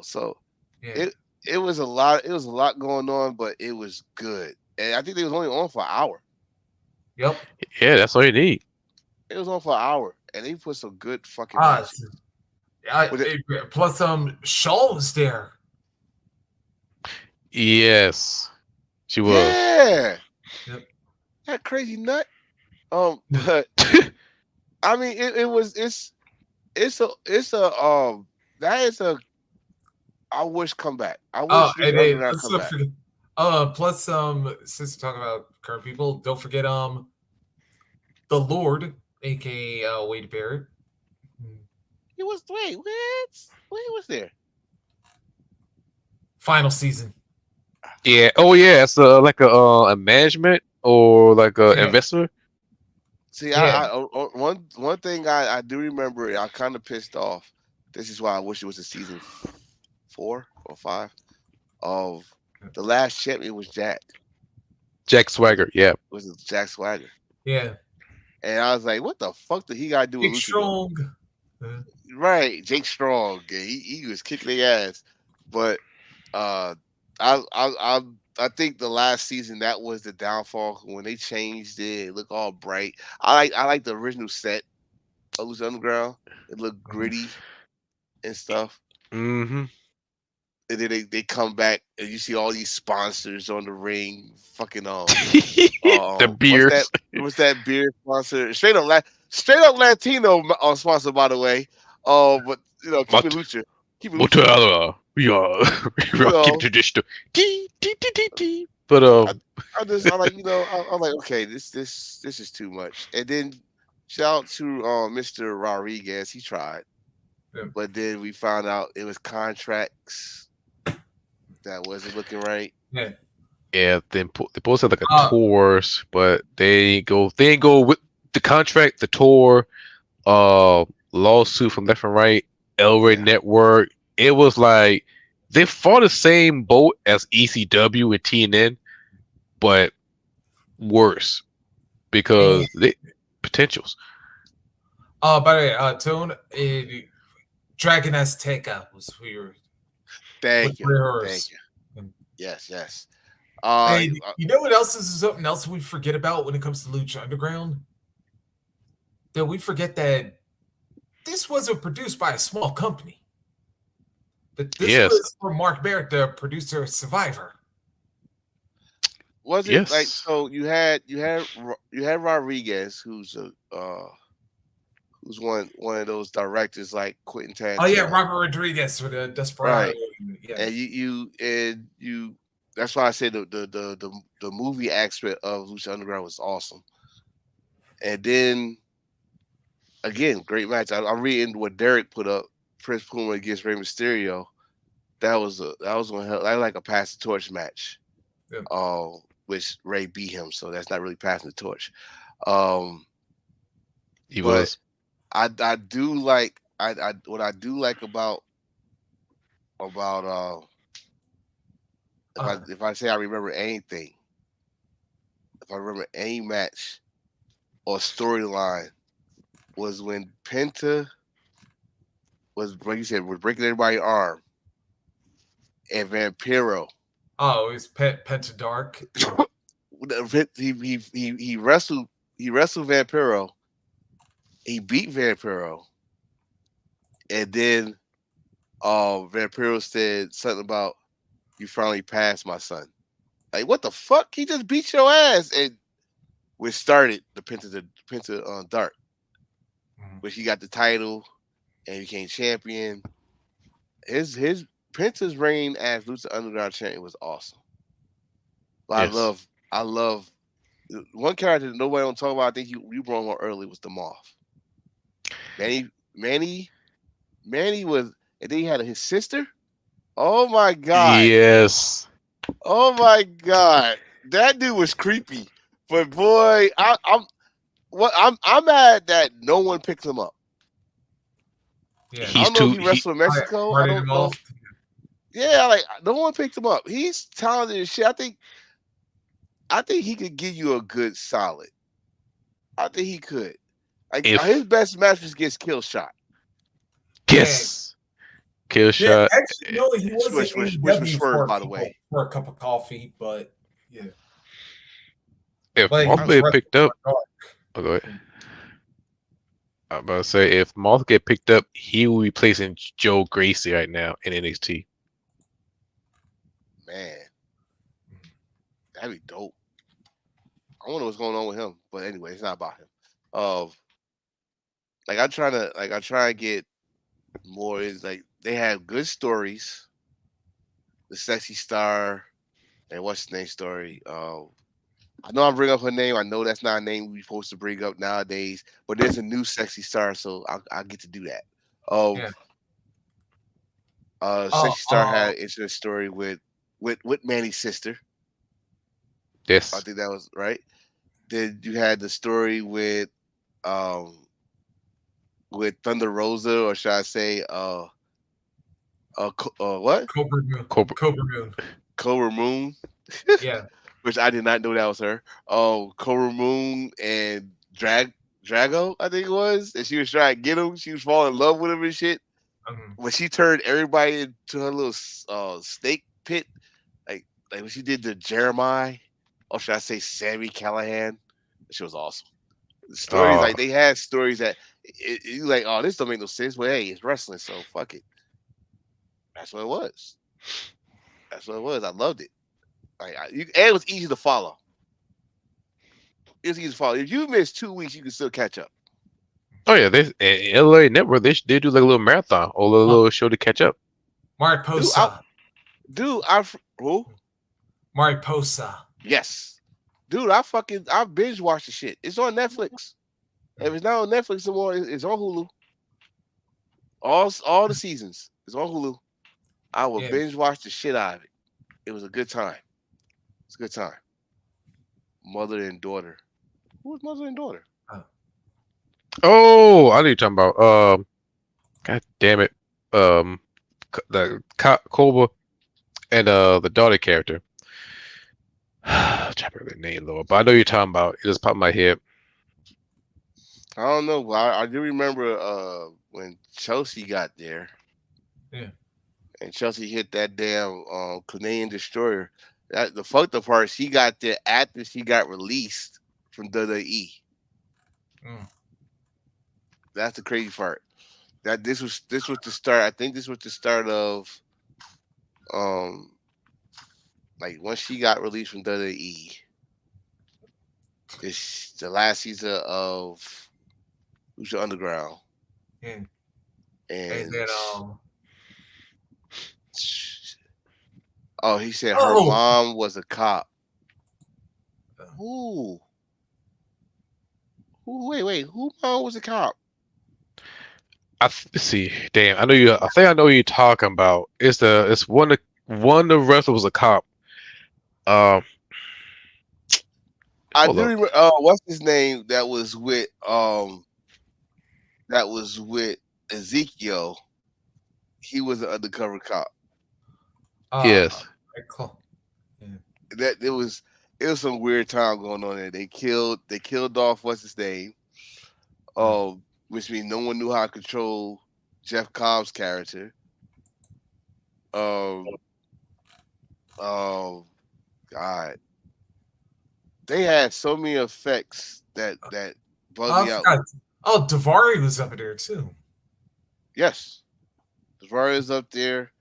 So it was a lot. It was a lot going on, but it was good. And I think they was only on for an hour. Yep. Yeah, that's all you need. It was on for an hour, and they put some good fucking matches. Plus, Shaw was there. Yes, she was. Yeah. Yep. That crazy nut. But I mean, I wish comeback. I wish Underground come back. Plus, since we're talking about current people, don't forget the Lord, aka Wade Barrett. He was wait, what? Wait, was there? Final season. Yeah. Oh yeah. It's like a management or like a investor. See, one thing I do remember, I kind of pissed off. This is why I wish it was a season 4 or 5 of the last champion was Jack. Jack Swagger, yeah. It was Jack Swagger. Yeah. And I was like, what the fuck did he got to do with Jake Strong? Right, Jake Strong. He was kicking their ass. But I think the last season that was the downfall when they changed it. It looked all bright. I like the original set of Lucha Underground. It looked gritty and stuff. Mm-hmm. And then they come back and you see all these sponsors on the ring. Fucking the beers. What's that beer sponsor? Straight up Latino sponsor, by the way. But keep it Lucha. Keep it Lucha. We are rocking traditional. But I'm like, I'm like, okay, this is too much. And then shout out to Mr. Rodriguez. He tried, but then we found out it was contracts that wasn't looking right. Yeah. They both had like a tours, but they go with the contract, the tour, lawsuit from left and right, El Rey Network. It was like they fought the same boat as ECW and TNN, but worse because they potentials. By the way, Tone, Dragon Azteca was weird. Thank you. Yes. You know what else is something else we forget about when it comes to Lucha Underground? That we forget that this wasn't produced by a small company. That this was from Mark Barrett, the producer of Survivor. Was it like so? You had Rodriguez, who's one of those directors like Quentin Tarantino. Oh yeah, Robert Rodriguez for the Desperado. Right. Yeah. And you. That's why I said the movie aspect of Lucha Underground was awesome. And then again, great match. I'm reading what Derek put up. Prince Puma against Rey Mysterio. That was going to help. I like a pass the torch match. Yeah. Which Ray beat him, so that's not really passing the torch. He was. I do like what I do like about if I say I remember anything, if I remember any match or storyline, was when Penta was, like you said, was breaking everybody's arm, and Vampiro. Oh, it's Penta Dark. He wrestled Vampiro. He beat Vampiro, and then Vampiro said something about, "You finally passed, my son." Like, what the fuck? He just beat your ass, and which started the Penta Dark, which he got the title and became champion. His Penta's reign as Lucha Underground champion was awesome. But Yes. I love one character that nobody don't talk about. I think you brought him on early was the Moth. Manny was, and then he had his sister. Oh my god! Yes. Oh my god! That dude was creepy. But boy, I'm mad that no one picked him up. Yeah. I don't know if he wrestled in Mexico. I Parted don't him know. off. Yeah, like no one picked him up. He's talented as shit. I think he could give you a good solid. I think he could. Like his best match was against Killshot. Yes. Killshot. Yeah, actually, no, he was which was Swerve, by the way. For a cup of coffee, but yeah. If Moth get picked up, go ahead. I'm about to say, if Moth get picked up, he will be replacing Joe Gracie right now in NXT. Man, that'd be dope. I wonder what's going on with him, but anyway, it's not about him. I try and get more. Is like they have good stories. The Sexy Star and what's the name story? I know I bring up her name. I know that's not a name we're supposed to bring up nowadays, but there's a new Sexy Star, so I get to do that. Sexy Star had an interesting story with Manny's sister. Yes, I think that was right. Then you had the story with Thunder Rosa, or should I say, what? Cobra Moon. Cobra Moon. Yeah. Which I did not know that was her. Cobra Moon and Drago, I think it was. And she was trying to get him. She was falling in love with him and shit. When she turned everybody into her little snake pit, like when she did the Jeremiah, or should I say Sammy Callahan, she was awesome. The stories, like they had stories that you like, oh, this don't make no sense, but hey, it's wrestling, so fuck it. That's what it was. I loved it. And it was easy to follow. If you missed 2 weeks, you can still catch up. Oh yeah, they LA Network they do like a little marathon or a little show to catch up. Mariposa. Who? Mariposa. Yes, dude. I binge watched the shit. It's on Netflix. If it's not on Netflix anymore, it's on Hulu. All the seasons. It's on Hulu. I will binge watch the shit out of it. It was a good time. It's a good time. Mother and daughter. Who was mother and daughter? Oh, I know you're talking about. God damn it. The Cobra and the daughter character. I'm trying to remember the name though, but I know you're talking about. It just popped in my head. I don't know. I do remember when Chelsea got there. Yeah. And Chelsea hit that damn Canadian Destroyer. The fucked up part, she got there after she got released from WWE. That's the crazy part. That this was the start. I think this was the start of like once she got released from WWE. This the last season of Lucha Underground. Yeah. And then he said her mom was a cop. Who? Wait. Who mom was a cop? See. Damn, I know you. I think I know what you're talking about. It's one of the wrestlers was a cop. I do remember. What's his name? That was with Ezekiel. He was an undercover cop. Yes. That it was it was some weird time going on there. They killed off what's his name, which means no one knew how to control Jeff Cobb's character. Oh God, they had so many effects that bugged me out. Oh, Davari was up there too. Yes, Davari is up there.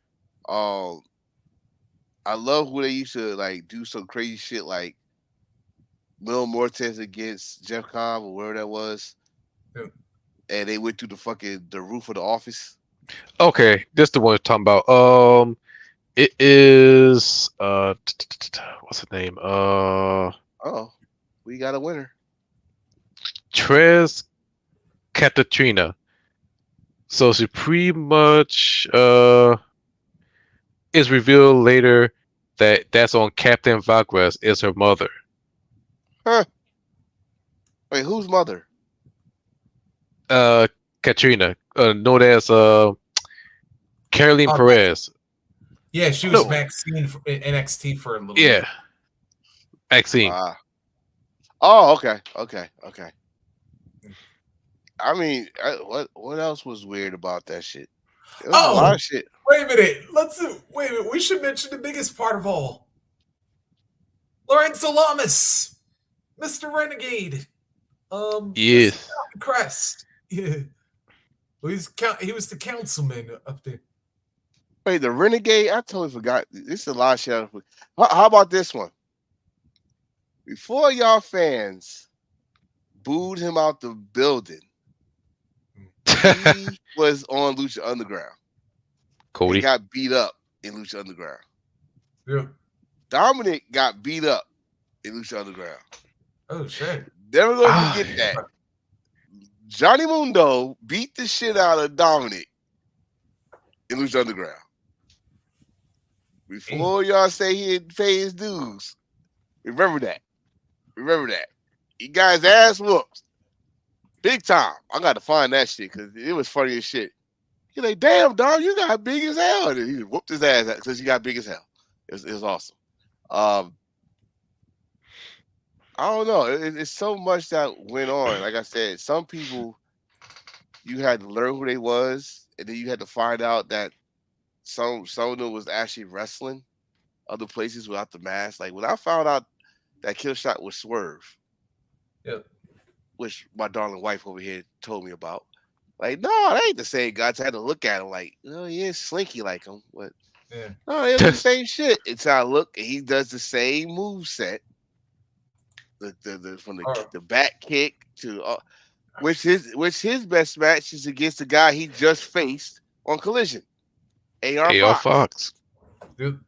I love who they used to like do some crazy shit like Mil Mortes against Jeff Cobb or whatever that was. Yeah. And they went through the roof of the office. Okay, this the one we're talking about. It is what's the name? Oh, we got a winner. Trez Katrina. So she pretty much is revealed later that that's on Captain Vagres is her mother. Huh. Wait, whose mother? Katrina, known as Caroline Perez. Yeah, she was Maxine in NXT for a little bit. Yeah. Maxine. Oh, okay. I mean, what else was weird about that shit? There was a lot of shit. Wait a minute. We should mention the biggest part of all. Lorenzo Lamas, Mr. Renegade. Yes. Crest. Yeah. Well, he was the councilman up there. Wait, the Renegade? I totally forgot. This is a lot of shit. How about this one? Before y'all fans booed him out the building, he was on Lucha Underground. Cody he got beat up in Lucha Underground. Yeah. Dominic got beat up in Lucha Underground. Oh shit! Never gonna forget that. Johnny Mundo beat the shit out of Dominic in Lucha Underground. Before y'all say he didn't pay his dues, remember that. He got his ass whooped. Big time. I got to find that shit because it was funny as shit. He's like, damn, dog, you got big as hell. And he whooped his ass because he got big as hell. It was awesome. I don't know. It's so much that went on. Like I said, some people, you had to learn who they was, and then you had to find out that some of them was actually wrestling other places without the mask. Like when I found out that Killshot was Swerve, yep, which my darling wife over here told me about. Like, no, that ain't the same guy. I had to look at him like, oh, he is slinky like him, but no, it's the same shit. It's how I look, and he does the same move set. From the back kick to which his best match is against the guy he just faced on Collision, AR Fox. Dude.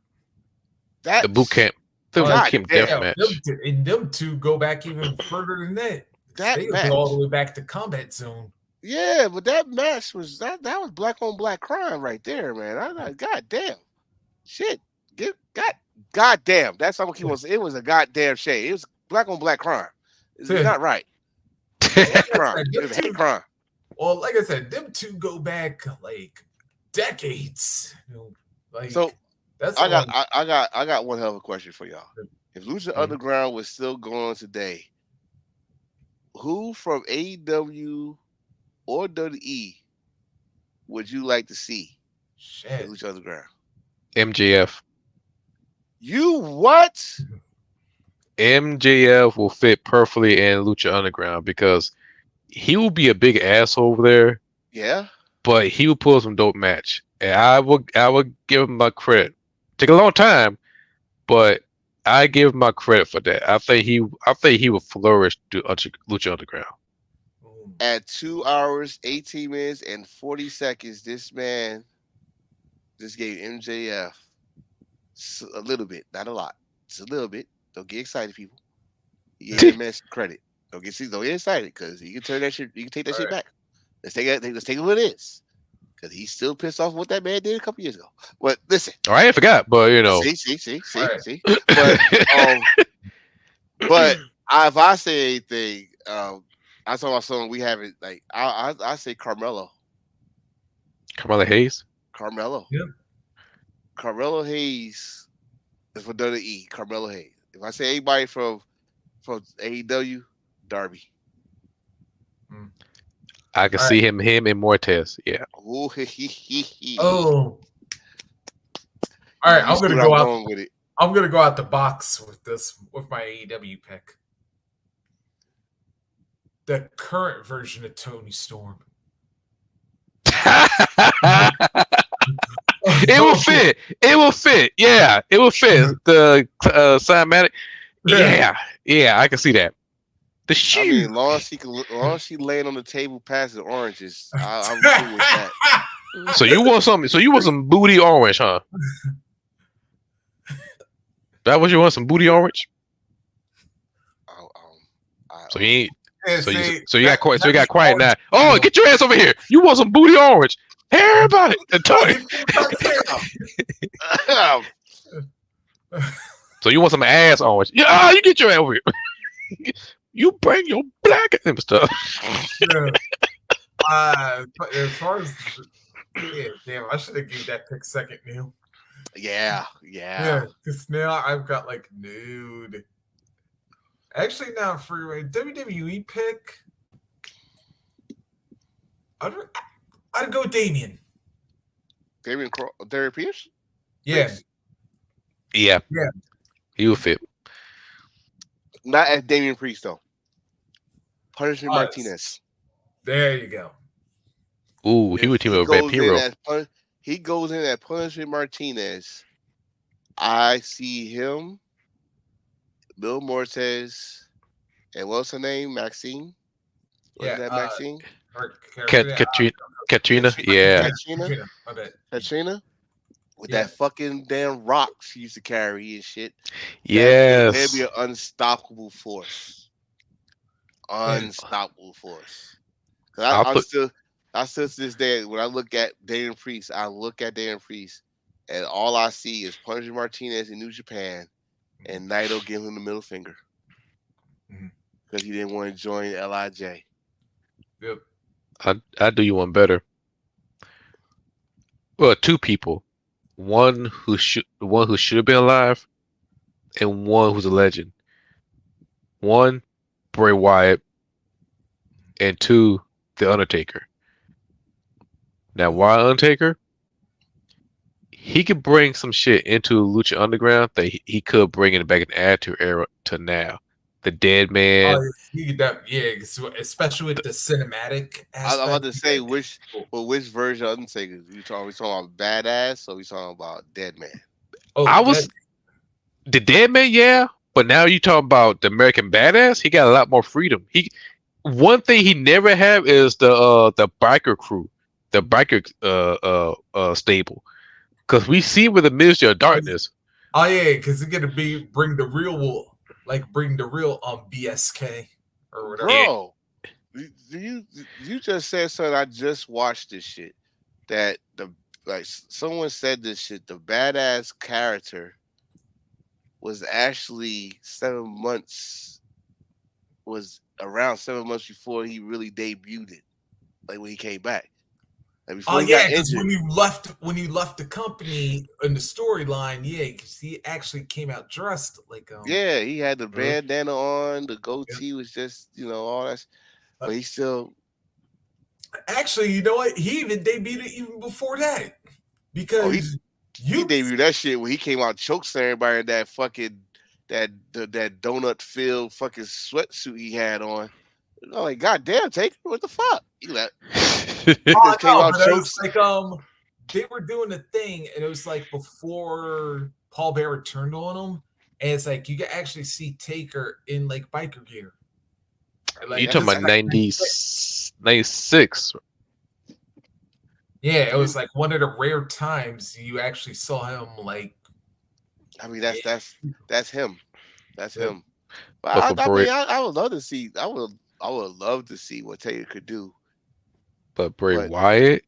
The boot camp. The boot camp death match. And them two go back even further than that. They go all the way back to Combat Zone. Yeah, but that match was that was black on black crime right there, man. I like, goddamn, shit, goddamn. That's how he was. It was a goddamn shame. It was black on black crime. It's not right. Hate crime. It was hate crime. Well, like I said, them two go back like decades. Like so. That's I got one hell of a question for y'all. If Lucha Underground was still going on today, who from AEW or WWE would you like to see in Lucha Underground? MJF. You what? MJF will fit perfectly in Lucha Underground because he will be a big asshole over there. Yeah. But he will pull some dope match. And I would give him my credit. Take a long time, but I give him my credit for that. I think he will flourish to Lucha Underground. At 2 hours, 18 minutes, and 40 seconds, this man just gave MJF a little bit, not a lot, just a little bit. Don't get excited, people. He gave him man some credit. Don't get excited because he can turn that shit. You can take that shit back. Let's take it what it is. Because he's still pissed off what that man did a couple years ago. But listen. I ain't forgot, but you know. See. But if I say anything, I talk about someone we haven't like. I say Carmelo. Carmelo Hayes. Carmelo. Yep. Carmelo Hayes is for WWE. Carmelo Hayes. If I say anybody from AEW, Darby. I can see him and Mortez. Yeah. Ooh, he. Oh. All right, I'm gonna go out. Going with it. I'm gonna go out the box with my AEW pick. The current version of Tony Storm. It will fit. It will fit. Yeah, it will fit. The cinematic. Yeah, I can see that. The shoe. I mean, long as she laying on the table passing oranges, I'm cool with that. So you want something? So you want some booty orange, huh? That what you want? Some booty orange? So you ain't. So you got quiet. So you got quiet now. Oh, get your ass over here! You want some booty orange? Hey, everybody! So you want some ass orange? Yeah, you get your ass over here. You bring your black and stuff. Yeah. As far as damn, I should have given that pick second, Neil. Yeah. Because now I've got like nude. Actually, now for a WWE pick, I'd go Damian. Damian Pierce? Yeah. Yeah. He will fit. Not as Damian Priest though. Punishment Martinez. There you go. Ooh, he would team up with Vampiro. He goes in at Punishment Martinez. I see him, Bill Mortez, and what's her name? Maxine? Was that Maxine? Katrina? Yeah. Katrina? With that fucking damn rock she used to carry and shit. Yes. That'd be an unstoppable force. Unstoppable force. I still to this day, when I look at Damian Priest, and all I see is Punishment Martinez in New Japan and Naito giving him the middle finger. Because he didn't want to join LIJ. Yep. I'd do you one better. Well, two people. One who should have been alive, and one who's a legend. One, Bray Wyatt, and two, The Undertaker. Now, why Undertaker? He could bring some shit into Lucha Underground that he could bring it back in the Attitude Era to now. The Dead Man. Especially with the cinematic aspect. I was about to say which version of Undertaker? We talking about Badass or we talking about Dead Man? The Dead Man, yeah, but now you talking about the American Badass. He got a lot more freedom. One thing he never had is the biker crew, the biker stable, because we see with the Ministry of Darkness. Oh yeah, because it's gonna bring the real BSK or whatever. Bro, you just said something. I just watched this shit. That someone said this shit. The Badass character was actually 7 months. Was around 7 months before he really debuted it, like when he came back. Because when he left the company in the storyline, because he actually came out dressed like he had the bandana on, the goatee was just all that, but he still. Actually, you know what? He even debuted it even before that because he debuted that shit when he came out chokeslam everybody in that fucking that donut filled fucking sweatsuit he had on. Like, goddamn, Taker, what the fuck? They were doing a thing, and it was like before Paul Bearer turned on him, and it's like you can actually see Taker in like biker gear. Like, you talking about 96? Yeah, it was like one of the rare times you actually saw him. Like, I mean, that's him. That's him. But I would love to see. I would love to see what Taker could do. But Bray Wyatt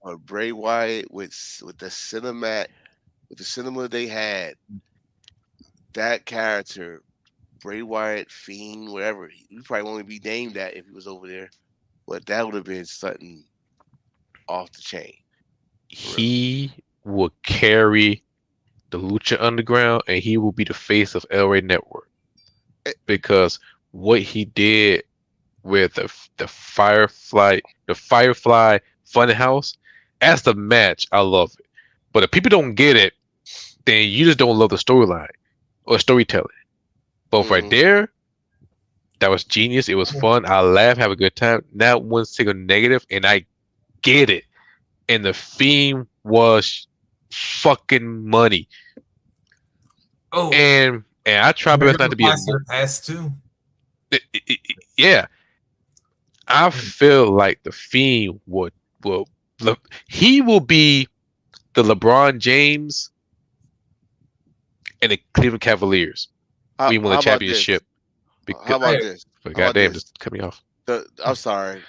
with the cinema they had, that character, Bray Wyatt, Fiend, whatever, he probably won't be named that if he was over there. But that would have been something off the chain. He will carry the Lucha Underground, and he will be the face of El Rey Network. because what he did with the Firefly Funhouse as the match, I love it. But if people don't get it, then you just don't love the storyline or storytelling. But right there, that was genius. It was fun. I laughed, have a good time. Not one single negative, and I get it. And the theme was fucking money. Oh, and I try my best not to be past too. Yeah, I feel like the Fiend will he will be the LeBron James and the Cleveland Cavaliers. We won the championship. How about this? Goddamn, just cut me off. I'm sorry.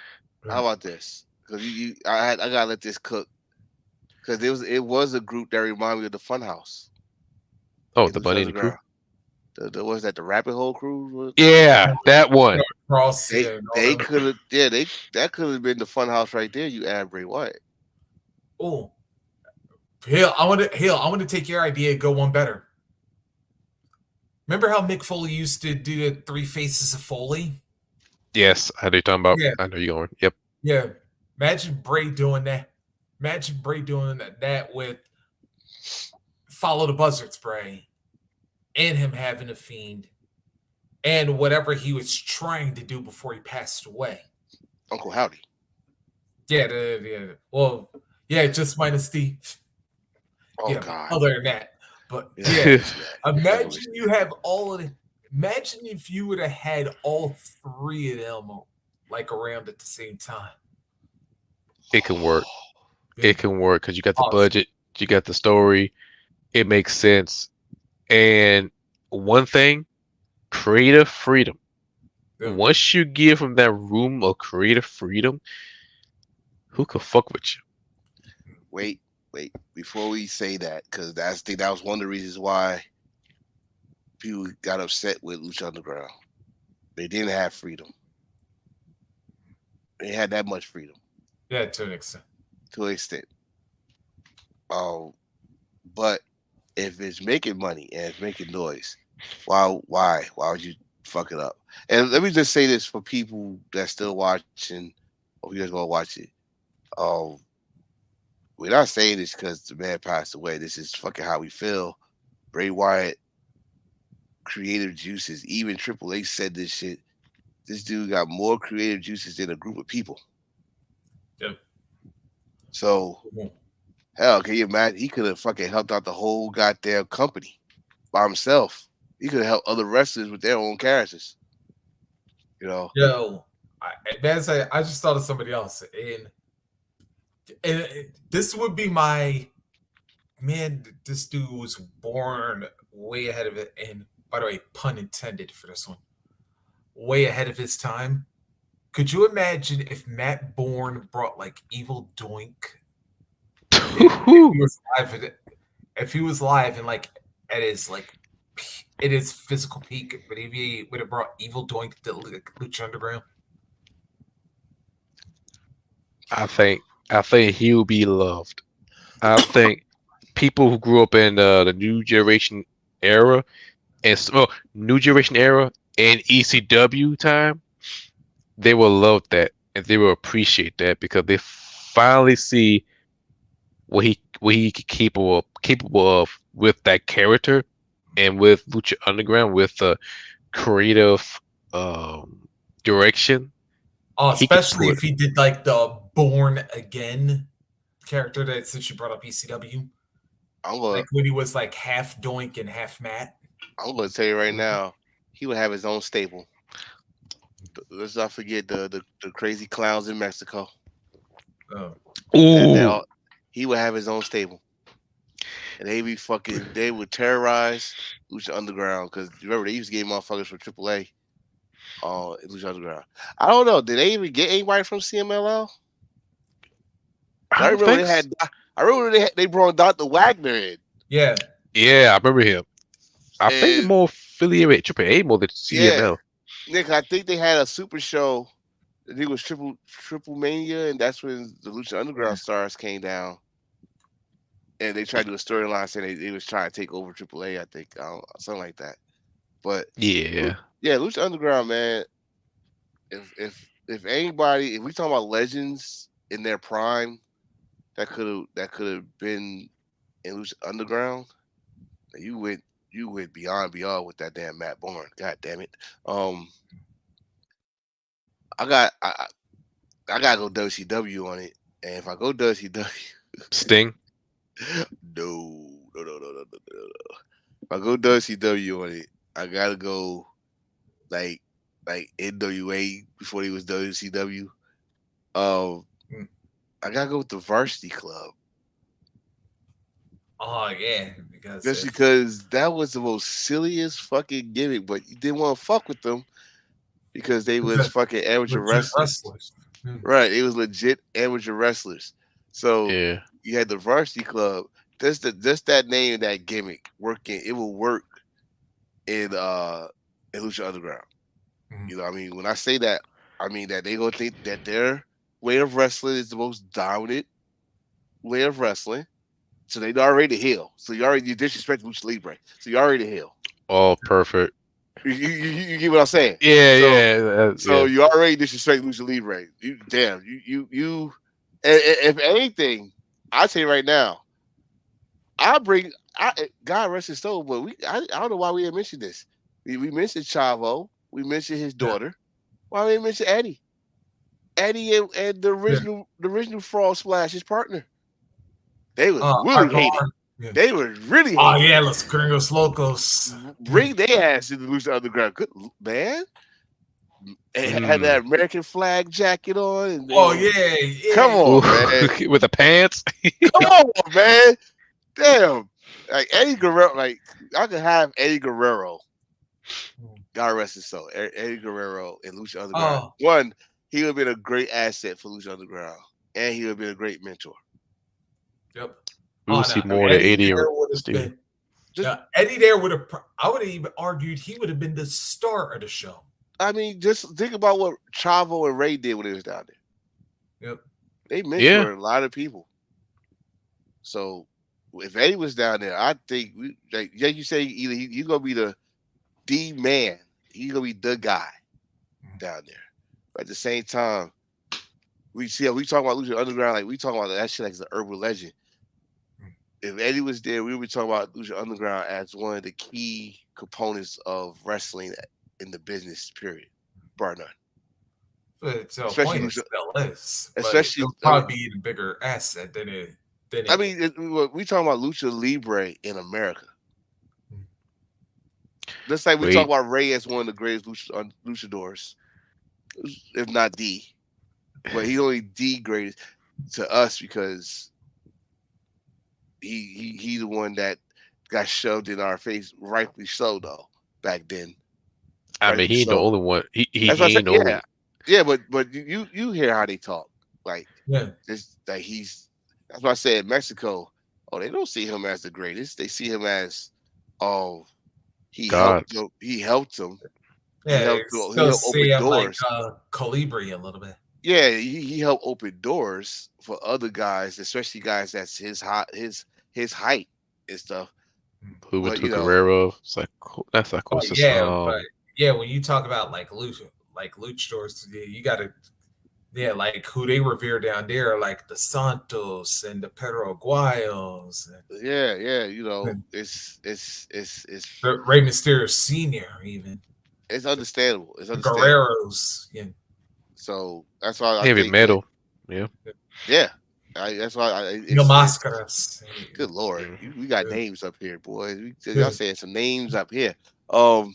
How about this? Because I gotta let this cook. Because it was a group that reminded me of the Funhouse. Oh, the Bunny Crew. Was that the Rabbit Hole Crew? Yeah, that one. They could have. Yeah, that could have been the Funhouse right there. You add Bray Wyatt. Oh, Hill, I want to take your idea and go one better. Remember how Mick Foley used to do the 3 Faces of Foley? Yes, I know you're talking about. Yeah. I know you're going. Yep. Yeah. Imagine Bray doing that. Imagine Bray doing that with Follow the Buzzards Bray and him having a Fiend and whatever he was trying to do before he passed away. Uncle Howdy. Yeah. Well, yeah, just minus the. Oh, yeah, God. Other than that. But yeah, imagine you have all of it. Imagine if you would have had all 3 of them like around at the same time. It can work. It can work because you got the budget, you got the story. It makes sense. And one thing, creative freedom. Yeah. Once you give them that room of creative freedom, who could fuck with you? Wait. Before we say that, because that was one of the reasons why people got upset with Lucha Underground. They didn't have freedom. They had that much freedom. Yeah, to an extent. But if it's making money and it's making noise, why would you fuck it up? And let me just say this for people that's still watching, or you guys gonna watch it. We're not saying this because the man passed away. This is fucking how we feel. Bray Wyatt, creative juices. Even Triple H said this shit. This dude got more creative juices than a group of people. Yep. So, hell, can you imagine? He could have fucking helped out the whole goddamn company by himself. He could have helped other wrestlers with their own characters. You know? Yo, I just thought of somebody else. And this would be my man. This dude was born way ahead of it. And by the way, pun intended for this one. Way ahead of his time. Could you imagine if Matt Bourne brought like Evil Doink? If he was live and like at his physical peak, but he would have brought Evil Doink to Lucha Underground. I think he will be loved. I think people who grew up in the New Generation era and ECW time, they will love that and they will appreciate that because they finally see what he capable of with that character and with Lucha Underground with the creative direction. Especially if he did like the Born Again character that since you brought up ECW. Like when he was like half Doink and half Matt. I'm gonna tell you right now, he would have his own stable. Let's not forget the crazy clowns in Mexico. Ooh. He would have his own stable. And they would terrorize Lucha Underground because remember they used to get motherfuckers from AAA. Lucha Underground. I don't know. Did they even get anybody from CMLL? I remember they brought Dr. Wagner in. Yeah. Yeah, I remember him. I think more affiliated with AAA more than CML. Yeah. Nick, I think they had a super show. I think it was Triple Mania, and that's when the Lucha Underground stars came down. And they tried to do a storyline saying they was trying to take over AAA, I think. Something like that. But yeah, Yeah, Lucha Underground, man. If anybody, if we talking about legends in their prime, that could have been in Lucha Underground, you went beyond with that damn Matt Bourne. God damn it. I got I gotta go WCW on it, and if I go WCW, Sting. no. If I go WCW on it, I gotta go like NWA before he was WCW. I gotta go with the Varsity Club. Oh yeah, Just because that was the most silliest fucking gimmick, but you didn't want to fuck with them because they was fucking amateur wrestlers. Right, it was legit amateur wrestlers. So Yeah. you had the Varsity Club. Just that name, that gimmick working, it will work in Lucha Underground. Mhm. You know what I mean? When I say that, I mean that they gonna think that their way of wrestling is the most dominant way of wrestling. So they already heel. So you disrespect Lucha Libre. So you already heel. Oh, perfect. You get what I'm saying? Yeah. So you already disrespect Lucha Libre. You. If anything, I say right now, God rest his soul, but I don't know why we didn't mention this. We mentioned Chavo. We mentioned his daughter. Why we didn't mention Eddie? Eddie and the original Frog Splash, his partner. They was really hated. Yeah. They were really hated. Oh yeah, Los Gringos Locos. Bring their ass to the Lucha Underground. Good man. And had that American flag jacket on. And yeah. Come on, man. With the pants. Come on, man. Damn. Like Eddie Guerrero, like I could have Eddie Guerrero. God rest his soul. Eddie Guerrero and Lucha Underground. One, he would have been a great asset for Lucha Underground. And he would have been a great mentor. Yep. We would see more than 80 or Eddie there would have. I would have even argued he would have been the star of the show. I mean, just think about what Chavo and Ray did when they was down there. Yep. They mentored a lot of people. So if Eddie was down there, I think like you say, either he's gonna be the man. He's gonna be the guy down there. But at the same time, we talk about Lucha Underground, like we talk about that shit like it's an urban legend. If Eddie was there, we would be talking about Lucha Underground as one of the key components of wrestling in the business, period. Bar none. But especially Lucha, especially it'll probably be even bigger asset than it. I mean, we talking about Lucha Libre in America. Just like we talk about Ray as one of the greatest luchadors, if not the. But he's only the greatest to us because he's the one that got shoved in our face, rightfully so though, back then. I mean, he ain't the only one. He ain't the only one. Yeah, but you hear how they talk. Like that's why I said Mexico, they don't see him as the greatest. They see him as he helped them. He helped them. Yeah, he helped open doors. Like Colibri a little bit. Yeah, he helped open doors for other guys, especially guys that's his height and stuff. Who went to Guerrero? That's like when you talk about like luchadors, you gotta like who they revere down there, like the Santos and the Paraguayos. Yeah, it's Rey Mysterio Senior even. It's understandable. Guerreros. Yeah. So that's why heavy metal. Yeah. That's why Mascaras. Good Lord, we got names up here, boys. Y'all saying some names up here. But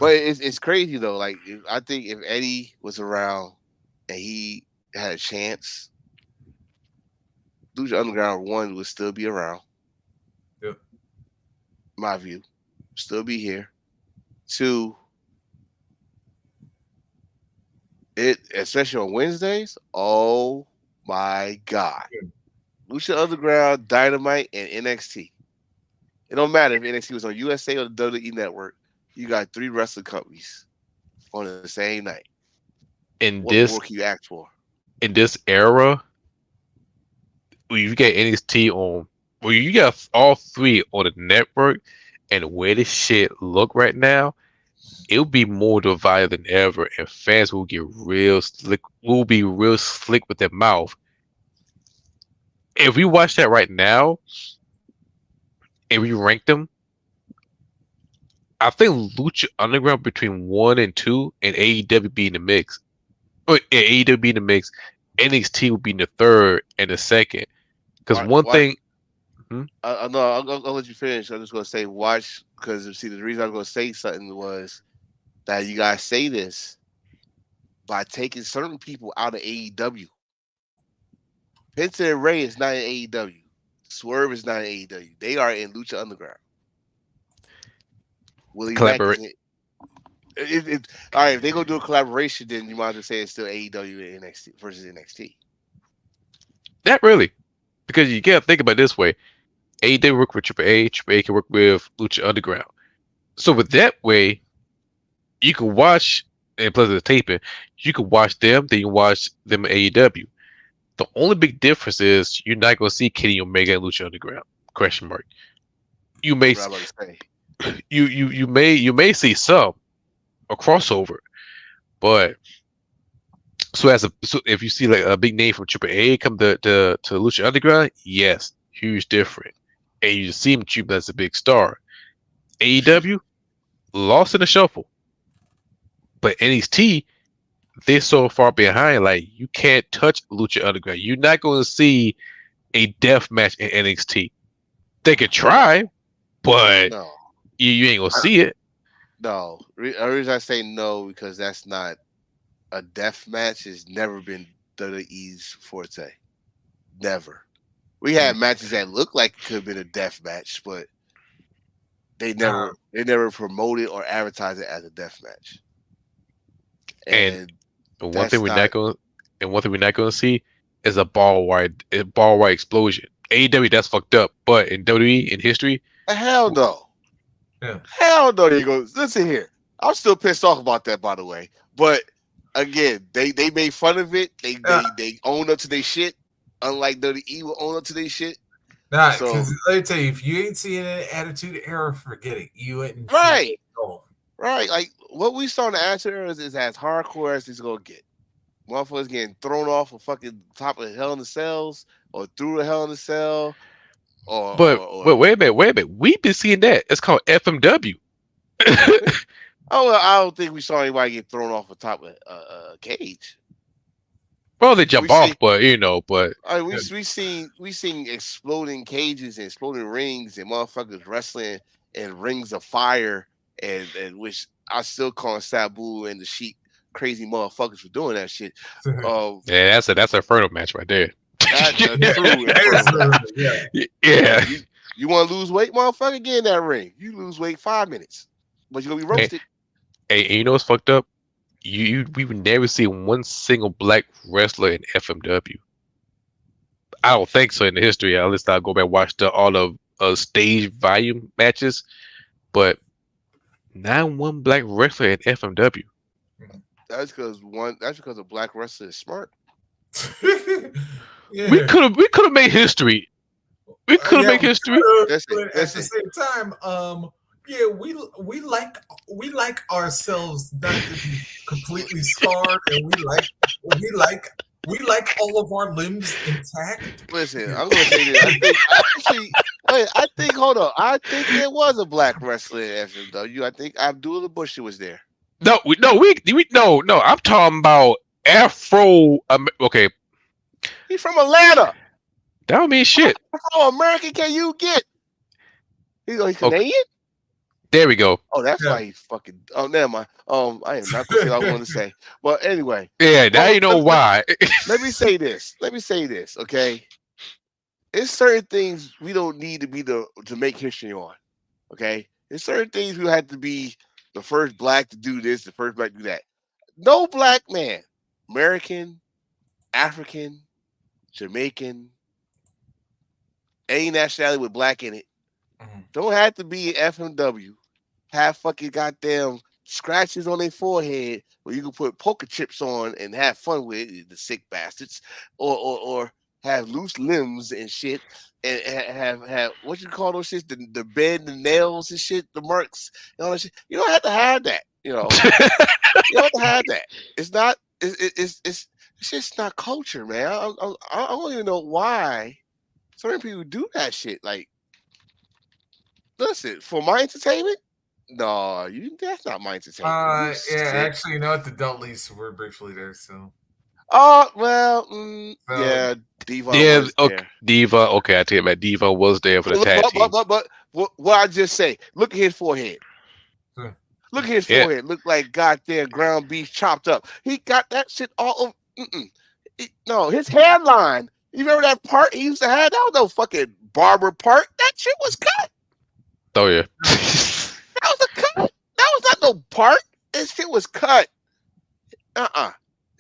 it's crazy though. Like I think if Eddie was around and he had a chance, Lucha Underground 1 would still be around. Yep. My view, still be here. 2. Especially on Wednesdays, oh my God. Lucha Underground, Dynamite, and NXT. It don't matter if NXT was on USA or the WWE Network. You got 3 wrestling companies on the same night. What more can you ask for? In this era, where you get NXT on, where you got all 3 on the network, and where this shit look right now, it'll be more divided than ever, and fans will get real slick. Will be real slick with their mouth. If we watch that right now, and we rank them, I think Lucha Underground between 1 and 2, and AEW be in the mix. Or AEW be in the mix. NXT will be in the third and the second. Because one thing. No, I'll let you finish. I'm just gonna say watch, because see, the reason I was gonna say something was that you guys say this by taking certain people out of AEW. Penta and Ray is not in AEW. Swerve is not in AEW. They are in Lucha Underground. Willie Mack is in all right, if they go do a collaboration, then you might as well say it's still AEW and NXT versus NXT. Not really, because you gotta think about it this way: AEW work with Triple A can work with Lucha Underground. So with that way, you can watch, and plus the taping, you can watch them, then you watch them at AEW. The only big difference is you're not gonna see Kenny Omega and Lucha Underground. Question mark. You may you may see some a crossover, but so if you see like a big name from Triple A come to Lucha Underground, yes, huge different, and you see him treated as a big star. AEW lost in the shuffle, but NXT they're so far behind. Like you can't touch Lucha Underground. You're not going to see a death match in NXT. They could try, but no. you ain't gonna see it. No, the reason I say no because that's not a death match. Has never been WWE's forte. Never. We had matches that looked like it could have been a death match, but they never promoted or advertised it as a death match. And one thing we're not gonna see is a ball wire explosion. AEW that's fucked up, but in WWE in history, hell no. Yeah. Hell no, you go. Listen here. I'm still pissed off about that, by the way. But again, they made fun of it. They own up to their shit. Unlike WWE will own up to their shit. Nah, because let me tell you, if you ain't seeing an Attitude Era, forget it. You ain't right. Right. Like what we saw in the Attitude Era is as hardcore as it's gonna get. Motherfuckers getting thrown off a fucking top of Hell in the Cells or through the Hell in the Cell. But wait a minute. We've been seeing that. It's called FMW. Oh, well, I don't think we saw anybody get thrown off the top of a cage. Well, they jump off, but I mean, we seen exploding cages and exploding rings and motherfuckers wrestling in rings of fire and which I still call Sabu and the Sheik crazy motherfuckers for doing that shit. Yeah, that's a Inferno match right there. That's a true yeah. You want to lose weight, motherfucker? Get in that ring. You lose weight 5 minutes, but you're gonna be roasted. Hey, you know what's fucked up? We would never see one single black wrestler in FMW. I don't think so in the history. At least I'll go back and watch all the stage volume matches, but not one black wrestler in FMW. That's because a black wrestler is smart. Yeah. We could have made history. We could have made history. At the same time, yeah, we like ourselves not to be completely scarred, and we like all of our limbs intact. Listen, I'm gonna say this. I think hold on. I think there was a black wrestler in FMW. I think Abdullah Bush was there. No. I'm talking about Afro. Okay, he's from Atlanta. That don't mean shit. How American can you get? He's Canadian. There we go. Oh, that's why he's fucking. Oh, never mind. I am not gonna say what I want to say. But anyway. Yeah, now you know why. Let me say this. Okay. It's certain things we don't need to make history on. Okay. There's certain things we had to be the first black to do this, the first black to do that. No black man, American, African, Jamaican, any nationality with black in it, don't have to be FMW. Have fucking goddamn scratches on their forehead where you can put poker chips on and have fun with it, the sick bastards, or have loose limbs and shit, and have what you call those shits, the bed, the nails and shit, the marks, and all that shit. You don't have to have that. You know, you don't have to have that. It's not. It's just not culture, man. I don't even know why certain people do that shit. Like, listen, for my entertainment, no, that's not my entertainment. You sick. Actually, you know what? The Dudleys were briefly there, so. Oh well, So- yeah, Diva Yeah, was okay, there. Diva. Okay, I take it back. Diva was there for the tag team. But what I just say? Look at his forehead. Hmm. Look at his Yeah. forehead. Look like goddamn ground beef chopped up. He got that shit all over. No, his hairline. You remember that part he used to have? That was no fucking barber part. That shit was cut. Oh yeah. That was a cut. That was not no part. This shit was cut.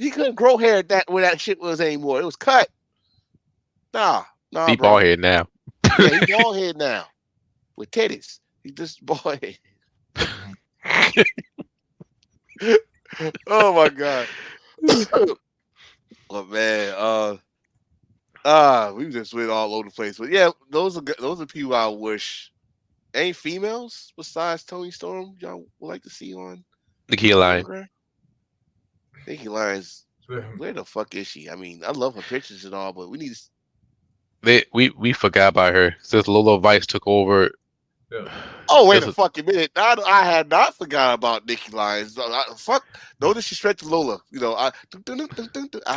He couldn't grow hair where that shit was anymore. It was cut. Nah, He bro. bald head now. Yeah, he bald head now with titties. He just bald head. Oh my god. Oh man. We just went all over the place. But yeah, those are people I wish. Any females besides Tony Storm y'all would like to see on Nikki Line. program? Nikki Lyons. Where the fuck is she? I mean, I love her pictures and all, but we need to. We forgot about her since Lola Vice took over. Yeah. Oh, wait That's a fucking minute. I had not forgot about Nikki Lyons. Fuck. No disrespect to Lola. You know, I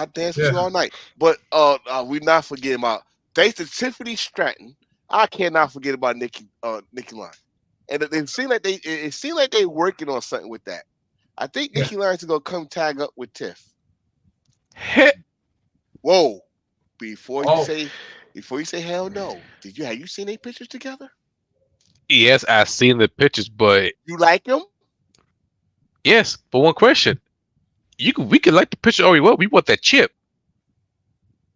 dance with you all night. But we not forgetting about, thanks to Tiffany Stratton, I cannot forget about Nikki Lyons. And it seemed like they working on something with that. I think Nikki Lyons is gonna come tag up with Tiff. Whoa. Before you say hell no, have you seen their pictures together? Yes, I've seen the pictures, but You like them? yes. But one question: we could like the picture already. Well, we want that chip.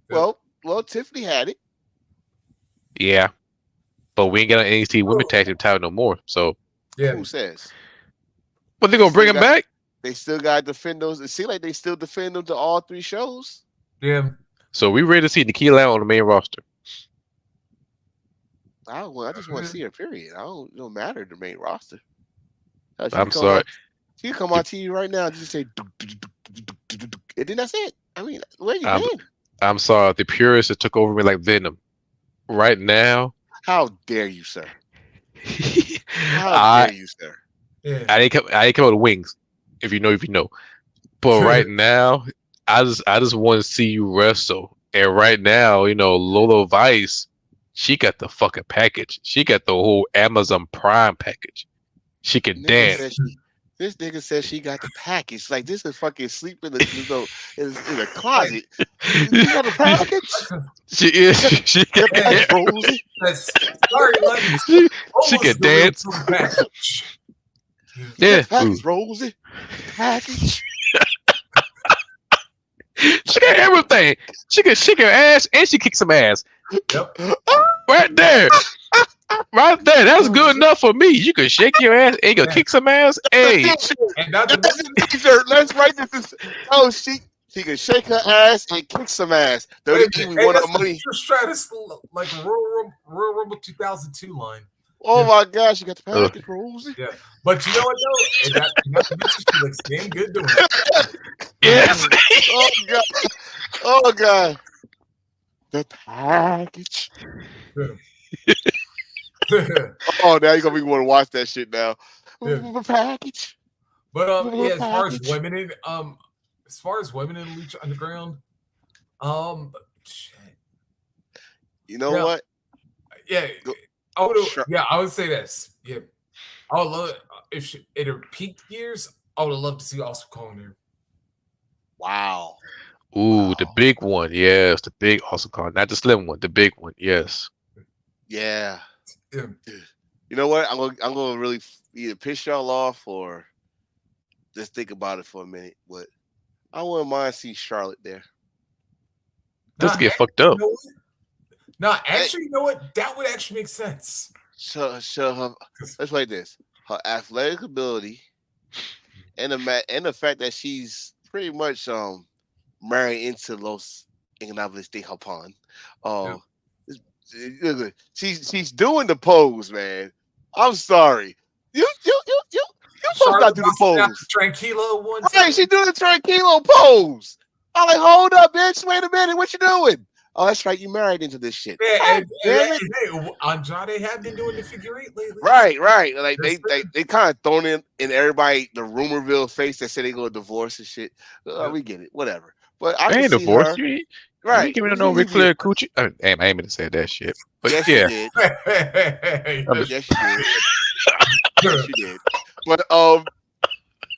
Well, Tiffany had it. Yeah, but we ain't got an NXT Women Tag Team title no more. So Yeah. Who says? but they gonna bring him back? They still got to defend those. It seems like they still defend them to all 3 shows. Yeah. So we ready to see Nikki Line on the main roster. I just want to see her. Period. It don't matter the main roster. I'm sorry. She can come on TV right now and just say, and then that's it. I mean, where you been? I'm sorry. The purists that took over me like Venom. Right now. How dare you, sir? How dare you, sir? Yeah. I didn't come out with wings. If you know. But right now, I just want to see you wrestle. And right now, Lola Vice, she got the fucking package. She got the whole Amazon Prime package. She can dance. This nigga says she got the package. Like, this is fucking sleep in a closet. You got a package? She is. She can dance. Yeah. Package, Rosie. Package. She got everything. She can shake her ass and she kicks some ass. Yep. Right there. Right there. That's good enough for me. You can shake your ass and you can kick some ass. Hey. And not the t-shirt. Let's write this. Oh, she can shake her ass and kick some ass. WWE, we want our money. Stratus, like Royal Rumble 2002 line. Oh my gosh, you got the package, Rosie. Yeah, but you know what though? And that she looks damn good doing it. Yes. Oh god. Oh god. The package. Oh, now you're gonna be want to watch that shit now. Yeah. The package. But as far as women in Lucha Underground, shit. You know what? Yeah. I would say this. Yeah, I would love if in her peak years. I would have loved to see Awesome Kong there. Wow. Ooh, the big one. Yes, the big Awesome Kong, not the slim one. The big one. Yes. Yeah. Yeah. You know what? I'm gonna really either piss y'all off or just think about it for a minute. But I wouldn't mind seeing Charlotte there. Just get fucked up. You know what? That would actually make sense. Let's like this: her athletic ability, and the fact that she's pretty much married into Los Ingobernables de Japón. Oh, she's doing the pose, man. I'm sorry. You supposed not Charlotte do the busted out pose. the Tranquilo one Right, time. she doing the tranquilo pose. I'm like, hold up, bitch. Wait a minute. What you doing? Oh, that's right. You married into this shit. Yeah, God damn it. hey, Andrade have been doing the figure eight lately. Right. Like Yes, they kind of thrown in everybody the rumorville face that said they gonna divorce and shit. We get it, whatever. But I They can ain't see divorced. her. You Right. ain't giving her no Ric Flair coochie. I ain't even say that shit. But Yes, yeah, you did. Yes, you did. Yes, you did. But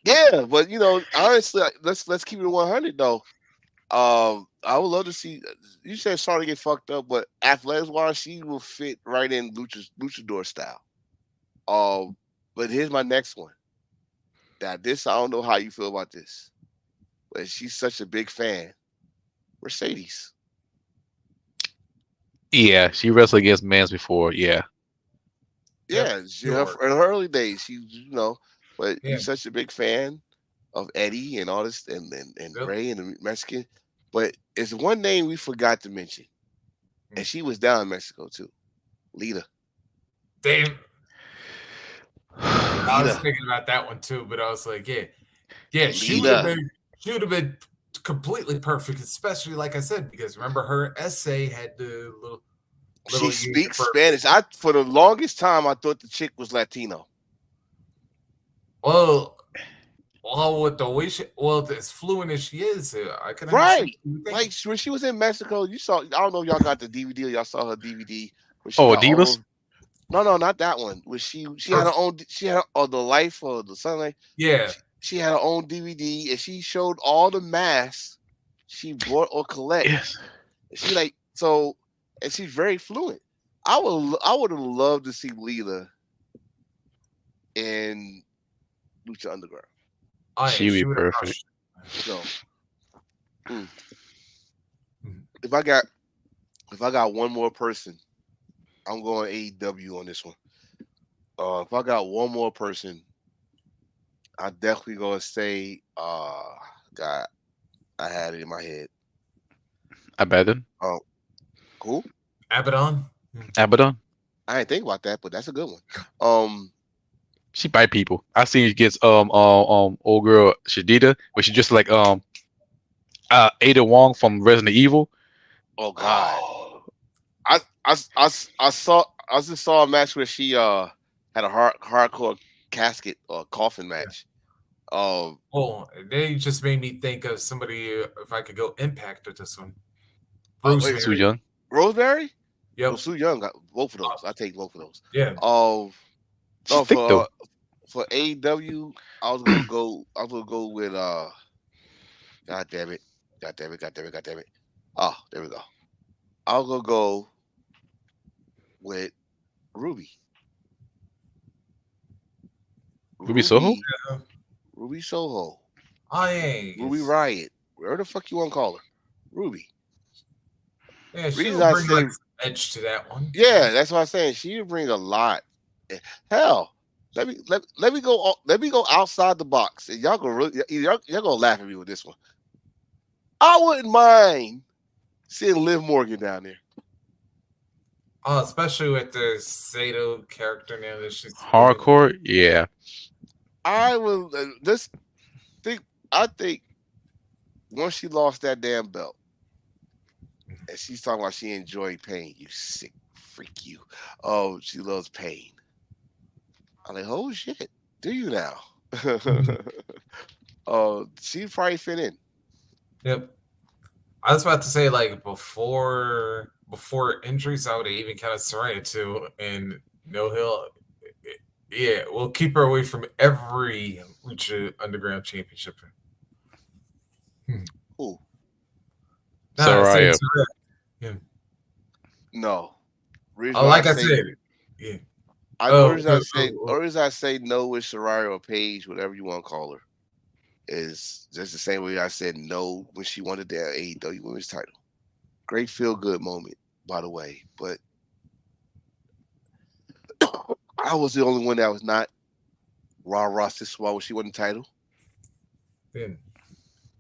yeah. But honestly, let's keep it 100 though. I would love to see. You said Charlotte get fucked up, but athletics wise, she will fit right in luchador style. But here's my next one. Now, this I don't know how you feel about this, but she's such a big fan. Mercedes. yeah, she wrestled against Mans before. Yeah, Yeah, in her early days, but Yeah. he's such a big fan of Eddie and all this, and Ray and the Mexican. But it's one name we forgot to mention, and she was down in Mexico too. Lita. Damn. I was thinking about that one too, but I was like, yeah, she would have been completely perfect, especially like I said, because remember her essay had the little she speaks Spanish. For the longest time I thought the chick was Latino. Well, with the way as fluent as she is, I can right. Like when she was in Mexico, you saw. I don't know if y'all got the DVD. Or y'all saw her DVD. Divas. No, not that one. Where she had her own. She had the Life or the Sunlight. Yeah. She had her own DVD, and she showed all the masks she bought or collect. Yes. She and she's very fluent. I would have loved to see Lita in Lucha Underground. She'd be perfect. So, if I got one more person, I'm going AEW on this one. If I got one more person, I definitely gonna say, God, I had it in my head. Abaddon. Oh, cool. Abaddon. Abaddon. I didn't think about that, but that's a good one. She bite people. I seen she gets old girl Shadida, but she just like Ada Wong from Resident Evil. Oh God. I just saw a match where she had a hardcore casket or coffin match. They just made me think of somebody. If I could go Impact with this one, Su Yung. Rosemary. Yep. Well, Su Yung got both of those. I take both of those. Yeah. No, for AEW, I was gonna go with God damn it. Oh, there we go. I was gonna go with Ruby. Ruby Soho? Yeah. Ruby Soho. Oh yeah. Ruby Riot. Where the fuck you want to call her? Ruby. Yeah, she'll bring like edge to that one. Yeah, that's what I'm saying. She would bring a lot. Hell, let me go outside the box. And y'all gonna laugh at me with this one. I wouldn't mind seeing Liv Morgan down there. Oh, especially with the Sato character now that she's hardcore. Yeah, I will. I think once she lost that damn belt, and she's talking about she enjoyed pain. You sick freak, you. Oh, she loves pain. I'm like, oh shit, do you now? She'd probably fit in. Yep. I was about to say, like, before injuries, I would have even kind of Saraya too, and No Hill. Yeah, we'll keep her away from every Lucha Underground Championship. Who? Saraya. Yeah. No. Like I said, yeah. I say no with Saraya or Paige, whatever you want to call her, is just the same way I said no when she wanted the AEW Women's title. Great feel good moment, by the way, but I was the only one that was not rah Siswa when she won the title. Yeah.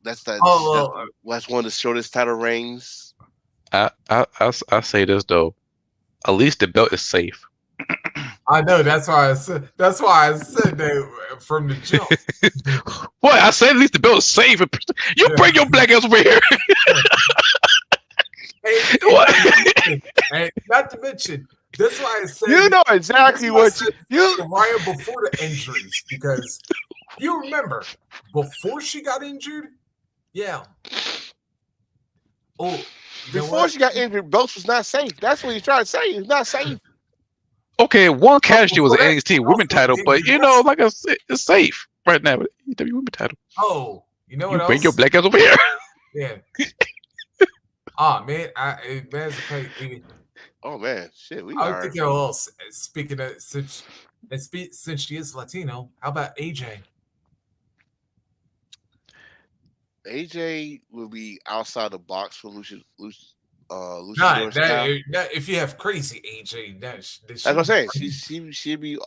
That's one of the shortest title reigns. I say this though. At least the belt is safe. I know that's why I said that from the jump. What I said, at least the belt is safe. You bring your black ass over here. What? And not to mention, that's why I said You know exactly what you. Ryan before the injuries, because you remember before she got injured, yeah. Oh, Before she got injured, belts was not safe. That's what he's trying to say. It's not safe. Okay, one casualty was an before that, NXT women title, but you know, like I said, it's safe right now. EW women title. Oh, you know You what bring else? your black ass over here. Yeah. Man, Oh man, shit. We I are. think else. Speaking of since she is Latino, how about AJ? AJ will be outside the box for Lucian Not if you have crazy AJ, that's what I'm saying. She'd be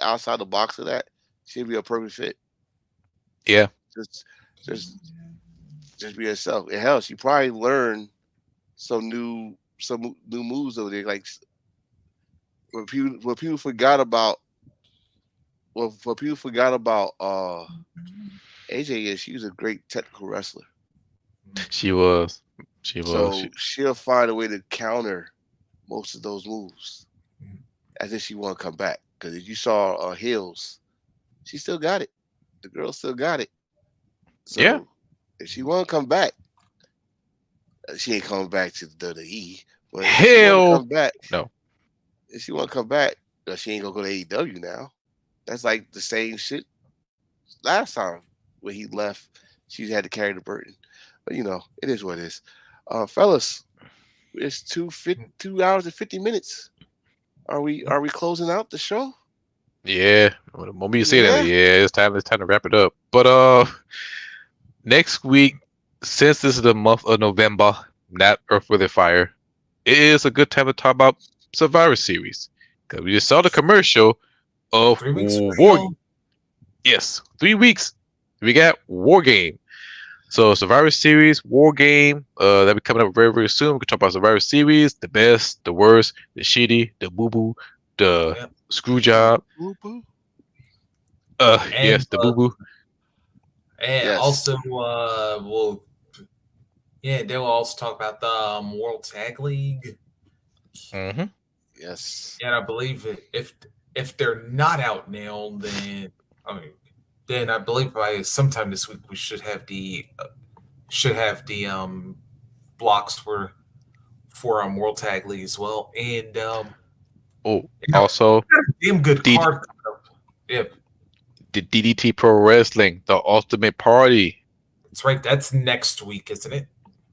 outside the box of that. She'd be a perfect fit. Yeah. Just be herself. And hell, she probably learned some new moves over there. Like what people forgot about. Well, what people forgot about AJ is she was a great technical wrestler. She was. So she'll find a way to counter most of those moves as if she want to come back. Because if you saw heels, she still got it. The girl still got it. So yeah. If she want to come back, she ain't coming back to the WWE. But hell come back, no. If she want to come back, she ain't gonna go to AEW now. That's like the same shit last time when he left. She had to carry the burden. But you know, it is what it is. Fellas, it's 2 hours and 50 minutes. Are we closing out the show? Yeah. The moment you say that, it's time to wrap it up. But next week, since this is the month of November, not Earth, Wind, and Fire, it is a good time to talk about Survivor Series. Because we just saw the commercial of 3 weeks. Yes, 3 weeks. We got War Game. So Survivor Series, War Game, that'll be coming up very, very soon. We can talk about Survivor Series, the best, the worst, the shitty, the boo-boo, the screw job. Boo-boo? Yes, the boo-boo. And also, they'll also talk about the World Tag League. Mm-hmm. Yes. And I believe if they're not out now, then I believe by sometime this week we should have the blocks for World Tag League as well. And also damn good card. Yep. The DDT Pro Wrestling, the Ultimate Party. That's right. That's next week, isn't it?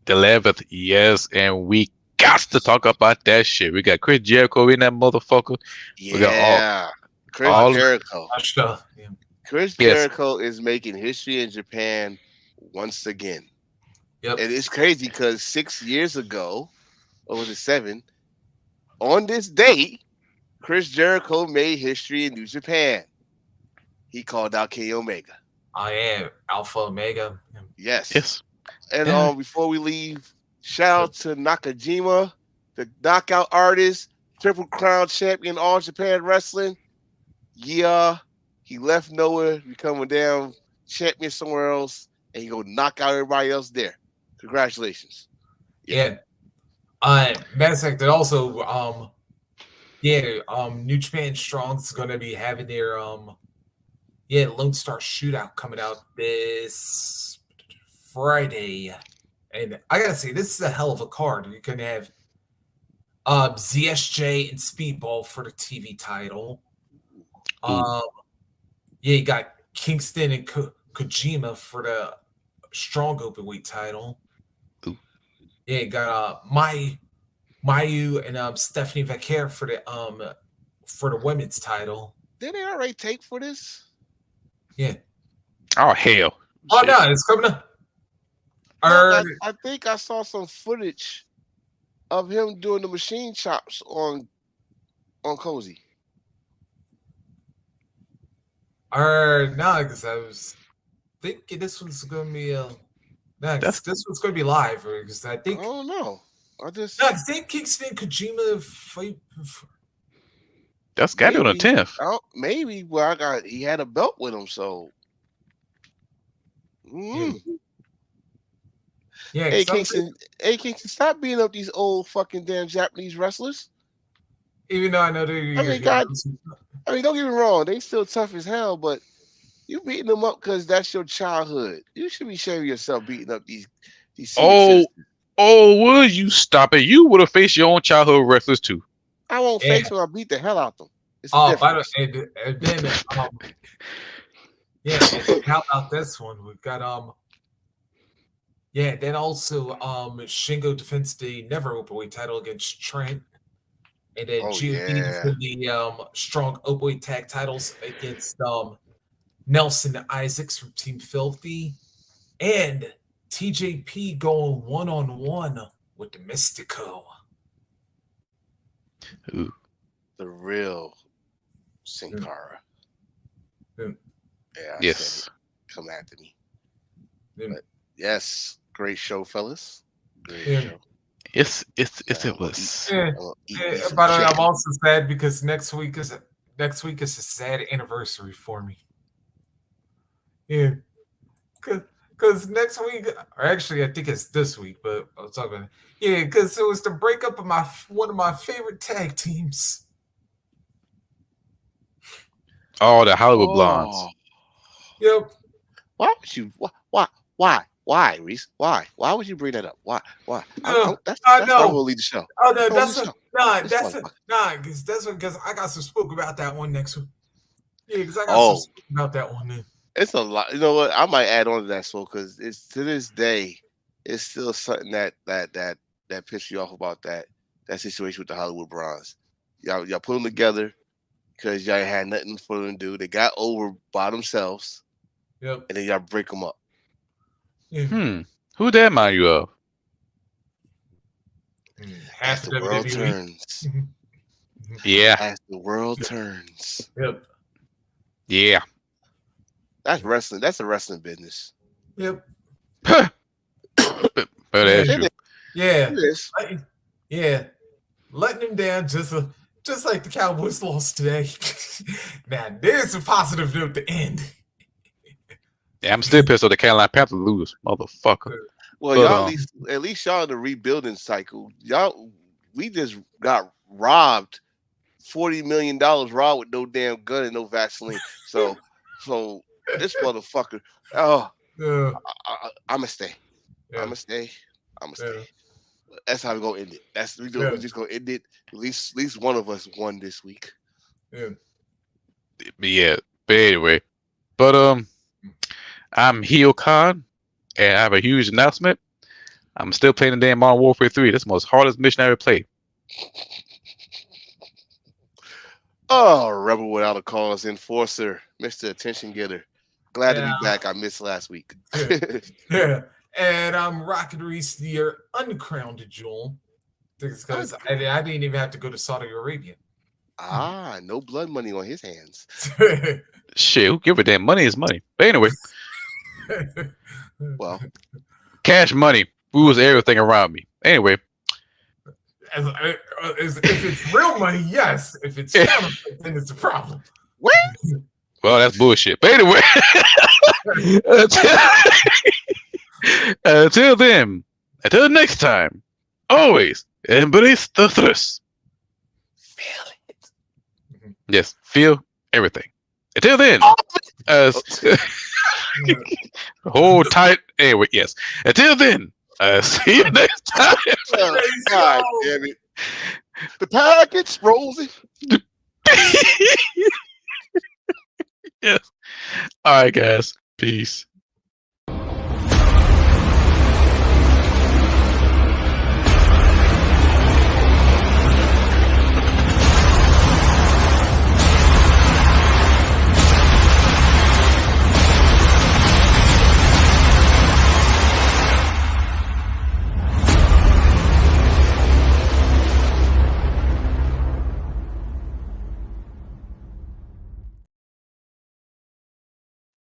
The 11th, yes, and we got to talk about that shit. We got Chris Jericho in that motherfucker. Yeah, we got Chris Jericho. Yeah. Chris Jericho is making history in Japan once again. Yep. And it's crazy because 6 years ago, or was it 7? On this date, Chris Jericho made history in New Japan. He called out Kenny Omega. I am Alpha Omega. Yes. And before we leave, shout out to Nakajima, the knockout artist, Triple Crown champion, All Japan Wrestling. Yeah, he left nowhere, becoming damn champion somewhere else, and he go knock out everybody else there. Congratulations. Yeah. Matter of fact, that also, New Japan Strong's going to be having their Lone Star Shootout coming out this Friday. And I gotta say, this is a hell of a card. You're gonna have ZSJ and Speedball for the TV title. You got Kingston and Kojima for the Strong Openweight title. Ooh. Yeah, you got Mayu and Stephanie Vaquer for the women's title. Did they already tape for this? Yeah. Oh hell. Oh no, it's coming up. I think I saw some footage of him doing the machine chops on Cozy. No, because I was thinking this one's going to be this one's going to be live, because I think. I don't know. I just No, didn't Kingston and Kojima fight? That's got to be on the 10th. Maybe. Well, he had a belt with him, so. Yeah. Hey Kingston, stop beating up these old fucking damn Japanese wrestlers. Even though I know they're. I mean, don't get me wrong, they still tough as hell, but you beating them up because that's your childhood. You should be shaming yourself beating up these. Would you stop it? You would have faced your own childhood wrestlers too. I won't face them. I'll beat the hell out of them. It's and then and how about this one? We've got then also Shingo defends the never openweight title against Trent. And then GOD the strong openweight tag titles against Nelson Isaacs from Team Filthy. And TJP going one-on-one with the Mystico. Ooh. The real Sin Cara. Yeah. Yes. Come after me. But yes, great show, fellas. Great show. Yes, it was. By the way, I'm also sad because next week is a sad anniversary for me. Yeah, because next week, or actually, I think it's this week, but I'll talk about it. Yeah, because it was the breakup of one of my favorite tag teams. Oh, the Hollywood Blondes. Yep. Why would you? Why, Reese? Why would you bring that up? Why? That's why we'll lead the show. Oh no, because I got some spook about that one next week. Yeah, because I got some spook about that one then. It's a lot. You know what? I might add on to that spook because it's to this day, it's still something that pissed you off about that situation with the Hollywood Bronze. Y'all put them together because y'all had nothing for them to do. They got over by themselves. Yep. And then y'all break them up. Yeah. Who that mind you of? As the world turns. Yeah. As the world turns. Yep. Yeah. That's wrestling. That's the wrestling business. Yep. But that's true. Yeah. Yeah. Letting him down just like the Cowboys lost today. Now, there's a positive note to end. Yeah, I'm still pissed off the Carolina Panthers lose, motherfucker. Well, y'all at least y'all in the rebuilding cycle. We just got robbed. $40 million robbed with no damn gun and no Vaseline. So this motherfucker. I'ma stay. Yeah. I'ma stay. That's how we're gonna end it. We're just gonna end it. At least one of us won this week. Yeah. Yeah. But anyway. I'm Heel Khan, and I have a huge announcement. I'm still playing the damn Modern Warfare 3. That's the most hardest mission I ever played. Oh, Rebel Without a Cause Enforcer, Mr. Attention Getter. Glad to be back. I missed last week. Yeah. And I'm Rocket Reese, the uncrowned Joel. Because I didn't even have to go to Saudi Arabia. No blood money on his hands. Shit, who give a damn? Money is money. But anyway. Well, cash money rules everything around me. Anyway. If it's real money, yes. If it's counterfeit, then it's a problem. What? Well, that's bullshit. But anyway. Until then, until next time, always embrace the thrust. Feel it. Yes, feel everything. Until then, hold tight. Anyway, yes. Until then, see you next time. God damn it. The package rolls it. Yes. All right, guys. Peace.